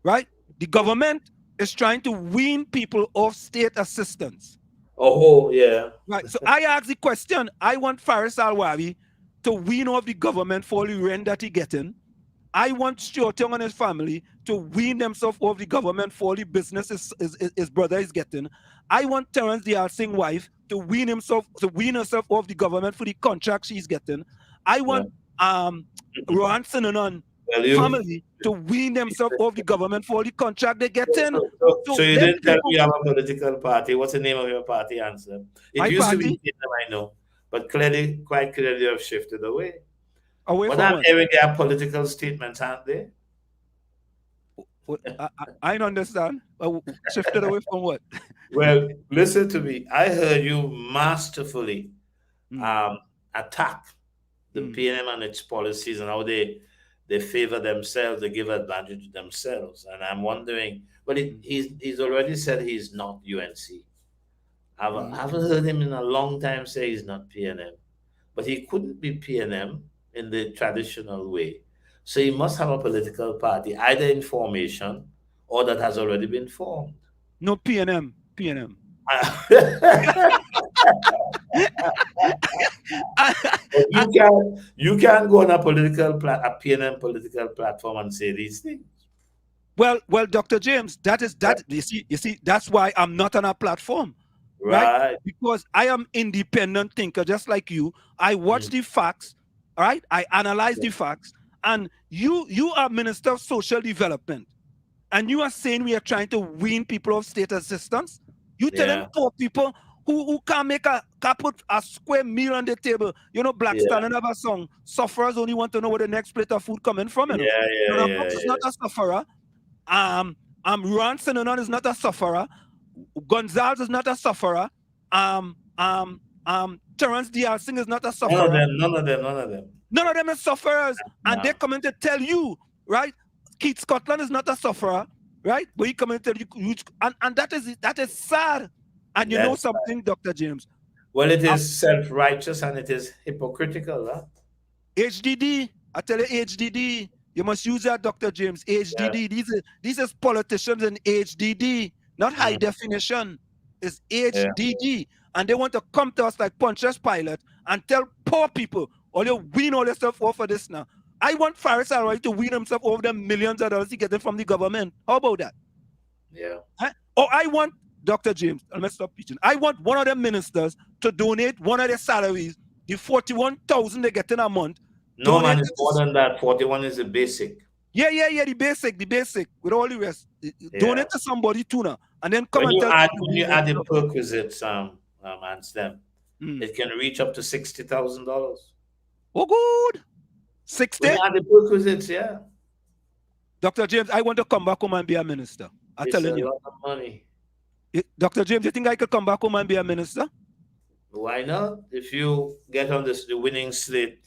right? the government is trying to wean people off state assistance. Oh, yeah. Right. So I ask the question, I want Faris Alwari to wean off the government for the rent that he getting. I want Stuart Young and his family to wean themselves off the government for the business his brother is getting. I want Terence Dial Singh's wife to wean herself off the government for the contract she's getting. I want Rohan Sinanan family to wean themselves off the government for the contract they get in. So you didn't tell me you have a political party. What's the name of your party, answer? It used to be PNM, I know, but quite clearly you have shifted away. But I'm hearing they have political statements, aren't they? I don't understand. Shifted away from what? Well, listen to me. I heard you masterfully attack the PNM and its policies and how they favor themselves, they give advantage to themselves. And I'm wondering, but he's already said he's not UNC. I haven't heard him in a long time say he's not PNM. But he couldn't be PNM in the traditional way. So he must have a political party, either in formation or that has already been formed. No, PNM. You can't go on a PNM political platform and say these things. Well, Dr. James, you see, that's why I'm not on a platform. Right? Because I am independent thinker, just like you. I watch the facts, right? I analyze the facts. And you are Minister of Social Development. And you are saying we are trying to wean people of state assistance. You telling poor people who can't put a square meal on the table. You know, Black Stalin have a song, sufferers only want to know where the next plate of food coming from. It's not a sufferer. Ron Sinanon is not a sufferer. Gonzalez is not a sufferer. Terence Dial Singh is not a sufferer. None of them. None of them are sufferers. And they're coming to tell you, right? Keith Scotland is not a sufferer, right? But he coming to tell you, and that is sad. And you know something, Dr. James? Well, it is self-righteous and it is hypocritical, huh? HDD, I tell you, HDD, you must use that, Dr. James. HDD, these are politicians in HDD, not high definition. It's HDD. And they want to come to us like Pontius Pilate and tell poor people, you wean all yourself off of this now. I want Faris Alwari to wean himself over the millions of dollars he getting from the government. How about that? Yeah. Huh? Or I want, Dr. James, let's stop preaching. I want one of the ministers to donate one of their salaries, the 41,000 they get in a month. No, man, it's more than that. 41 is the basic. Yeah, the basic, with all the rest. Donate to somebody too now. And then come when and you tell add, when you add the perquisites, it can reach up to $60,000. Oh, good. 60? When you add the perquisites, yeah. Dr. James, I want to come back home and be a minister. I'm telling you. It's a lot of money. Dr. James, you think I could come back home and be a minister? Why not? If you get on the winning slate,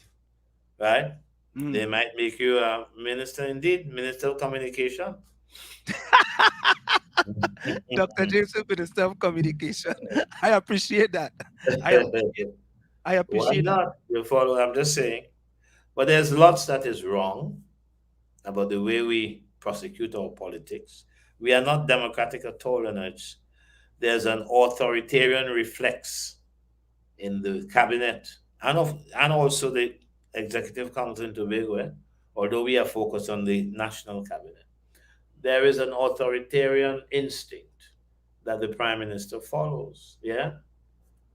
right? They might make you a minister indeed, Minister of Communication. Dr. James, Minister of Communication. I appreciate that. I appreciate Why not? that. You follow, I'm just saying. But there's lots that is wrong about the way we prosecute our politics. We are not democratic at all, and there's an authoritarian reflex in the cabinet and also the Executive Council in Tobago, although we are focused on the national cabinet. There is an authoritarian instinct that the Prime Minister follows, yeah?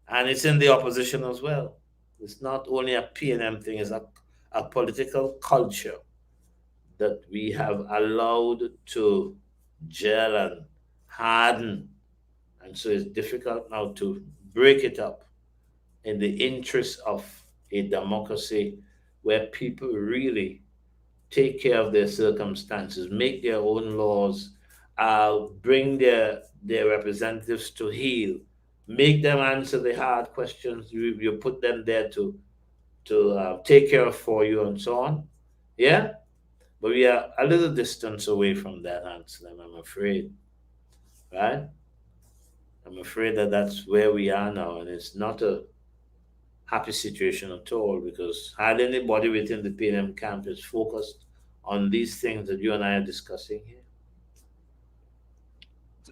And it's in the opposition as well. It's not only a PNM thing, it's a political culture that we have allowed to gel and harden. And so it's difficult now to break it up in the interest of a democracy where people really take care of their circumstances, make their own laws, bring their representatives to heel, make them answer the hard questions. You put them there to take care of for you and so on. Yeah? But we are a little distance away from that answer, I'm afraid. Right? I'm afraid that that's where we are now, and it's not a happy situation at all, because hardly anybody within the PNM camp is focused on these things that you and I are discussing here.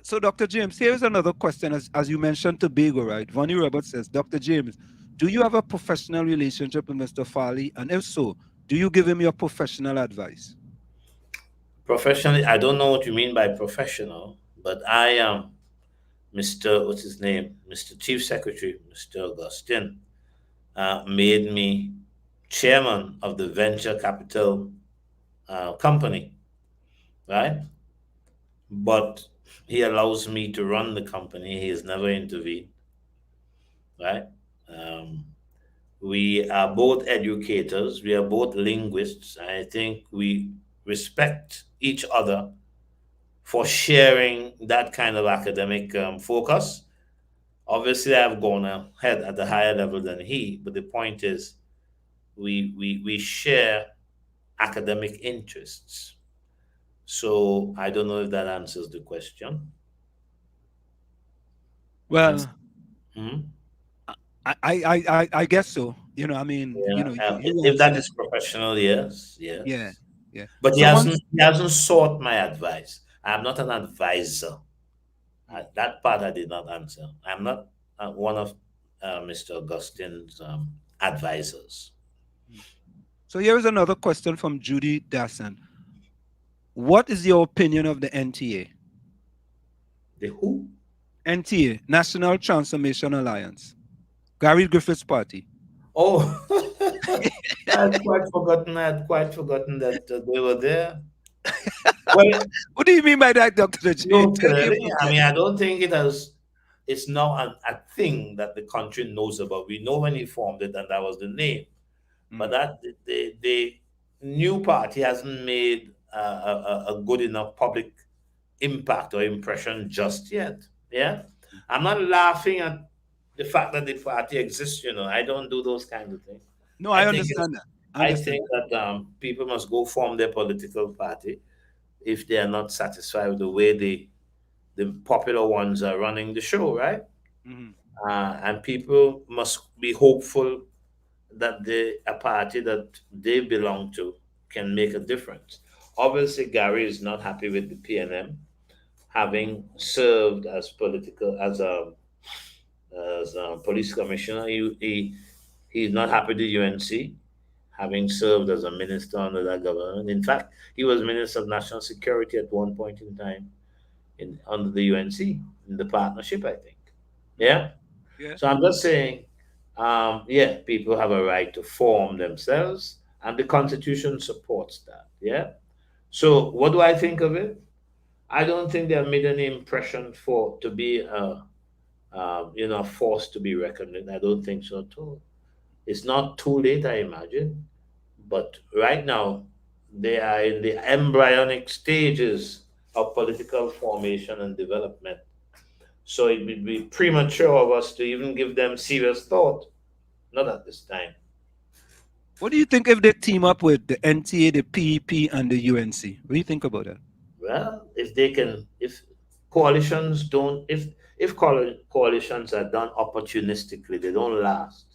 So, Dr. James, here's another question. As you mentioned Tobago, right? Vonnie Roberts says, Dr. James, do you have a professional relationship with Mr. Farley? And if so, do you give him your professional advice? Professionally, I don't know what you mean by professional, but I am Mr. What's his name? Mr. Chief Secretary, Mr. Augustine, made me chairman of the venture capital company, right? But he allows me to run the company. He has never intervened, right? Um, we are both educators. We are both linguists. I think we respect each other for sharing that kind of academic focus. Obviously, I've gone ahead at a higher level than he, but the point is, we share academic interests. So I don't know if that answers the question. Well, Hmm? I guess so. You know, I mean, you Yeah. know, you If that answered. is professional, yes, Yeah, yes. yeah. But So once, he hasn't sought my advice. I'm not an advisor. That part I did not answer. I'm not one of Mr. Augustine's advisors. so here is another question from Judy Dasson. What is your opinion of the NTA? The who? NTA, National Transformation Alliance, Gary Griffith's party. Oh, I'd quite forgotten. I'd quite forgotten that they were there. Well, What do you mean by that, Dr. J? no, Tell me clearly. about I that. mean, I don't think it has. It's now a thing that the country knows about. We know when he formed it, and that was the name. But Mm. that the new party hasn't made a good enough public impact or impression just yet. Yeah, I'm not laughing at the fact that the party exists. I don't do those kinds of things. No, I I think it's, understand that. I I understand think that people must go form their political party if they are not satisfied with the way the popular ones are running the show, right? that. Mhm. And people must be hopeful that a party that they belong to can make a difference. Obviously, Gary is not happy with the PNM, having served as as a police commissioner. He's not happy with the UNC, having served as a minister under that government. In fact, he was Minister of National Security at one point in time under the UNC in the partnership, I think. Mhm. Yeah. Yeah. So I'm just saying, yeah, people have a right to form themselves, and the Constitution supports that. Yeah. So what do I think of it? I don't think they have made any impression for to be a force to be reckoned with. I don't think so at all. It's not too late, I imagine, but right now they are in the embryonic stages of political formation and development. So it would be premature of us to even give them serious thought. Not at this time. What do you think if they team up with the NTA, the PEP, and the UNC? What do you think about that? Well, if coalitions don't, if coalitions are done opportunistically, they don't last.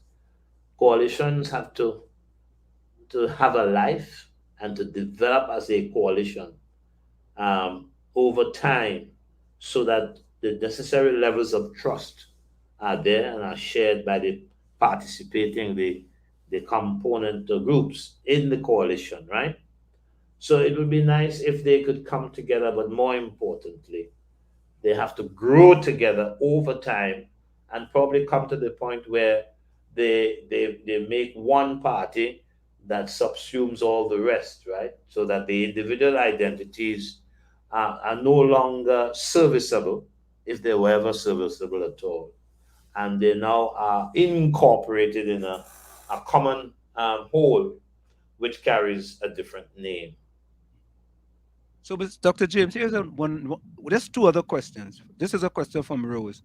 Coalitions have to have a life and to develop as a coalition over time, so that the necessary levels of trust are there and are shared by the participating the component groups in the coalition, right? So it would be nice if they could come together, but more importantly, they have to grow together over time and probably come to the point where they make one party that subsumes all the rest, right? So that the individual identities are no longer serviceable, if they were ever serviceable at all. And they now are incorporated in a common whole, which carries a different name. So, but Dr. James, here's there's two other questions. This is a question from Rose.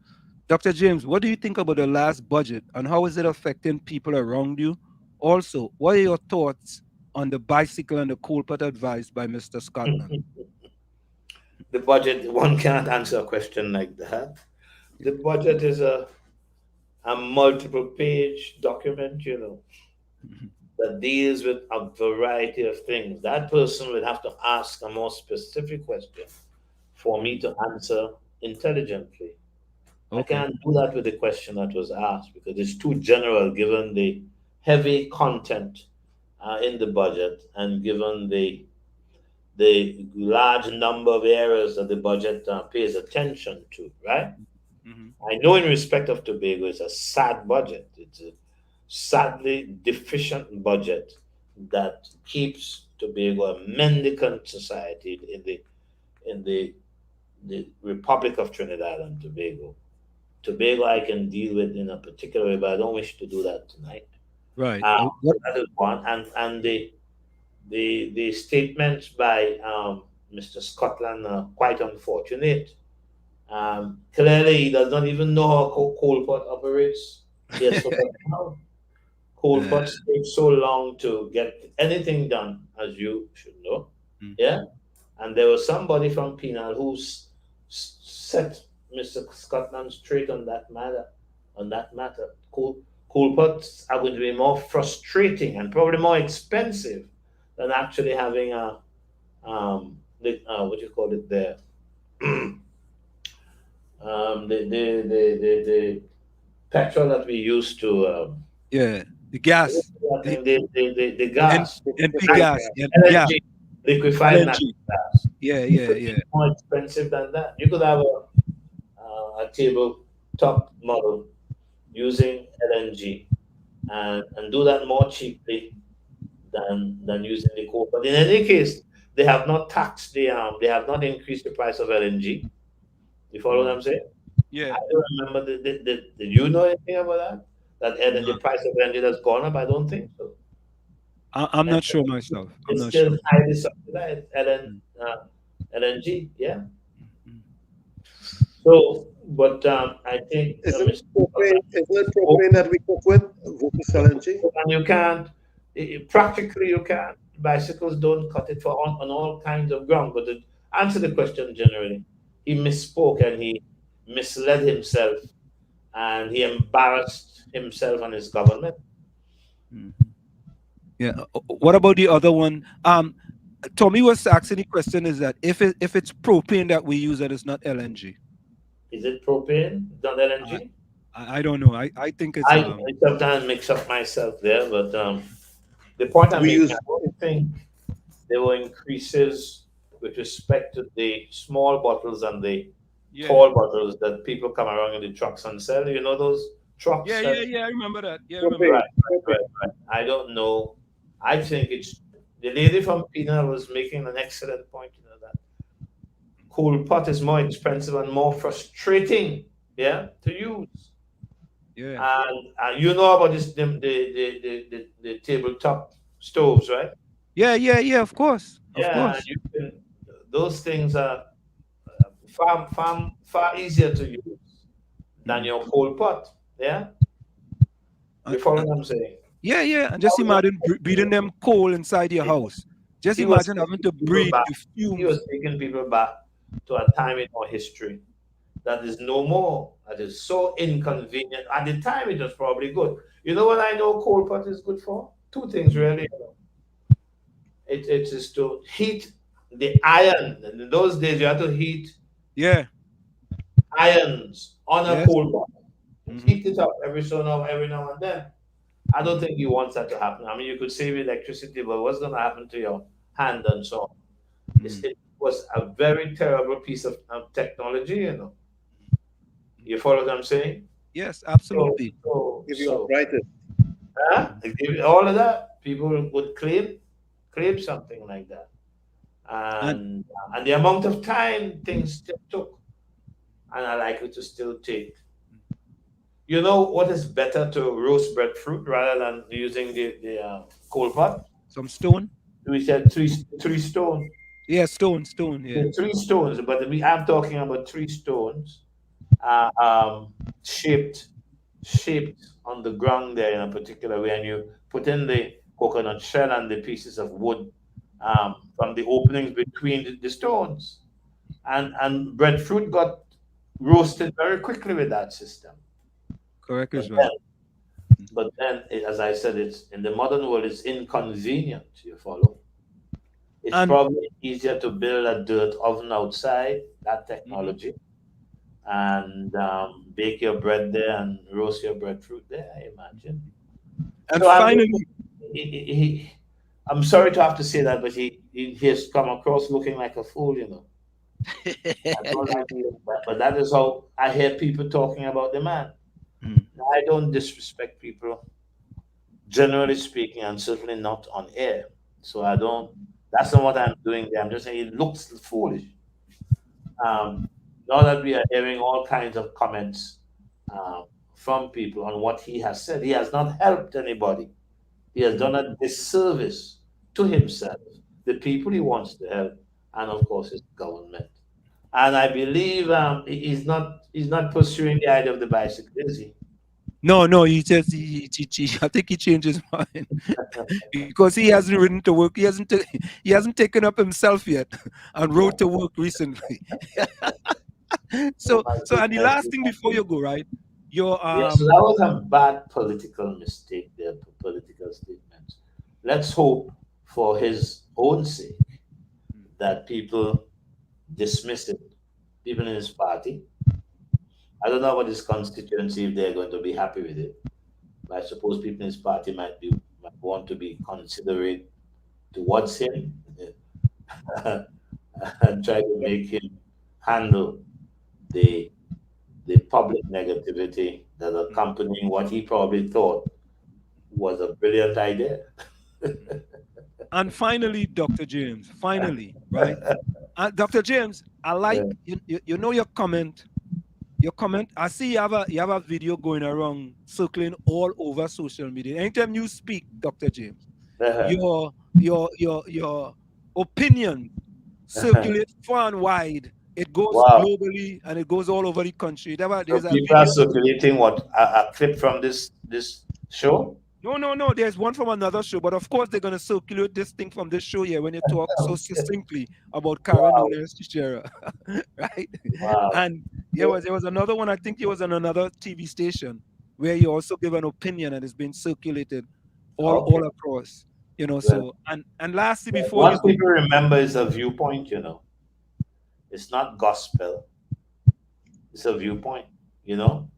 Dr. James, what do you think about the last budget and how is it affecting people around you? Also, what are your thoughts on the bicycle and the coal pot advice by Mr. Scotland? The budget, one can't answer a question like that. The budget is a multiple page document, that deals with a variety of things. That person would have to ask a more specific question for me to answer intelligently. I Okay. can't do that with the question that was asked because it's too general given the heavy content in the budget and given the large number of areas that the budget pays attention to, right? Mm-hmm. I know in respect of Tobago, it's a sad budget. It's a sadly deficient budget that keeps Tobago a mendicant society in the Republic of Trinidad and Tobago. Tobago I can deal with in a particular way, but I don't wish to do that tonight. Right. That is one, and the statements by Mr. Scotland are quite unfortunate. Clearly, he does not even know how coal pot operates. He has forgotten how. Coal pots take so long to get anything done, as you should know. Mm. Yeah, and there was somebody from Penal who set Mr. Scotland straight on that matter. Coal pots are going to be more frustrating and probably more expensive than actually having a what do you call it there? The petrol that we use to Yeah. The gas. the gas, NP gas. LNG, liquefied LNG. natural gas. Yeah. More expensive than that. You could have a tabletop model using LNG and do that more cheaply than using the coal. But in any case, they have not taxed they have not increased the price of LNG. You follow what I'm saying? Yeah. I don't remember. Did you know anything about that? That the price of LNG has gone up? I don't think so. I'm not sure myself. I'm It's not still sure. highly subsidized. LNG, yeah. So, but I think Isn't it propane that we cook with versus LNG? and you can't practically you can't. Bicycles don't cut it for on all kinds of ground. But to answer the question generally, he misspoke and he misled himself and he embarrassed himself and his government. Yeah. What about the other one? Tommy was asking the question is that if it's propane that we use, that is not LNG. Is it propane, not LNG? I don't know. I think it's. I sometimes mix up myself there, but the point I'm making, I don't think there were increases with respect to the small bottles and the tall bottles that people come around in the trucks and sell. You know those trucks? Yeah. I remember that. Yeah, I remember. Right. I don't know. I think it's the lady from Pina was making an excellent point. You know that coal pot is more expensive and more frustrating, to use. Yeah. And you know about this the tabletop stoves, right? Yeah. Of course. And those things are far easier to use than your coal pot. Yeah. You follow what I'm saying? Yeah. And just imagine breathing them coal inside your house. Just imagine having to breathe the fumes. He was taking people back to a time in our history that is no more. That is so inconvenient. At the time, it was probably good. You know what I know coal pot is good for? Two things, really. It is to heat the iron. In those days, you had to heat irons on a coal pot. Heat it up every now and then. I don't think he wants that to happen. I mean, you could save electricity, but what's going to happen to your hand and so on? It was a very terrible piece of technology, you know. You follow what I'm saying? Yes, absolutely. Give you arthritis. All of that, people would claim something like that. And the amount of time things still took, and are likely to still take. You know what is better to roast breadfruit rather than using the coal pot? Some stone? We said three stones. Yeah, stone. Yeah. 3 stones, but I'm talking about 3 stones, shaped on the ground there in a particular way, and you put in the coconut shell and the pieces of wood from the openings between the stones, and breadfruit got roasted very quickly with that system. Correct as well. But then, as I said, it's in the modern world, it's inconvenient. You follow? It's probably easier to build a dirt oven outside, that technology, and bake your bread there and roast your breadfruit there, I imagine. And So finally, I'm sorry to have to say that, but he has come across looking like a fool, you know. I don't like it, but that is how I hear people talking about the man. Now, I don't disrespect people, generally speaking, and certainly not on air. So I don't. That's not what I'm doing there. I'm just saying it looks foolish. Um, Now that we are hearing all kinds of comments from people on what he has said, he has not helped anybody. He has done a disservice to himself, the people he wants to help, and of course his government. And I believe he's not pursuing the idea of the bicycle, is he? no, he just I think he changed his mind because he hasn't ridden to work. He hasn't taken up himself yet and rode to work recently. Oh So my and the goodness. last thing before you go, right? Your Yes, so that was a bad political mistake there, political statements. Let's hope for his own sake that people dismiss it, people in his party. I don't know about his constituency if they're going to be happy with it. But I suppose people in his party might want to be considerate towards him and try to make him handle the public negativity that accompanying what he probably thought was a brilliant idea. and finally, Dr. James, finally, right? Dr. James, I like Yeah. you know your comment. Your comment. I see you have a video going around, circling all over social media. Anytime you speak, Dr. James, your opinion circulates far and wide. It goes Wow. globally and it goes all over the country. So There's a people are video. circulating what a clip from this show. No. There's one from another show, but of course they're gonna circulate this thing from this show here when you talk so succinctly about Karen Wow. Nunes Teixeira, right? Wow. And there was another one. I think it was on another TV station where you also give an opinion and it's been circulated Okay. all across. Well, So and lastly, before you what go, people remember is a viewpoint, you know. It's not gospel. It's a viewpoint, you know.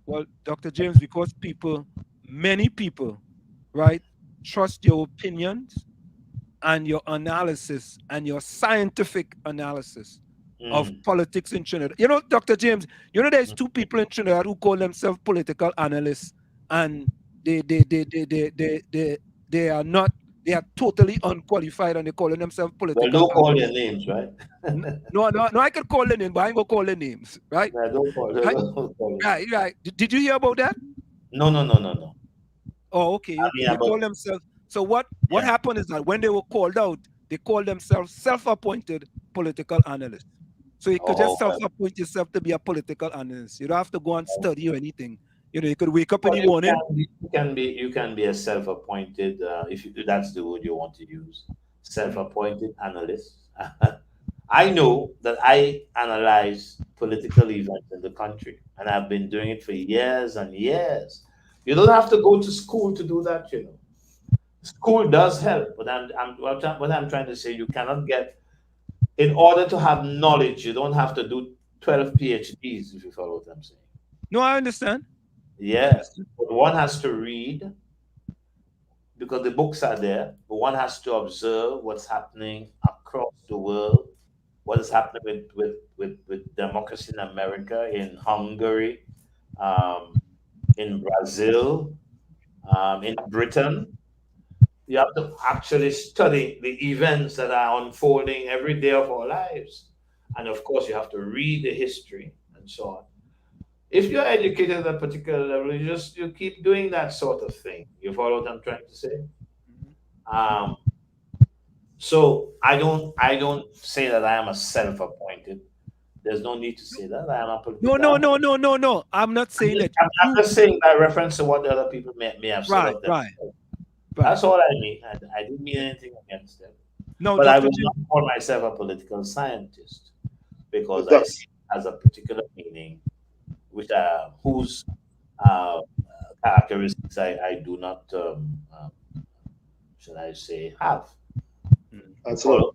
well, Dr. James, because many people, right, trust your opinions and your analysis and your scientific analysis of Mm. politics in Trinidad. Dr. James, there's two people in Trinidad who call themselves political analysts, and they are not. They are totally unqualified, and they calling themselves Well, political don't call their analysts. names, right? No. I could call their name, but I ain't gonna call their names, right? Yeah, don't call. Right, Don't call it. right. Did you hear about that? No. Oh, okay, I okay. mean, They call about themselves. So what yeah. happened is that when they were called out, they called themselves self-appointed political analysts. So you could Oh, just well, self-appoint yourself to be a political analyst. You don't have to go and study or anything. You could wake up in well, the you morning. can be, you can be a self-appointed if that's the word you want to use, self-appointed analyst. I know that I analyze political events in the country, and I've been doing it for years and years. You don't have to go to school to do that, you know. School does help, but what I'm trying to say, you cannot get, in order to have knowledge, you don't have to do 12 PhDs, if you follow what I'm saying. No, I understand. I Yeah, understand. but one has to read because the books are there, but one has to observe what's happening across the world, what is happening with democracy in America, in Hungary, um, in Brazil, in Britain. You have to actually study the events that are unfolding every day of our lives. And of course, you have to read the history and so on. If you're educated at a particular level, you keep doing that sort of thing. You follow what I'm trying to say? Um, so I don't say that I am a self-appointed. There's no need to say that. I am a No, political no, analyst. no, no, no, no. I'm not I'm saying just, that. I'm just saying by reference to what the other people may have said Right, of right, themselves. right. That's all I mean. I didn't mean anything against them. No, But I Dr. will James. not call myself a political scientist because I Doc- see it as a particular meaning, which whose uh, characteristics I do not, should I say, have. That's all. Follow?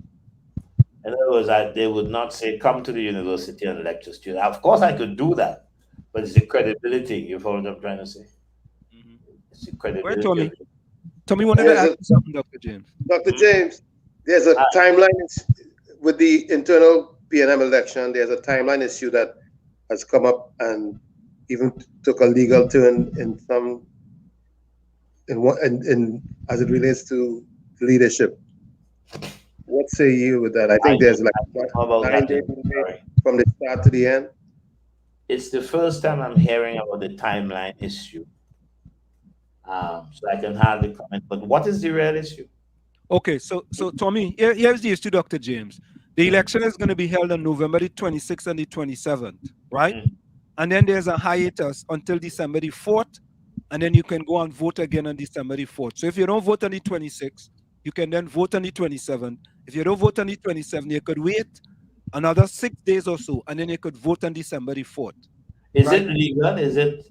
In other words, they would not say, come to the university and lecture students. Of course, I could do that, but it's the credibility. You follow what I'm trying to say? It's the Where credibility of Tommy? Tommy wanted to ask you something, Dr. James. Dr. James, there's a timeline with the internal PNM election. There's a timeline issue that has come up and even took a legal turn in some in as it relates to leadership. What say you with that? I think there's like 9 days from the start to the end. It's the first time I'm hearing about the timeline issue. So I can hardly comment. But what is the real issue? Okay, so Tommy, here's the issue, Dr. James. The election is going to be held on November the 26th and the 27th, right? Mm-hmm. And then there's a hiatus until December the 4th, and then you can go and vote again on December the 4th. So if you don't vote on the 26th, you can then vote on the 27th. If you don't vote on the 27th, you could wait another 6 days or so, and then you could vote on December the 4th. Is it legal? Is it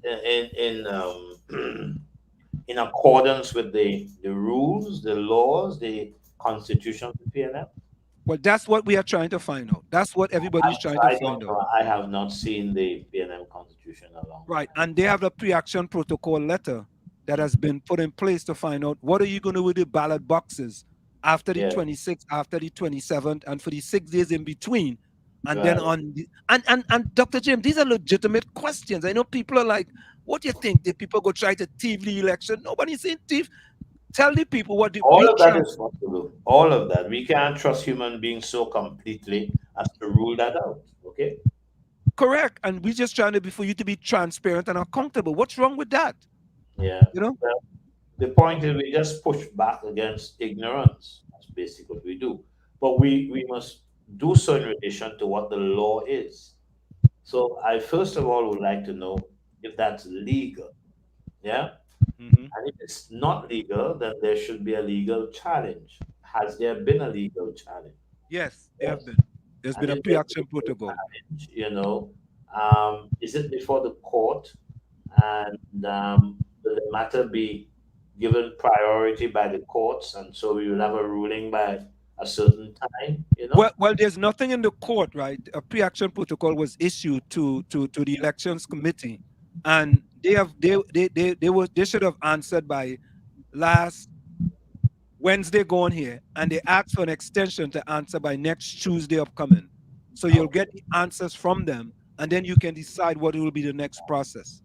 in accordance with the rules, the laws, the constitution of the PNM? Well, that's what we are trying to find out. That's what everybody's trying to find out. I have not seen the PNM constitution along. Right, and they have a pre-action protocol letter that has been put in place to find out what are you going to do with the ballot boxes after the 26th, after the 27th, and for the 6 days in between. And then on the, and Dr. James, these are legitimate questions. I know people are like, what do you think? Did people go try to thief the election? Nobody's saying thief. Tell the people what the all of that is possible. All of that. We can't trust human beings so completely as to rule that out. Okay. Correct. And we're just trying to be for you to be transparent and accountable. What's wrong with that? Yeah. You know? Well, the point is we just push back against ignorance. That's basically what we do. But we must do so in relation to what the law is. So I first of all would like to know if that's legal. Yeah. Mm-hmm. And if it's not legal, then there should be a legal challenge. Has there been a legal challenge? Yes, there have been. There's been a pre-action protocol. Challenge, you know, is it before the court? And will the matter be given priority by the courts? And so we will have a ruling by a certain time, you know? Well, there's nothing in the court, right? A pre-action protocol was issued to the elections committee, and they should have answered by last Wednesday going here, and they asked for an extension to answer by next Tuesday upcoming. So you'll get the answers from them, and then you can decide what will be the next process.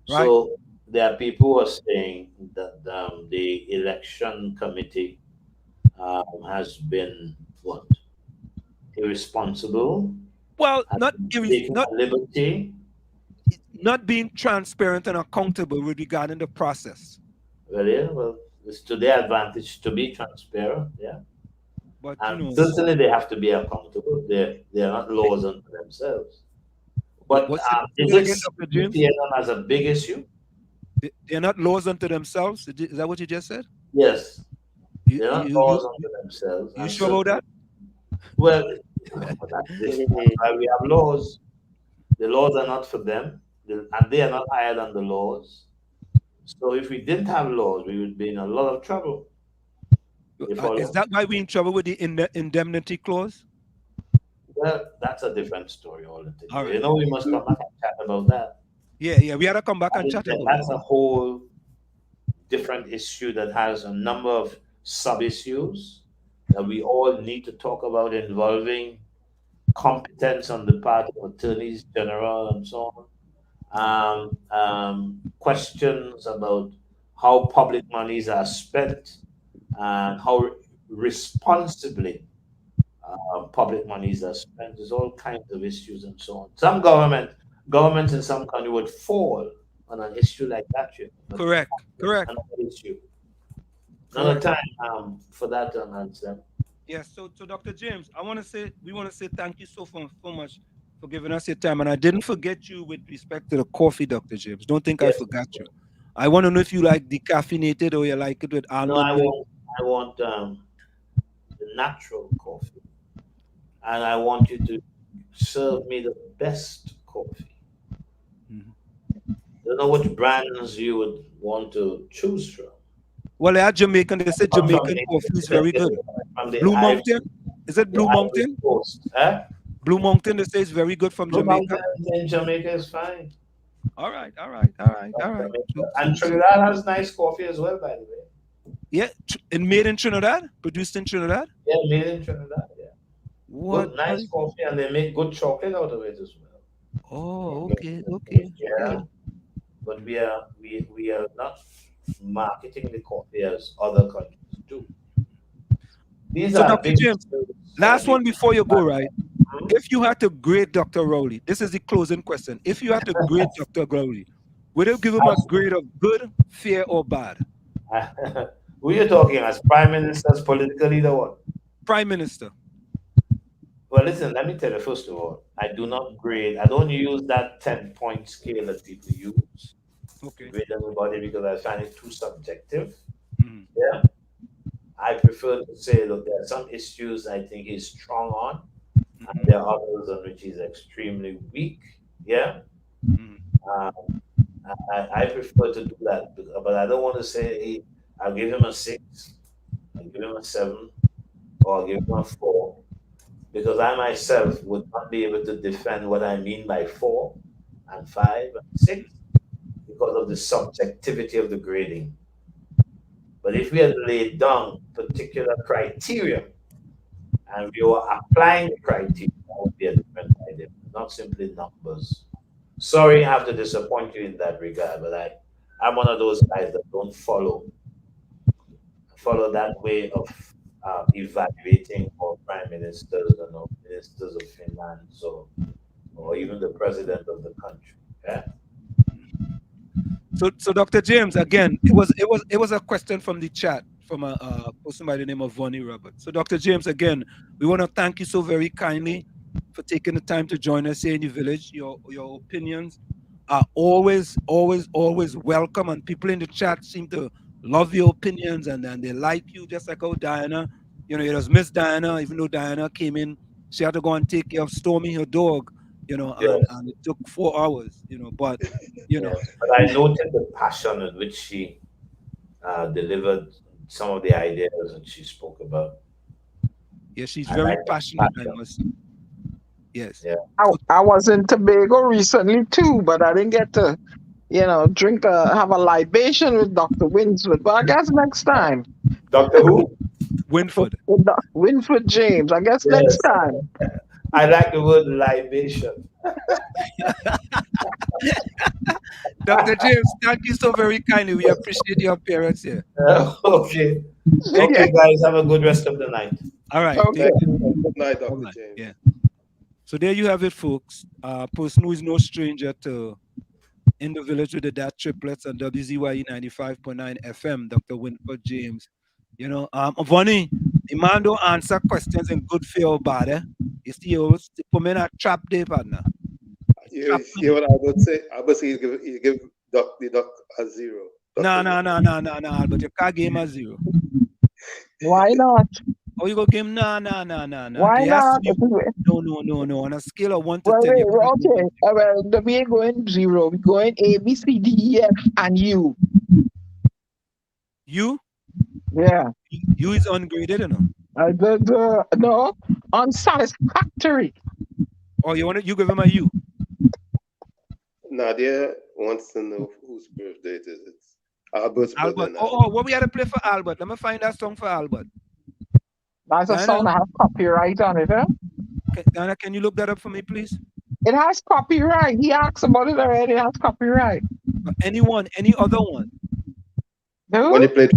Right? So there are people who are saying that the election committee has been what? Irresponsible? Well, not liberty. Not being transparent and accountable with regarding the process. Well, yeah, well, it's to their advantage to be transparent, yeah. But and certainly they have to be accountable. They are not laws unto themselves. But is it PNM as a big issue? They're not laws unto themselves. Is that what you just said? Yes. They're not laws unto themselves. You sure about that? Well, that's why we have laws. The laws are not for them, and they are not higher than the laws. So if we didn't have laws, we would be in a lot of trouble. Is that why we're in trouble with the indemnity clause? Well, that's a different story altogether. All right. You know, we must come back and chat about that. Yeah, we had to come back and chat about that. That's a whole different issue that has a number of sub-issues that we all need to talk about, involving competence on the part of attorneys general and so on. Questions about how public monies are spent and how responsibly public monies are spent. There's all kinds of issues and so on. Some governments in some country would fall on an issue like that. Correct. Another issue. Another time for that to answer. Yes. So Dr. James, we want to say thank you so much for giving us your time. And I didn't forget you with respect to the coffee, Dr. James. Don't think I forgot you. I want to know if you like decaffeinated or you like it with almond. No, I want the natural coffee. And I want you to serve me the best coffee. Mm-hmm. I don't know which brands you would want to choose from. Well, they are Jamaican. They said Jamaican coffee is very good. Blue Mountain? Is it Blue Mountain? Huh? Blue Mountain, they say is very good from Blue Jamaica. Mountain in Jamaica is fine. All right. And Trinidad has nice coffee as well, by the way. Yeah, and made in Trinidad, produced in Trinidad. Yeah, made in Trinidad. Yeah. What? Good, nice coffee, and they make good chocolate out of it as well. Oh, okay. Yeah, but we are not marketing the coffee as other countries do. These so, are Dr. James, last one before you go, right? If you had to grade Dr. Rowley, this is the closing question. If you had to grade Dr. Rowley, would you give him a grade of good, fair, or bad? Who are you talking as Prime Minister, as political leader, what? Prime Minister. Well, listen, let me tell you, first of all, I do not grade. I don't use that 10-point scale that people use to grade everybody because I find it too subjective. Yeah. I prefer to say, look, there are some issues I think he's strong on, and there are others on which he's extremely weak. Yeah. I prefer to do that, but I don't want to say, hey, I'll give him a 6, I'll give him a 7, or I'll give him a 4. Because I myself would not be able to defend what I mean by 4 and 5 and 6 because of the subjectivity of the grading. But if we had laid down particular criteria and we were applying the criteria, that would be a different idea, not simply numbers. Sorry, I have to disappoint you in that regard, but I'm one of those guys that don't follow that way of evaluating our prime ministers and our ministers of finance or even the president of the country. Yeah. So Dr. James, again, it was a question from the chat from a person by the name of Vonnie Roberts. So Dr. James, again, we want to thank you so very kindly for taking the time to join us here in the village. Your opinions are always welcome, and people in the chat seem to love your opinions and they like you, just like how Diana, it was Miss Diana, even though Diana came in, she had to go and take care of Stormy, her dog, and it took 4 hours, but, But I noted the passion in which she delivered some of the ideas that she spoke about. Yeah, she's very passionate, I must say. Yes. Yeah. I was in Tobago recently too, but I didn't get to, have a libation with Dr. Winford. But I guess next time. Dr. who? Winford. Winford James. I guess next time. I like the word libation. Dr. James, thank you so very kindly. We appreciate your appearance here. Okay. Okay, guys, have a good rest of the night. All right. Okay. Good night, Dr. James. Yeah. So there you have it, folks. A person who is no stranger to In the Village with the Dat Triplets on WZYE 95.9 FM, Dr. Winford James. Vonnie, the man don't answer questions in good, fair, or bad. Eh? You see, you put me in a trap there, partner. You hear what I would say? I would say you give the doc a 0. No, but you can't give him a 0. Why not? Oh, you go give him no. Why not? No. On a scale of 1 to 10. Okay. Well, we ain't going 0. We're going A, B, C, D, E, F, and U. You? Yeah. You is ungraded, No, unsatisfactory. Oh, you give him a U? Nadia wants to know whose birthday it is. It's Albert's Albert. birthday. What we had to play for Albert? Let me find that song for Albert. That's a song that has copyright on it, huh? Dana, can you look that up for me, please? It has copyright. He asked about it already. It has copyright. Any other one? No? When you played,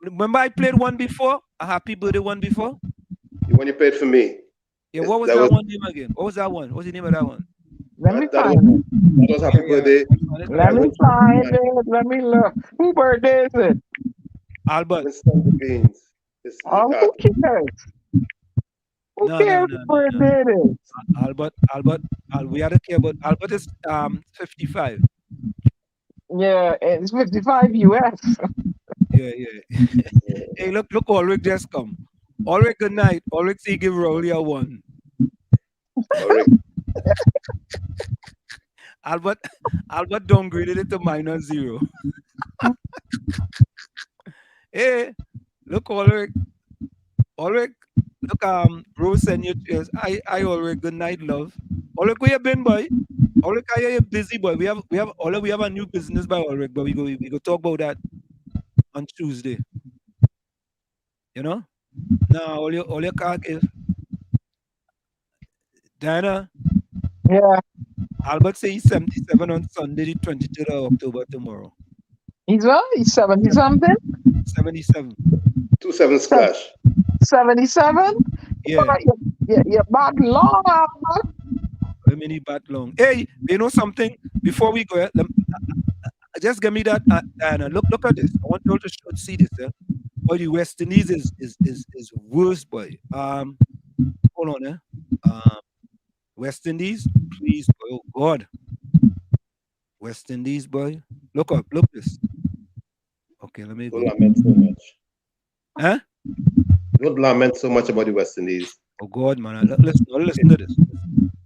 Remember I played one before? A happy birthday one before? when you played for me. Yeah, what was that one name again? What was that one? What's the name of that one? Let me find it. That was happy birthday. Let me find it. Let me look. Whose birthday is it? Albert. Winston Beans. Who cares? Who cares whose birthday it is? Albert, we had to care about Albert is 55. Yeah, it's 55 US. Yeah. Hey, look, Ulrich just come. Ulrich, good night. Ulrich, say give Rowley a 1. Ulrich. Albert downgraded it to -0. Hey, look, Ulrich, Look, Rose send you cheers. I already good night, love. Ulrich, where you been, boy? Ulrich, I hear you busy, boy. We have a new business by Ulrich, but we go talk about that on Tuesday. You know? Now all your car give. Diana, Yeah. Albert say he's 77 on Sunday, the 23rd of October tomorrow. He's what? He's 70 something? 77. 27 splash. 77? Yeah. You're bad long, Albert. I mean, he bat long. Hey, you know something? Before we go, just give me that, Diana. Look at this. I want you all to see this. Boy, the West Indies is worse, boy. Hold on, West Indies, please, boy. Oh God. West Indies, boy. Look this. Okay, let me go. Don't lament so much. Huh? Don't lament so much about the West Indies. Oh God, man. Listen to this.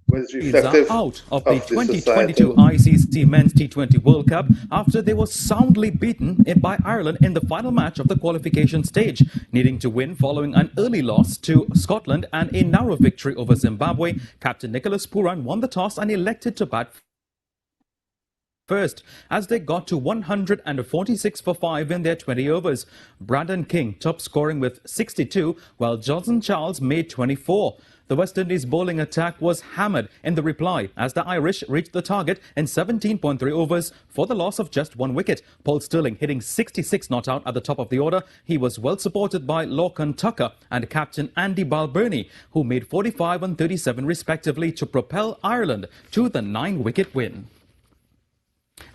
Well, it's reflective out of of the the 2022 ICC Men's T20 World Cup after they were soundly beaten by Ireland in the final match of the qualification stage, needing to win following an early loss to Scotland and a narrow victory over Zimbabwe. Captain Nicholas Pooran won the toss and elected to bat first as they got to 146 for 5 in their 20 overs. Brandon King top scoring with 62, while Johnson Charles made 24. The West Indies bowling attack was hammered in the reply as the Irish reached the target in 17.3 overs for the loss of just 1 wicket. Paul Stirling hitting 66 not out at the top of the order. He was well supported by Lorcan Tucker and captain Andy Balbirnie, who made 45 and 37 respectively to propel Ireland to the 9-wicket win.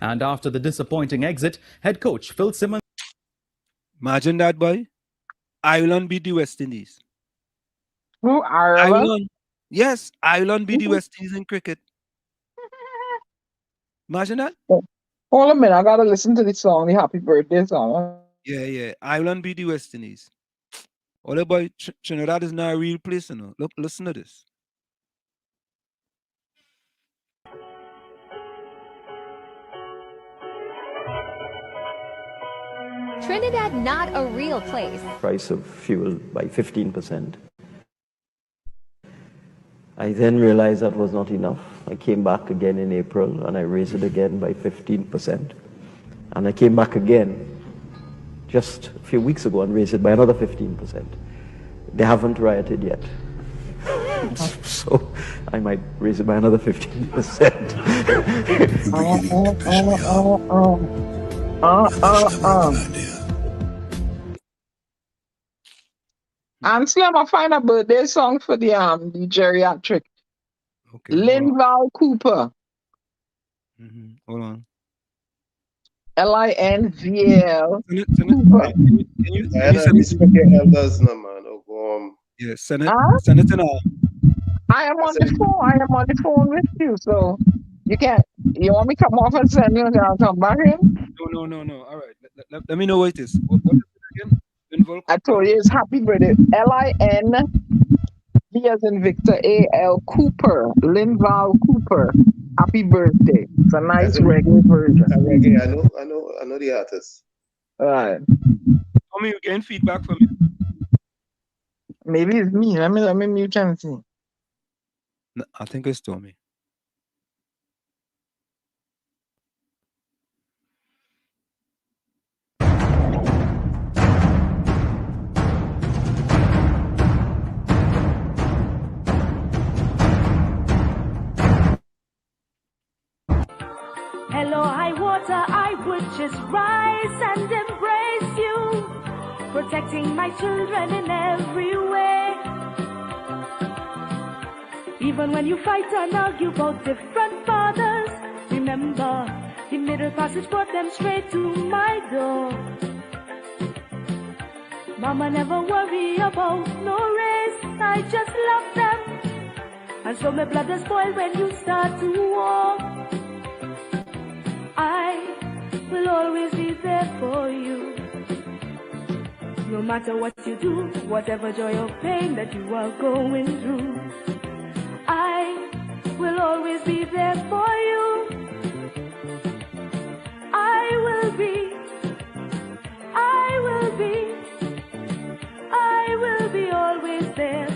And after the disappointing exit, head coach Phil Simmons... Imagine that, boy. Ireland beat the West Indies. Who, Ireland? Yes, Ireland beat the West Indies in cricket. Imagine that. Hold a minute, I gotta listen to this song, the Happy Birthday song. Yeah. Ireland beat the West Indies. All about Trinidad is not a real place, you know. Look, listen to this. Trinidad not a real place. Price of fuel by 15%. I then realized that was not enough. I came back again in April and I raised it again by 15%. And I came back again just a few weeks ago and raised it by another 15%. They haven't rioted yet. So I might raise it by another 15%. Anselm, I find a birthday song for the geriatric. Okay. Linval Cooper. Hold on. Linval. Cooper. Can you respect your elders, no man? Yeah, send it in I am on the phone. I am on the phone with you, so you can't. You want me to come off and send you and I'll come back in? No. All right. Let me know what it is. What is it again? I told you it's happy birthday. Lin, V as in Victor, A-L Cooper, Linval Cooper. Happy birthday. It's a nice reggae version. Reggae, I know the artist. All right. Tell me, you getting feedback from me? Maybe it's me. Let me mute and see. No, I think it's Tommy. Hello, high water, I would just rise and embrace you, protecting my children in every way. Even when you fight and argue about different fathers, remember, the middle passage brought them straight to my door. Mama never worry about no race, I just love them. And so my blood does boil when you start to walk. I will always be there for you. No matter what you do, whatever joy or pain that you are going through, I will always be there for you. I will be always there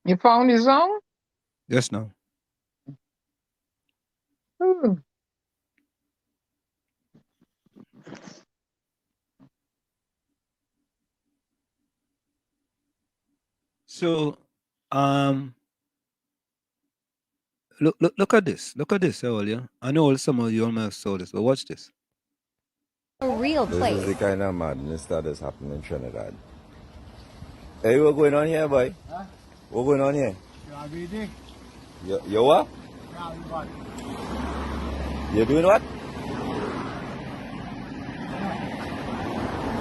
You found the song? Yes, no. So, look at this. Look at this, Aulia. I know some of you almost saw this, but watch this. A real place. This is the kind of madness that is happening in Trinidad. Hey, what's going on here, boy? Huh? What's going on here? You what? You doing what?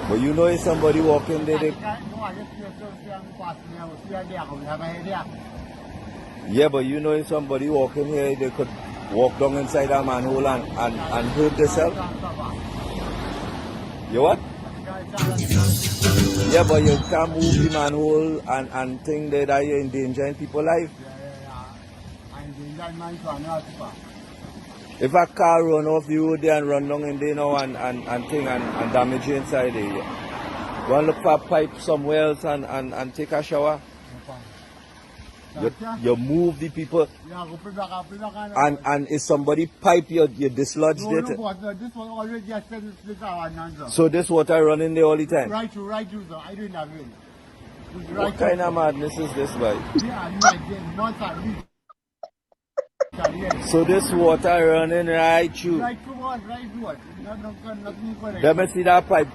But you know if somebody walking there, yeah, but you know if somebody walking here, they could walk down inside a manhole and hurt themselves. You what? Yeah, but you can't move the manhole and think that you're endangering people's life. If a car run off the road there and run down in there now and damage you inside there, you want to look for a pipe somewhere else and take a shower? You move the people and if somebody pipe you dislodge it. So this water running there all the time? Right through, sir. I didn't have it. What kind of madness is this, boy? So this water running right through. Right through what? Right through what? Let me see that pipe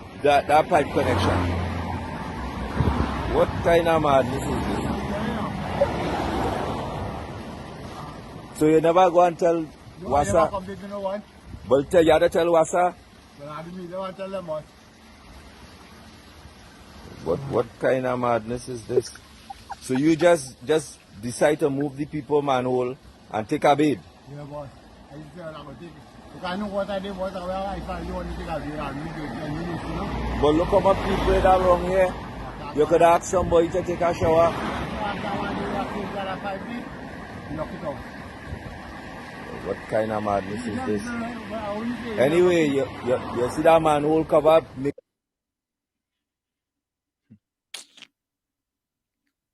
connection. What kind of madness is this? So you never go and tell Wasa? But you have to tell Wasa? What kind of madness is this? So you just decide to move the people manhole and take a bid? Yeah, boss. I just said I'm going to take it. If I know what I did, what I find you want to take a bid, I'll meet you. But look how much people that are wrong here. You could ask somebody to take a shower. What kind of madness is this? Anyway, you see that manhole cover?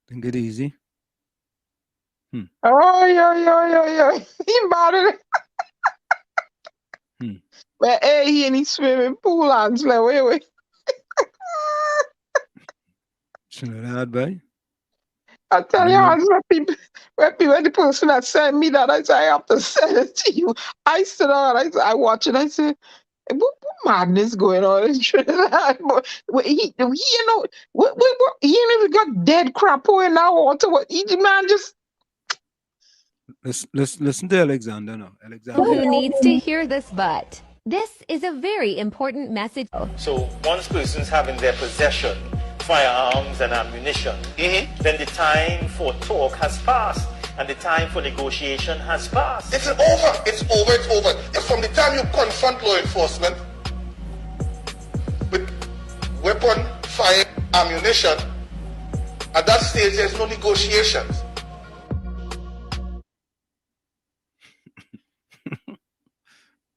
Think it easy. Oh, yeah. He bought it. But hey, he in his swimming pool and like, wait. Trinidad, boy. I tell you, when the person that sent me that, I said, I have to send it to you. I sit down, I watch it, I say, what madness going on in Trinidad? He even got dead crap in that water. The man just... Listen to Alexander now. Alexander. Who needs to hear this but? This is a very important message. So once persons have in their possession firearms and ammunition, then the time for talk has passed and the time for negotiation has passed. It's over. If from the time you confront law enforcement with weapon, fire, ammunition, at that stage there's no negotiations.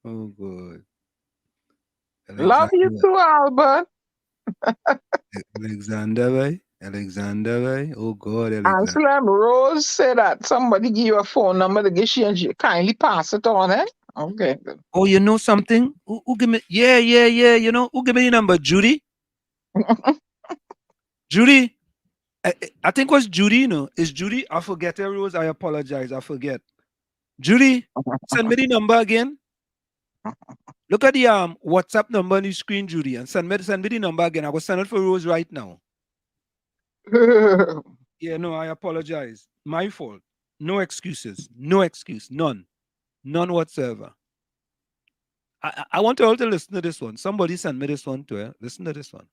Oh, good. Love you too, Albert. Alexander, boy. Oh, God. Anselm Rose said that somebody give you a phone number to get you kindly pass it on, eh? Okay. Oh, you know something? Who give me? Yeah. You know, who give me the number? Judy? Judy? I think it was Judy, you know. Is Judy? I forget it, Rose. I apologize. I forget. Judy, send me the number again. Look at the WhatsApp number on the screen, Judy, and send me the number again. I will send it for Rose right now. Yeah, no, I apologize. My fault. No excuses. No excuse. None whatsoever. I want you all to listen to this one. Somebody send me this one too. Listen to this one.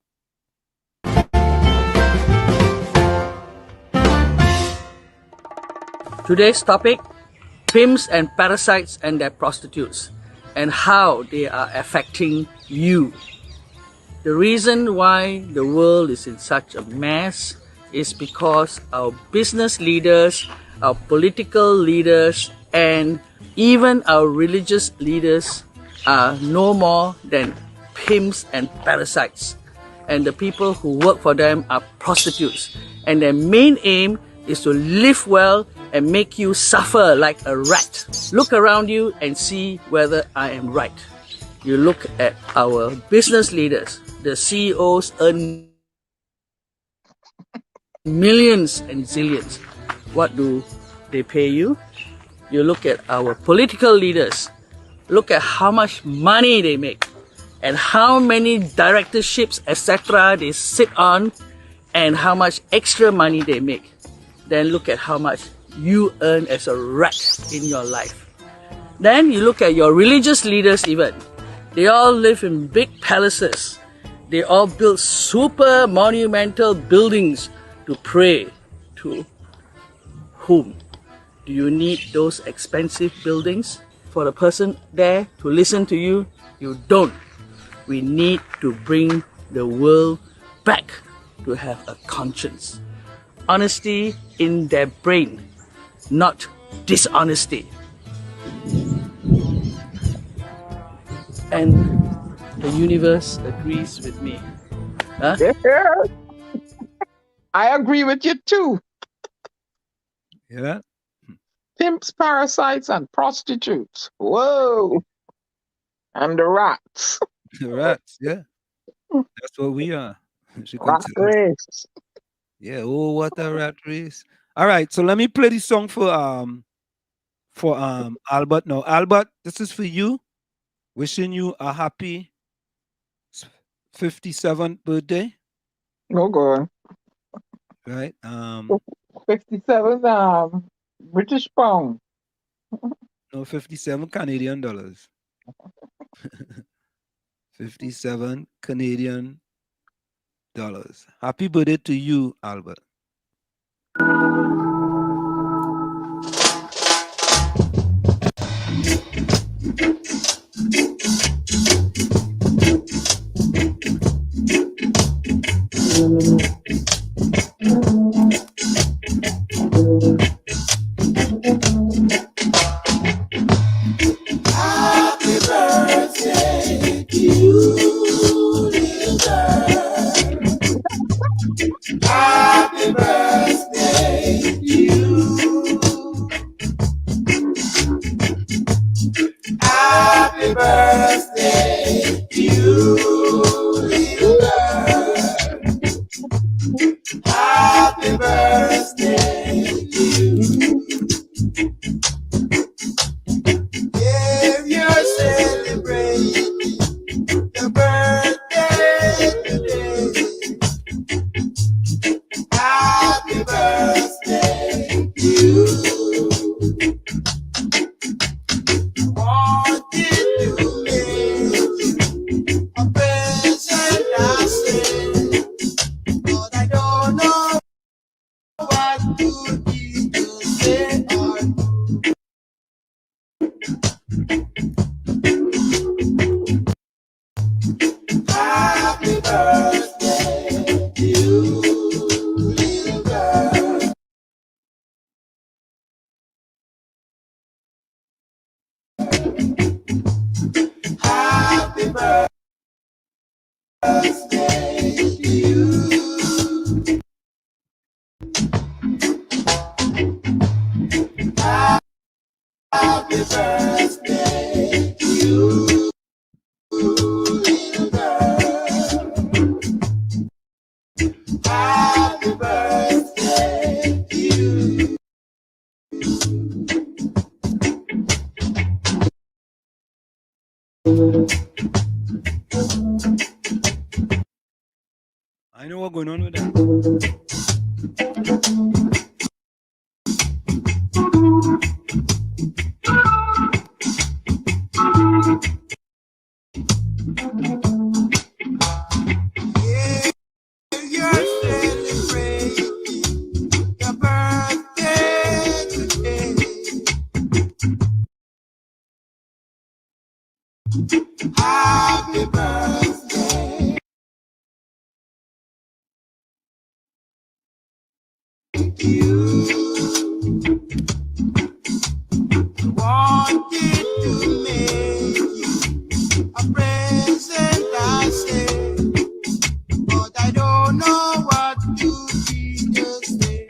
Today's topic, pimps and parasites and their prostitutes, and how they are affecting you. The reason why the world is in such a mess is because our business leaders, our political leaders, and even our religious leaders are no more than pimps and parasites. And the people who work for them are prostitutes. And their main aim is to live well and make you suffer like a rat. Look around you and see whether I am right. You look at our business leaders, the CEOs earn millions and zillions. What do they pay you? You look at our political leaders, look at how much money they make and how many directorships, etc. they sit on and how much extra money they make. Then look at how much you earn as a rat in your life. Then you look at your religious leaders even. They all live in big palaces. They all build super monumental buildings to pray to. Whom? Do you need those expensive buildings for the person there to listen to you? You don't. We need to bring the world back to have a conscience. Honesty in their brain, not dishonesty. And the universe agrees with me. Huh? Yeah. I agree with you too. Yeah. Pimps, parasites, and prostitutes. Whoa. And the rats. The rats, yeah. That's what we are. Rat race. Yeah, oh, what a rat race. All right, so let me play this song for Albert now. Albert, this is for you. Wishing you a happy 57th birthday. No good. Right. 57 British pound. No, 57 Canadian dollars. 57 Canadian dollars. Happy birthday to you, Albert. Happy birthday to you, little girl. Happy birthday to you. Happy birthday to you, little girl. Happy birthday to you. If you're celebrating your birthday today, happy birthday to you. Wanted to make you a present, I say, but I don't know what to do to say or do. Happy birthday to you, little girl. Happy birthday to you. Happy birthday to you, little girl. Happy birthday to you. I know what's going on with that. If you're celebrating your birthday today, happy birthday to you. Wanted to make you a present, I say, but I don't know what to be to say.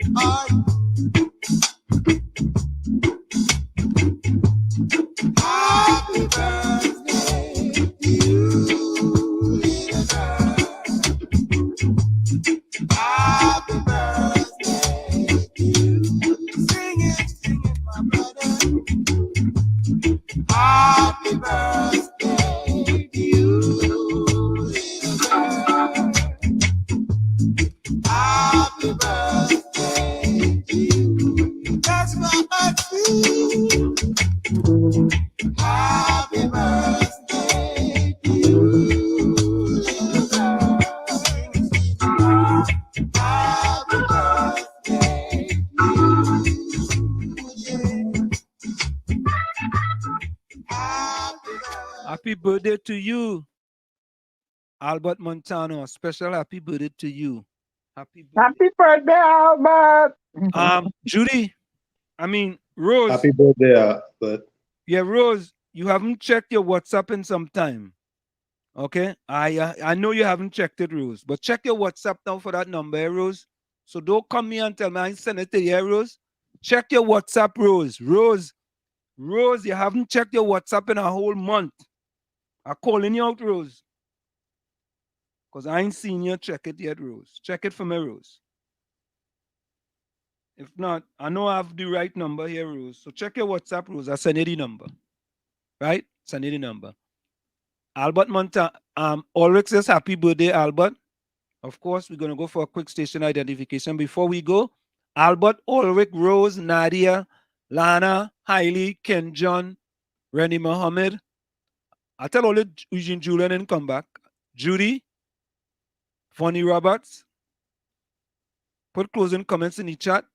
Happy birthday to you, Albert Montano. Special happy birthday to you. Happy birthday, Albert. Judy, Rose. Happy birthday, Albert. Yeah, Rose, you haven't checked your WhatsApp in some time. Okay? I know you haven't checked it, Rose, but check your WhatsApp now for that number, Rose. So don't come here and tell me I send it to you, Rose. Check your WhatsApp, Rose. Rose, you haven't checked your WhatsApp in a whole month. I'm calling you out, Rose. Because I ain't seen you check it yet, Rose. Check it for me, Rose. If not, I know I have the right number here, Rose. So check your WhatsApp, Rose. I send you the number. Right? Send you the number. Albert Monta, Ulrich says happy birthday, Albert. Of course, we're going to go for a quick station identification. Before we go, Albert, Ulrich, Rose, Nadia, Lana, Hailey, Ken John, Rennie Mohammed. I'll tell all the Eugene Julian and come back. Judy, Fonny Roberts. Put closing comments in the chat.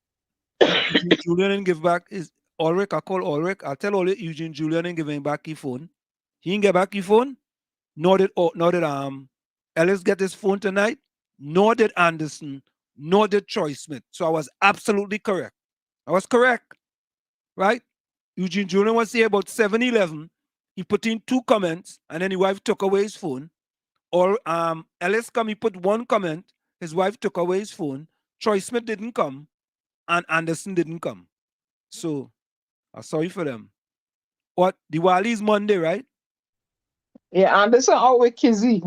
Eugene Julian and give back his Ulrich. I call Ulrich. I'll tell all the Eugene Julian and give him back his phone. He didn't get back his phone. Nor did Ellis get his phone tonight. Nor did Anderson. Nor did Troy Smith. So I was absolutely correct. I was correct. Right? Eugene Julian was here about 7:11. He put in 2 comments and then his wife took away his phone. Or Ellis come, he put 1 comment. His wife took away his phone. Troy Smith didn't come. And Anderson didn't come. So I'm sorry for them. What? Diwali is Monday, right? Yeah, Anderson out with Kizzy.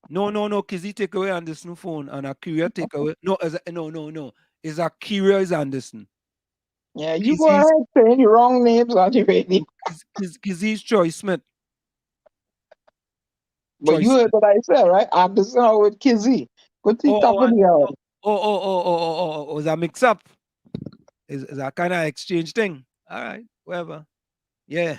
No. Kizzy take away Anderson's phone and Akira take away. No. It's Akira is Anderson. Yeah, you go ahead saying the wrong names on the radio. Kizzy's Troy Smith. But you heard what I said, right? Anderson out with Kizzy. Go to the top of the hour. Oh, is that mix up? Is that kind of exchange thing? All right, whatever. Yeah.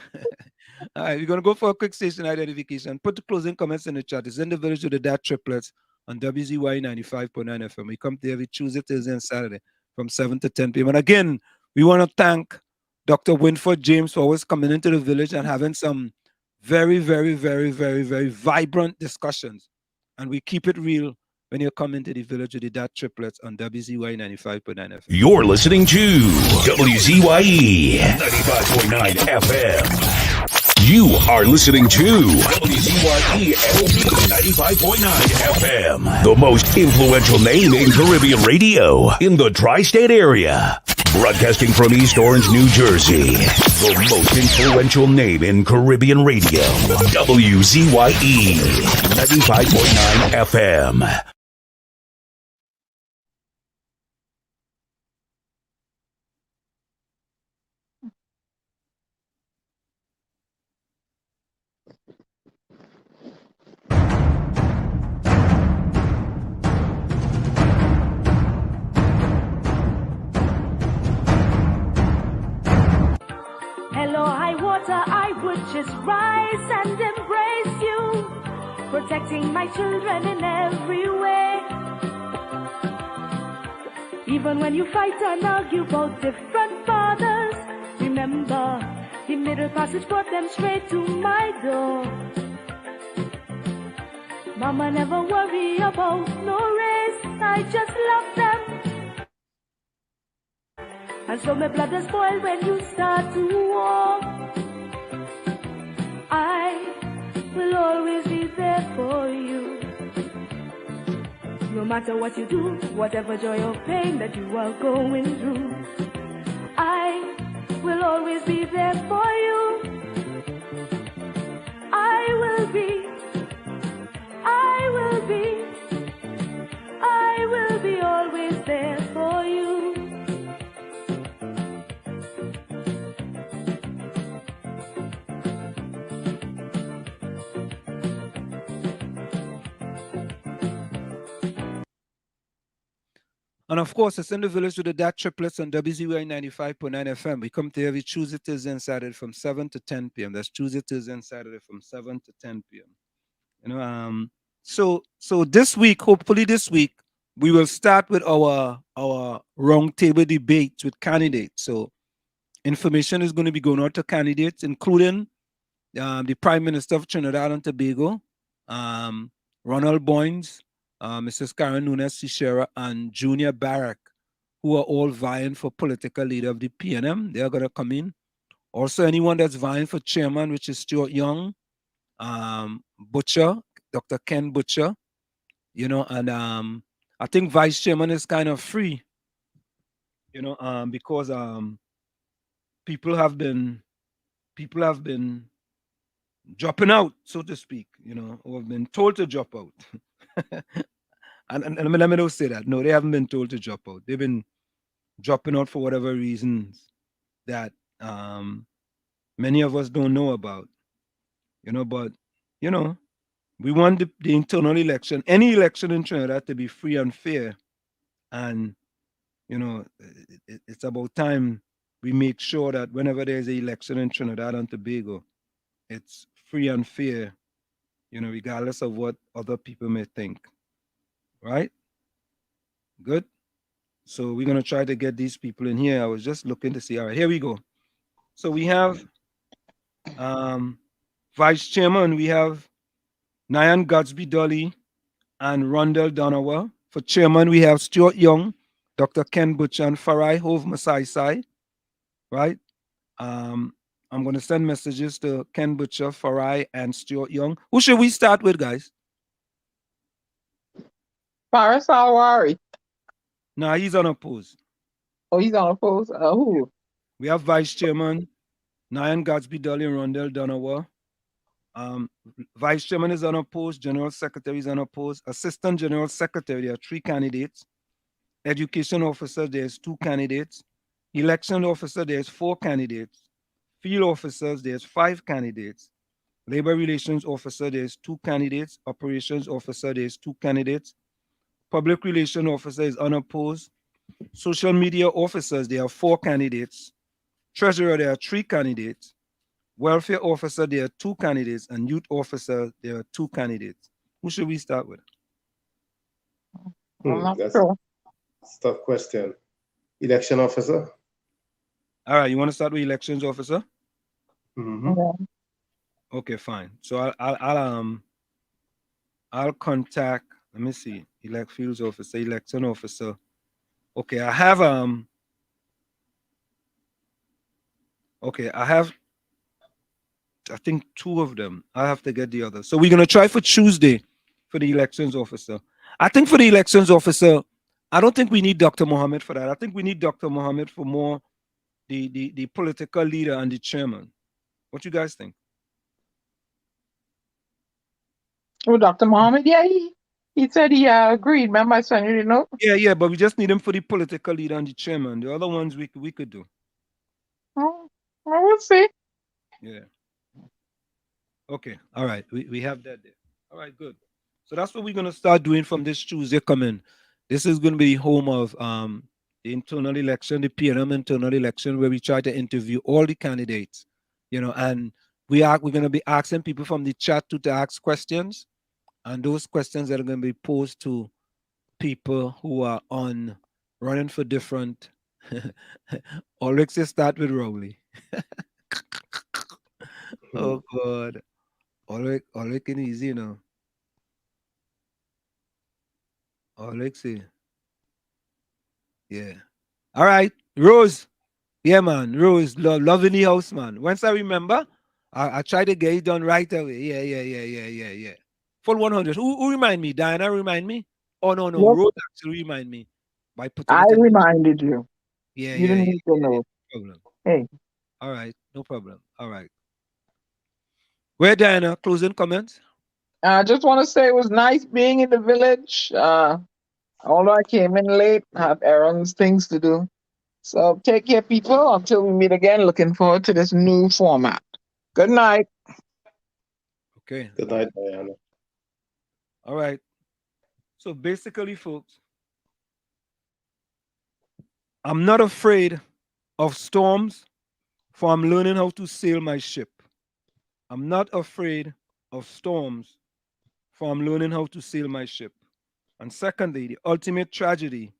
All right, we're going to go for a quick station identification. Put the closing comments in the chat. It's in the village with the Dat Triplets on WZYE 95.9 FM. We come there every Tuesday, Thursday, and Saturday from 7 to 10 p.m. And again, we want to thank Dr. Winford James for always coming into the village and having some very, very, very, very, very vibrant discussions. And we keep it real when you come into the village with the Dat Triplets on WZYE 95.9 FM. You're listening to WZYE 95.9 FM. You are listening to WZYE 95.9 FM, the most influential name in Caribbean radio in the tri-state area. Broadcasting from East Orange, New Jersey, the most influential name in Caribbean radio. WZYE 95.9 FM. Hello, high water, I would just rise and embrace you, protecting my children in every way. Even when you fight and argue about different fathers, remember, the middle passage brought them straight to my door. Mama never worry about no race, I just love them. And so my blood is boiled when you start to war. I will always be there for you. No matter what you do, whatever joy or pain that you are going through, I will always be there for you. I will be always there for you. And of course, it's in the village with the Dat Triplets on WZYE 95.9 FM. We come to every Tuesday, Thursday, and Saturday from 7 to 10 p.m. That's Tuesday, Thursday, and Saturday from 7 to 10 p.m. You know, so this week, hopefully this week, we will start with our roundtable debates with candidates. So information is going to be going out to candidates, including the Prime Minister of Trinidad and Tobago, Ronald Boynes, Mrs. Karen Nunes Sishera, and Junior Barrack, who are all vying for political leader of the PNM. They are going to come in. Also, anyone that's vying for chairman, which is Stuart Young, Butcher, Dr. Ken Butcher, you know, and I think vice chairman is kind of free, you know, because people have been dropping out, so to speak, you know, or have been told to drop out. and let me not say that. No, they haven't been told to drop out. They've been dropping out for whatever reasons that many of us don't know about, you know, but, you know, we want the internal election, any election in Trinidad, to be free and fair. And, you know, it's about time we make sure that whenever there's an election in Trinidad and Tobago, it's free and fair, you know, regardless of what other people may think. Right? Good. So we're going to try to get these people in here. I was just looking to see. All right, here we go. So we have vice chairman, we have Nyan Gadsby Dolly and Rondell Donowa. For chairman, we have Stuart Young, Dr. Ken Butcher, and Farai Hove Masai. Right? I'm going to send messages to Ken Butcher, Farai, and Stuart Young. Who should we start with, guys? Faris Alwari. No, he's unopposed. Oh, he's unopposed? Who? We have vice chairman, Nyan Gadsby Dolly and Rondell Donowa. Vice chairman is unopposed, general secretary is unopposed, assistant general secretary, there are 3 candidates. Education officer, there's 2 candidates. Election officer, there's 4 candidates. Field officers, there's 5 candidates. Labor relations officer, there's 2 candidates. Operations officer, there's 2 candidates. Public relations officer is unopposed. Social media officers, there are 4 candidates. Treasurer, there are 3 candidates. Welfare officer, there are 2 candidates. And youth officer, there are 2 candidates. Who should we start with? That's a tough question. Election officer. All right, you want to start with elections officer? Mm-hmm. Okay, fine. So I'll contact. Let me see. Elect fields officer, election officer. Okay, I have Okay, I think 2 of them. I have to get the others. So we're gonna try for Tuesday for the elections officer. I think for the elections officer, I don't think we need Dr. Mohammed for that. I think we need Dr. Mohammed for more the political leader and the chairman. What you guys think? Oh, Dr. Mohammed, yeah, he said he agreed. Remember I sent you the note? Yeah, but we just need him for the political leader and the chairman. The other ones we could do. Oh, I will see. Yeah. Okay. All right. We have that there. All right, good. So that's what we're gonna start doing from this Tuesday coming. This is gonna be home of the internal election, the PNM internal election, where we try to interview all the candidates, you know, and we're gonna be asking people from the chat to ask questions, and those questions are gonna be posed to people who are on running for different. Ulrich, you start with Rowley. Oh God. Ulrich is easy, you know. Alexi. Yeah. All right. Rose. Yeah, man. Rose. Love in the house, man. Once I remember, I try to get it done right away. Yeah. Full 100. Who remind me? Diana remind me? Oh, no. Yep. Rose actually remind me by putting I it in. reminded you. Yeah. You didn't need to know. No problem. Hey. All right. No problem. All right. Where, Diana? Closing comments? I just want to say it was nice being in the village. Although I came in late, I have errands, things to do. So take care, people. Until we meet again, looking forward to this new format. Good night. Okay. Good night, Diana. All right. So basically, folks, I'm not afraid of storms, for I'm learning how to sail my ship. I'm not afraid of storms, for I'm learning how to sail my ship. And secondly, the ultimate tragedy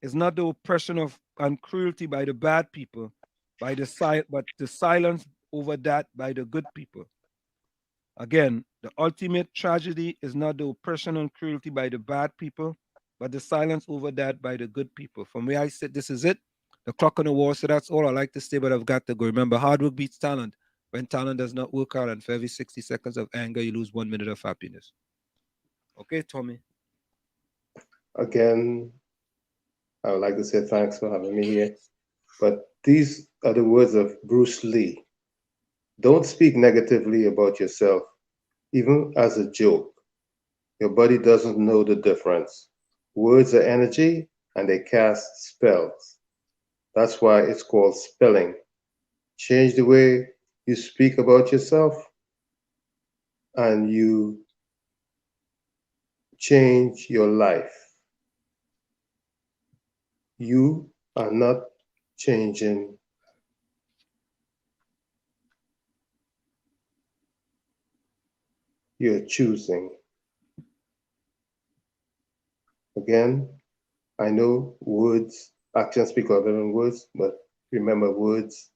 is not the oppression of and cruelty by the bad people, but the silence over that by the good people. Again, the ultimate tragedy is not the oppression and cruelty by the bad people, but the silence over that by the good people. From where I sit, this is it. The clock on the wall. So that's all I like to say, but I've got to go. Remember, hard work beats talent. When talent does not work out, and for every 60 seconds of anger, you lose 1 minute of happiness. Okay, Tommy. Again, I would like to say thanks for having me here. But these are the words of Bruce Lee. Don't speak negatively about yourself, even as a joke. Your body doesn't know the difference. Words are energy and they cast spells. That's why it's called spelling. Change the way you speak about yourself and you change your life. You are not changing you're choosing. Again, I know words, actions speak louder than words, but remember, words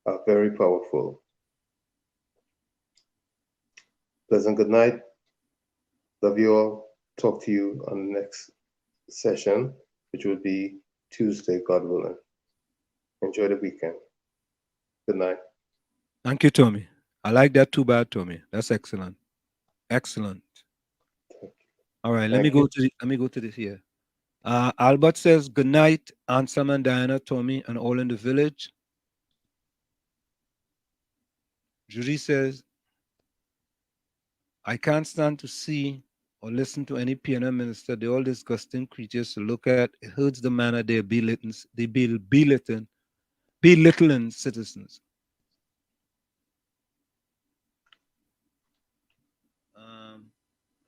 are very powerful. Pleasant good night. Love you all. Talk to you on the next session, which will be Tuesday, God willing. Enjoy the weekend. Good night. Thank you, Tommy. I like that too bad, Tommy. That's excellent. Excellent. All right, let me go to this here. Albert says, good night, Ansam and Diana, Tommy, and all in the village. Judy says, I can't stand to see or listen to any PNM minister. They're all disgusting creatures to look at. It hurts the manner they're belittling citizens.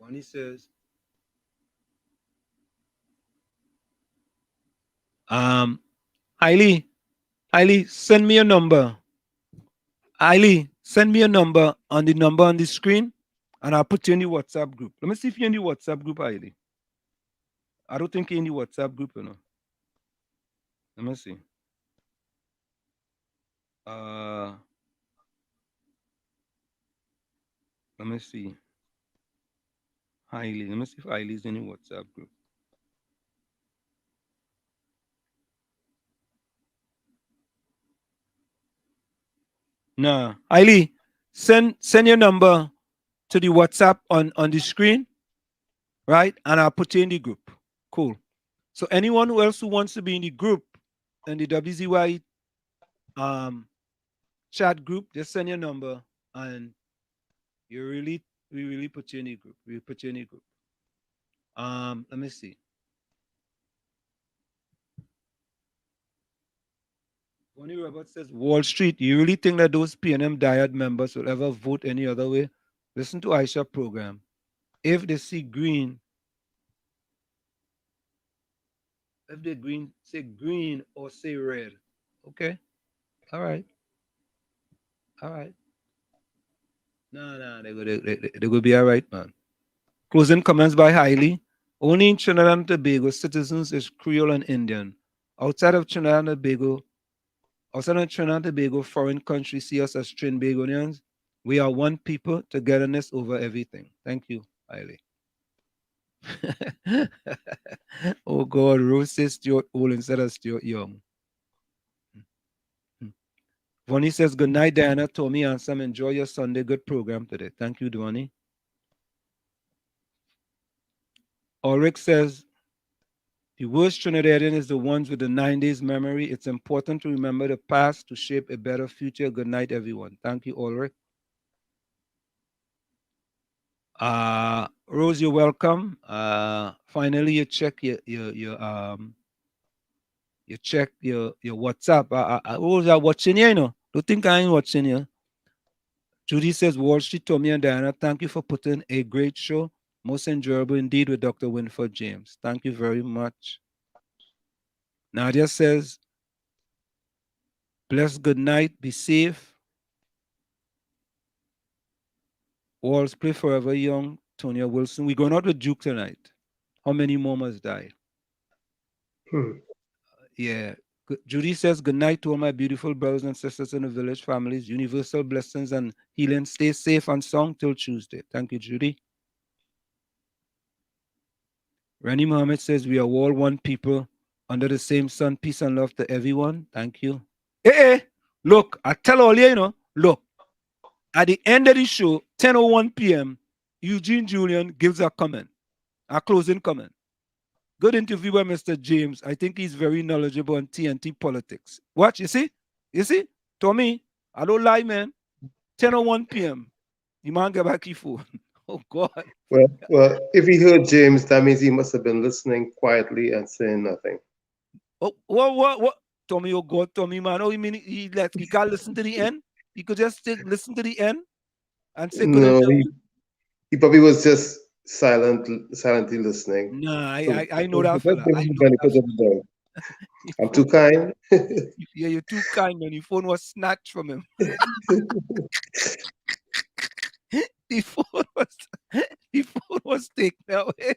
Bonnie says, Hailey, send me a number. Hailey, send me a number on the screen, and I'll put you in the WhatsApp group. Let me see if you're in the WhatsApp group, Hailey. I don't think you're in the WhatsApp group, you know. Let me see. Let me see. Hailey. Let me see if Hailey's in the WhatsApp group. No. Hailey, send your number to the WhatsApp on the screen, right? And I'll put you in the group. Cool. So anyone else who wants to be in the group, in the WZYE chat group, just send your number and we really put you in the group. We put you in the group. Let me see. Bonnie Roberts says, Wall Street, you really think that those PNM Diet members will ever vote any other way? Listen to Aisha program. If they see green, if they say green or say red. Okay. All right. No, they will be all right, man. Closing comments by Hailey. Only in Trinidad and Tobago, citizens is Creole and Indian. Outside of Trinidad and Tobago, foreign countries see us as Trinbagonians. We are one people, togetherness over everything. Thank you, Hailey. Oh God, Rose says Stuart old instead of Stuart young. Vonnie says, good night, Diana, Tommy, and Sam. Enjoy your Sunday. Good program today. Thank you, Vonnie. Ulrich says, the worst Trinidadian is the ones with the 90s memory. It's important to remember the past to shape a better future. Good night, everyone. Thank you, Ulrich. Rose, you're welcome. Finally, you check your WhatsApp. Rose, are watching you, you know. Don't think I ain't watching you. Judy says, Wall Street, Tommy and Diana, thank you for putting a great show. Most enjoyable indeed with Dr. Winford James. Thank you very much. Nadia says, bless, good night, be safe. Walls, play forever young, Tonya Wilson. We're going out with Duke tonight. How many more must die? Yeah, Judy says, good night to all my beautiful brothers and sisters in the village families. Universal blessings and healing. Stay safe and sound till Tuesday. Thank you, Judy. Rani Mohammed says, we are all one people under the same sun. Peace and love to everyone. Thank you. Hey, look, I tell all you, look, at the end of the show, 10:01 p.m., Eugene Julian gives a comment, a closing comment. Good interview by Mr. James. I think he's very knowledgeable on TNT politics. Watch, you see? You see? Tommy, I don't lie, man. 10:01 p.m. You man get back your phone. Oh, God. Well, if he heard James, that means he must have been listening quietly and saying nothing. Oh, what? Tommy, oh, God, Tommy, man. Oh, you mean he can't listen to the end? He could just listen to the end and say, no, he probably was just silently listening. Nah, I know that fella. I know that. I'm too kind. Yeah, you're too kind, man. Your phone was snatched from him. The phone was taken away.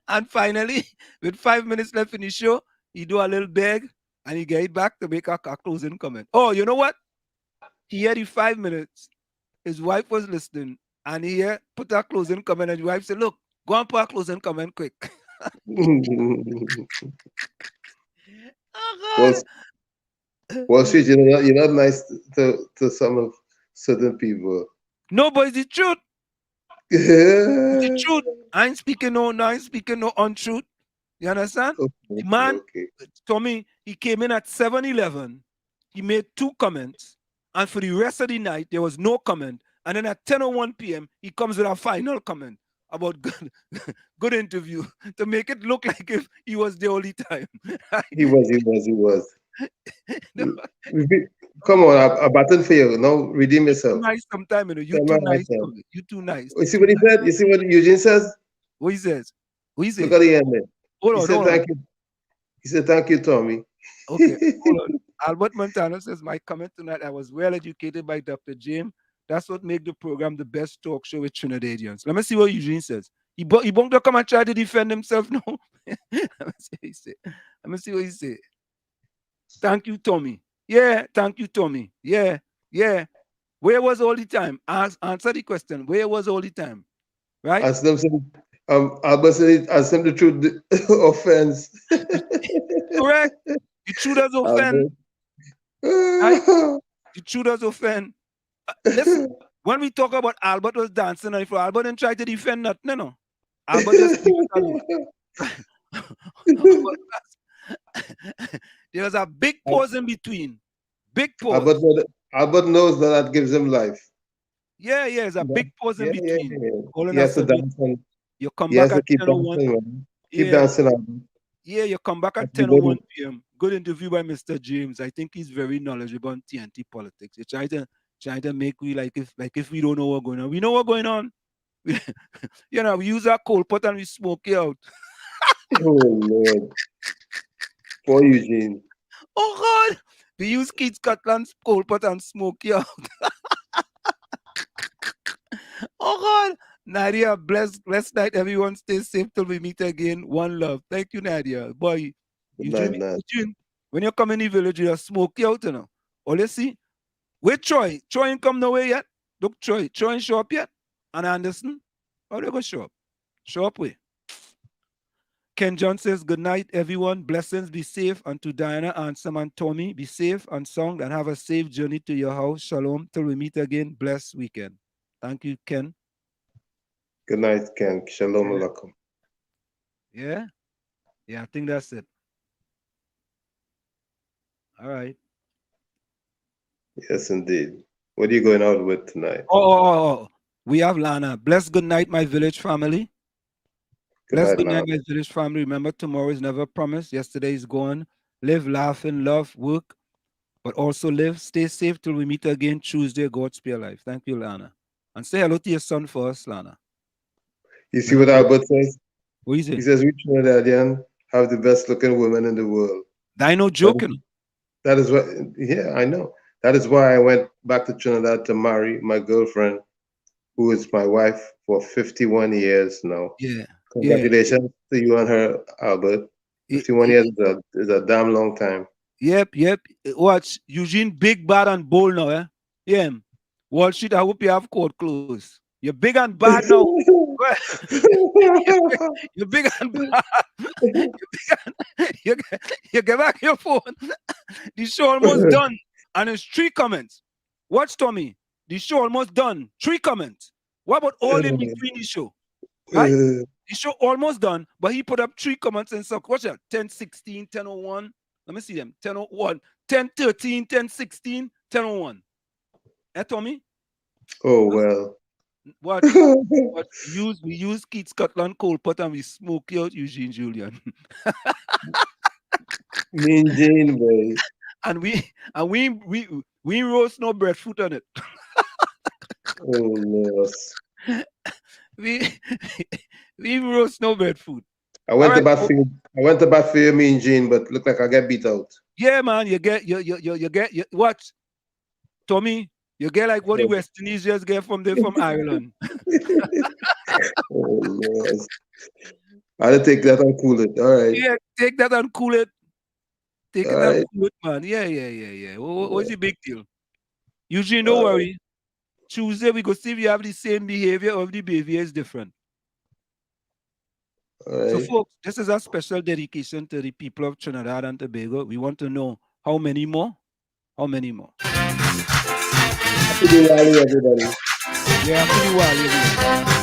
And finally, with 5 minutes left in the show, he do a little beg and he get it back to make a closing comment. Oh, you know what? He had the 5 minutes. His wife was listening, and he put a closing comment, and his wife said, look, go and put a closing comment quick. Oh, God. Wall Street, you're not nice to some of certain people. No, but it's the truth. It's the truth. I ain't speaking no untruth. You understand? Okay, man, Tommy, he came in at 7:11. He made 2 comments. And for the rest of the night, there was no comment. And then at 10:01 p.m., he comes with a final comment about good interview to make it look like if he was the only time. He was. No. Come on, a button for you. Now redeem yourself. Nice sometime, you too nice. You too nice. You see what he said? You see what Eugene says? What he says? What he says? Look at the end there. Hold on. Thank you. He said, thank you, Tommy. Okay, hold on. Albert Montano says, my comment tonight, I was well educated by Dr. James. That's what made the program the best talk show with Trinidadians. Let me see what Eugene says. He won't come and try to defend himself now. Let me see what he said. Thank you, Tommy. Yeah, thank you, Tommy. Yeah. Where was all the time? Answer the question. Where was all the time? Right? Ask them Albert said, ask them the truth offense. Correct. The truth does offend. Right? The truth does offend. Listen, when we talk about Albert was dancing, and if Albert didn't try to defend nothing, no. Albert just there was a big pause in between. Big pause. Albert knows that gives him life. Yeah, it's a big pause in between. He has to dance. You come back at 10:01. Keep dancing, Albert. Yeah, you come back at 10:01 p.m. Good interview by Mr. James. I think he's very knowledgeable on TNT politics. You try to make we like if we don't know what's going on. We know what's going on. We use our coal pot and we smoke it out. Oh Lord. Poor Eugene. Oh God. We use Keith Scotland's coal pot and smoke it out. Oh God. Nadia, blessed night, everyone. Stay safe till we meet again. One love. Thank you, Nadia. Boy, Eugene, when you come in the village, you smoke you out, All you see, where Troy? Troy ain't come nowhere yet. Look, Troy ain't show up yet. And Anderson, how they go show up? Show up where? Ken John says, good night, everyone. Blessings, be safe. And to Diana, Ansem, and Tommy, be safe and sound and have a safe journey to your house. Shalom. Till we meet again. Blessed weekend. Thank you, Ken. Good night, Ken. Shalom alaikum. Yeah, I think that's it. All right. Yes, indeed. What are you going out with tonight? Oh. We have Lana. Bless good night, my village family. Bless good night, my village family. Remember, tomorrow is never promised. Yesterday is gone. Live, laugh, and love, work, but also live. Stay safe till we meet again Tuesday. God spare life. Thank you, Lana. And say hello to your son for us, Lana. You see what Albert says? What is it? He says, we Trinidadian have the best looking women in the world. I know joking. That is what, I know. That is why I went back to Trinidad to marry my girlfriend, who is my wife for 51 years now. Yeah. Congratulations to you and her, Albert. 51 years is a damn long time. Yep. Watch, Eugene, big, bad, and bold now, eh? Yeah. Wall Street, I hope you have court closed. You're big and bad now. You're big and bad. You get back your phone. The show almost done. And it's 3 comments. Watch, Tommy. The show almost done. 3 comments. What about all in between the show? Right? The show almost done, but he put up 3 comments and so watch that. 10:16, 10:01. Let me see them. 10:01, 10:13, 10:16, 10:01. Eh, Tommy? Oh well. What? We use Keith Scotland coal pot and we smoke out Eugene Julian. Mean Jane, boy. And we roast no breadfruit on it. Oh no. We roast no breadfruit. I went to bat for you, Mean Jane, but look like I get beat out. Yeah, man, you get what? Tommy, you get like what the West Indonesians get from Ireland. Oh Lord. I'll take that and cool it. All right. Yeah, take that and cool it. Take it and cool it, man. Yeah. What's the big deal? Eugene, don't worry. Tuesday we go see if you have the same behavior or if the behavior is different. Right. So, folks, this is a special dedication to the people of Trinidad and Tobago. We want to know how many more? How many more? Happy Diwali, everybody. Yeah, happy Diwali, everybody.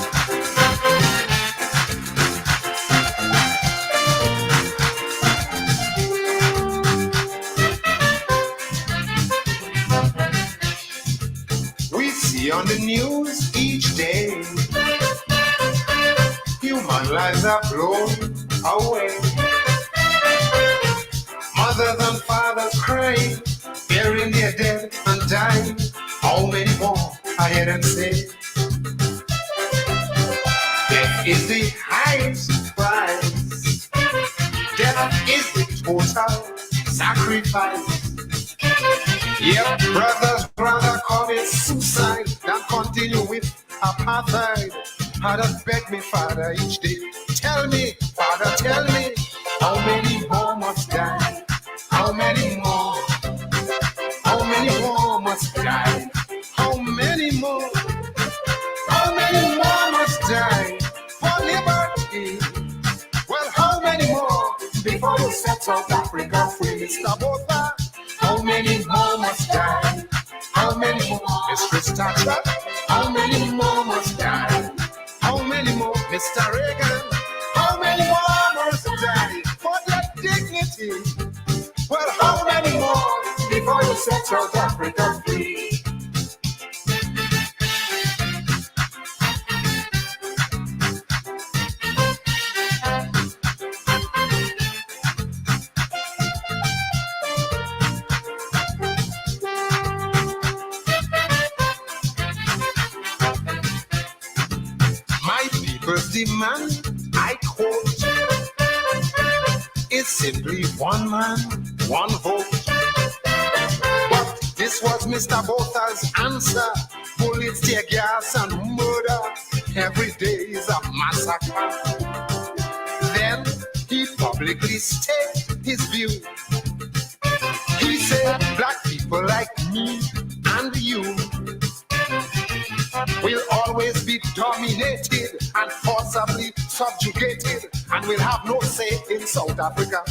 We see on the news each day human lives are blown away. Mothers and fathers crying, burying their dead and dying. How many more, I hear them say? Death is the highest price. Death is the total sacrifice. Yep, brothers rather commit suicide than continue with apartheid. I just beg me, Father, each day. Tell me, Father, tell me, how many more must die? How many more? How many more must die? How many more? How many more must die for liberty? Well, how many more before you set South Africa free, Mr. Botha? How many more must die? How many more, Mr. Thatcher? How many more must die? How many more, Mr. Reagan? How many more must die for their dignity? Well, how many more before you set South Africa free? Demand, I quote, is simply one man, one vote. But this was Mr. Botha's answer. Bullets, tear gas, and murder. Every day is a massacre. Then he publicly stated his view. He said, black people like me and you will always be dominated and forcibly subjugated, and will have no say in South Africa.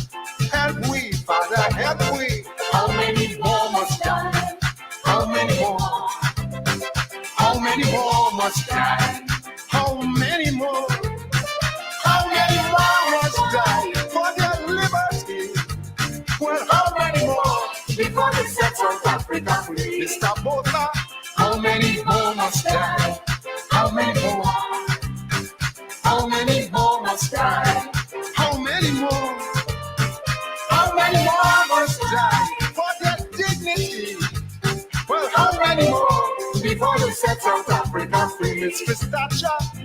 Help we, Father, help we. How many more must die? How many more? How many more must die? How many more? How many more must die for their liberty? Well, how many more before they set South Africa free? Mr. Botha, how many more must die? How many more? How many more must die? How many more? How many more must die for their dignity? Well, how many more before you set South Africa free? It's Christacha.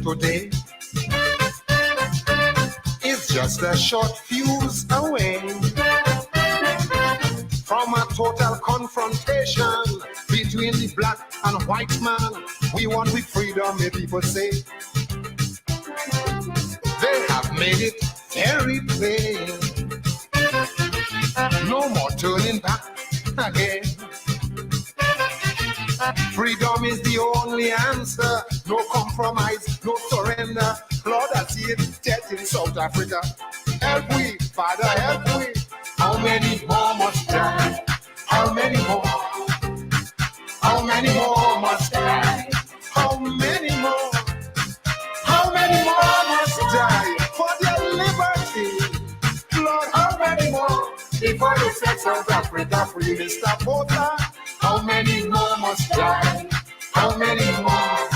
today is just a short fuse away from a total confrontation between the black and white man. We want with freedom, may people say. They have made it very plain. No more turning back again. Freedom is the only answer. No compromise, no surrender. Lord, I see it dead in South Africa. Help we, Father, help we. How many more must die? How many more? How many more must die? How many more? How many more must die for their liberty? Lord, how many more? Before they set South Africa free, Mr. Porter, how many more must die? How many more?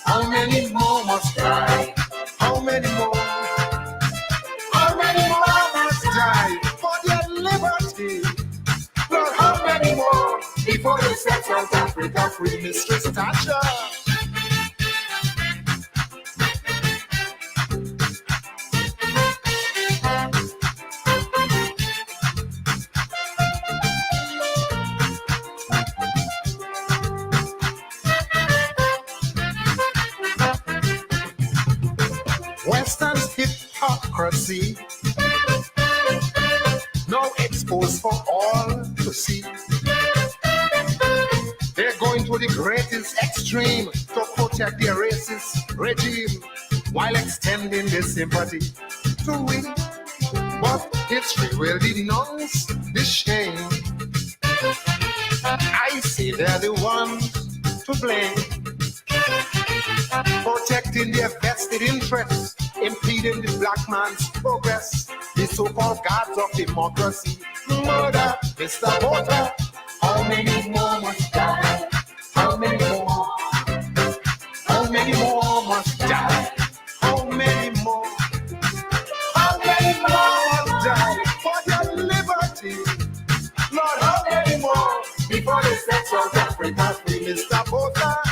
How many more must die? How many more? How many more must die for their liberty? Lord, how many more before they set South Africa free, Mistress Thatcher? Western's hypocrisy now exposed for all to see. They're going to the greatest extreme to protect their racist regime while extending their sympathy to we. But history will denounce the shame. I say they're the ones to blame, protecting their vested interests, impeding the black man's progress. The so-called gods of democracy murder Mr. Porter. How many more must die? How many more? How many more must die? How many more? How many more must die for their liberty? Lord, how many more before they set South Africa free, Mr. Porter?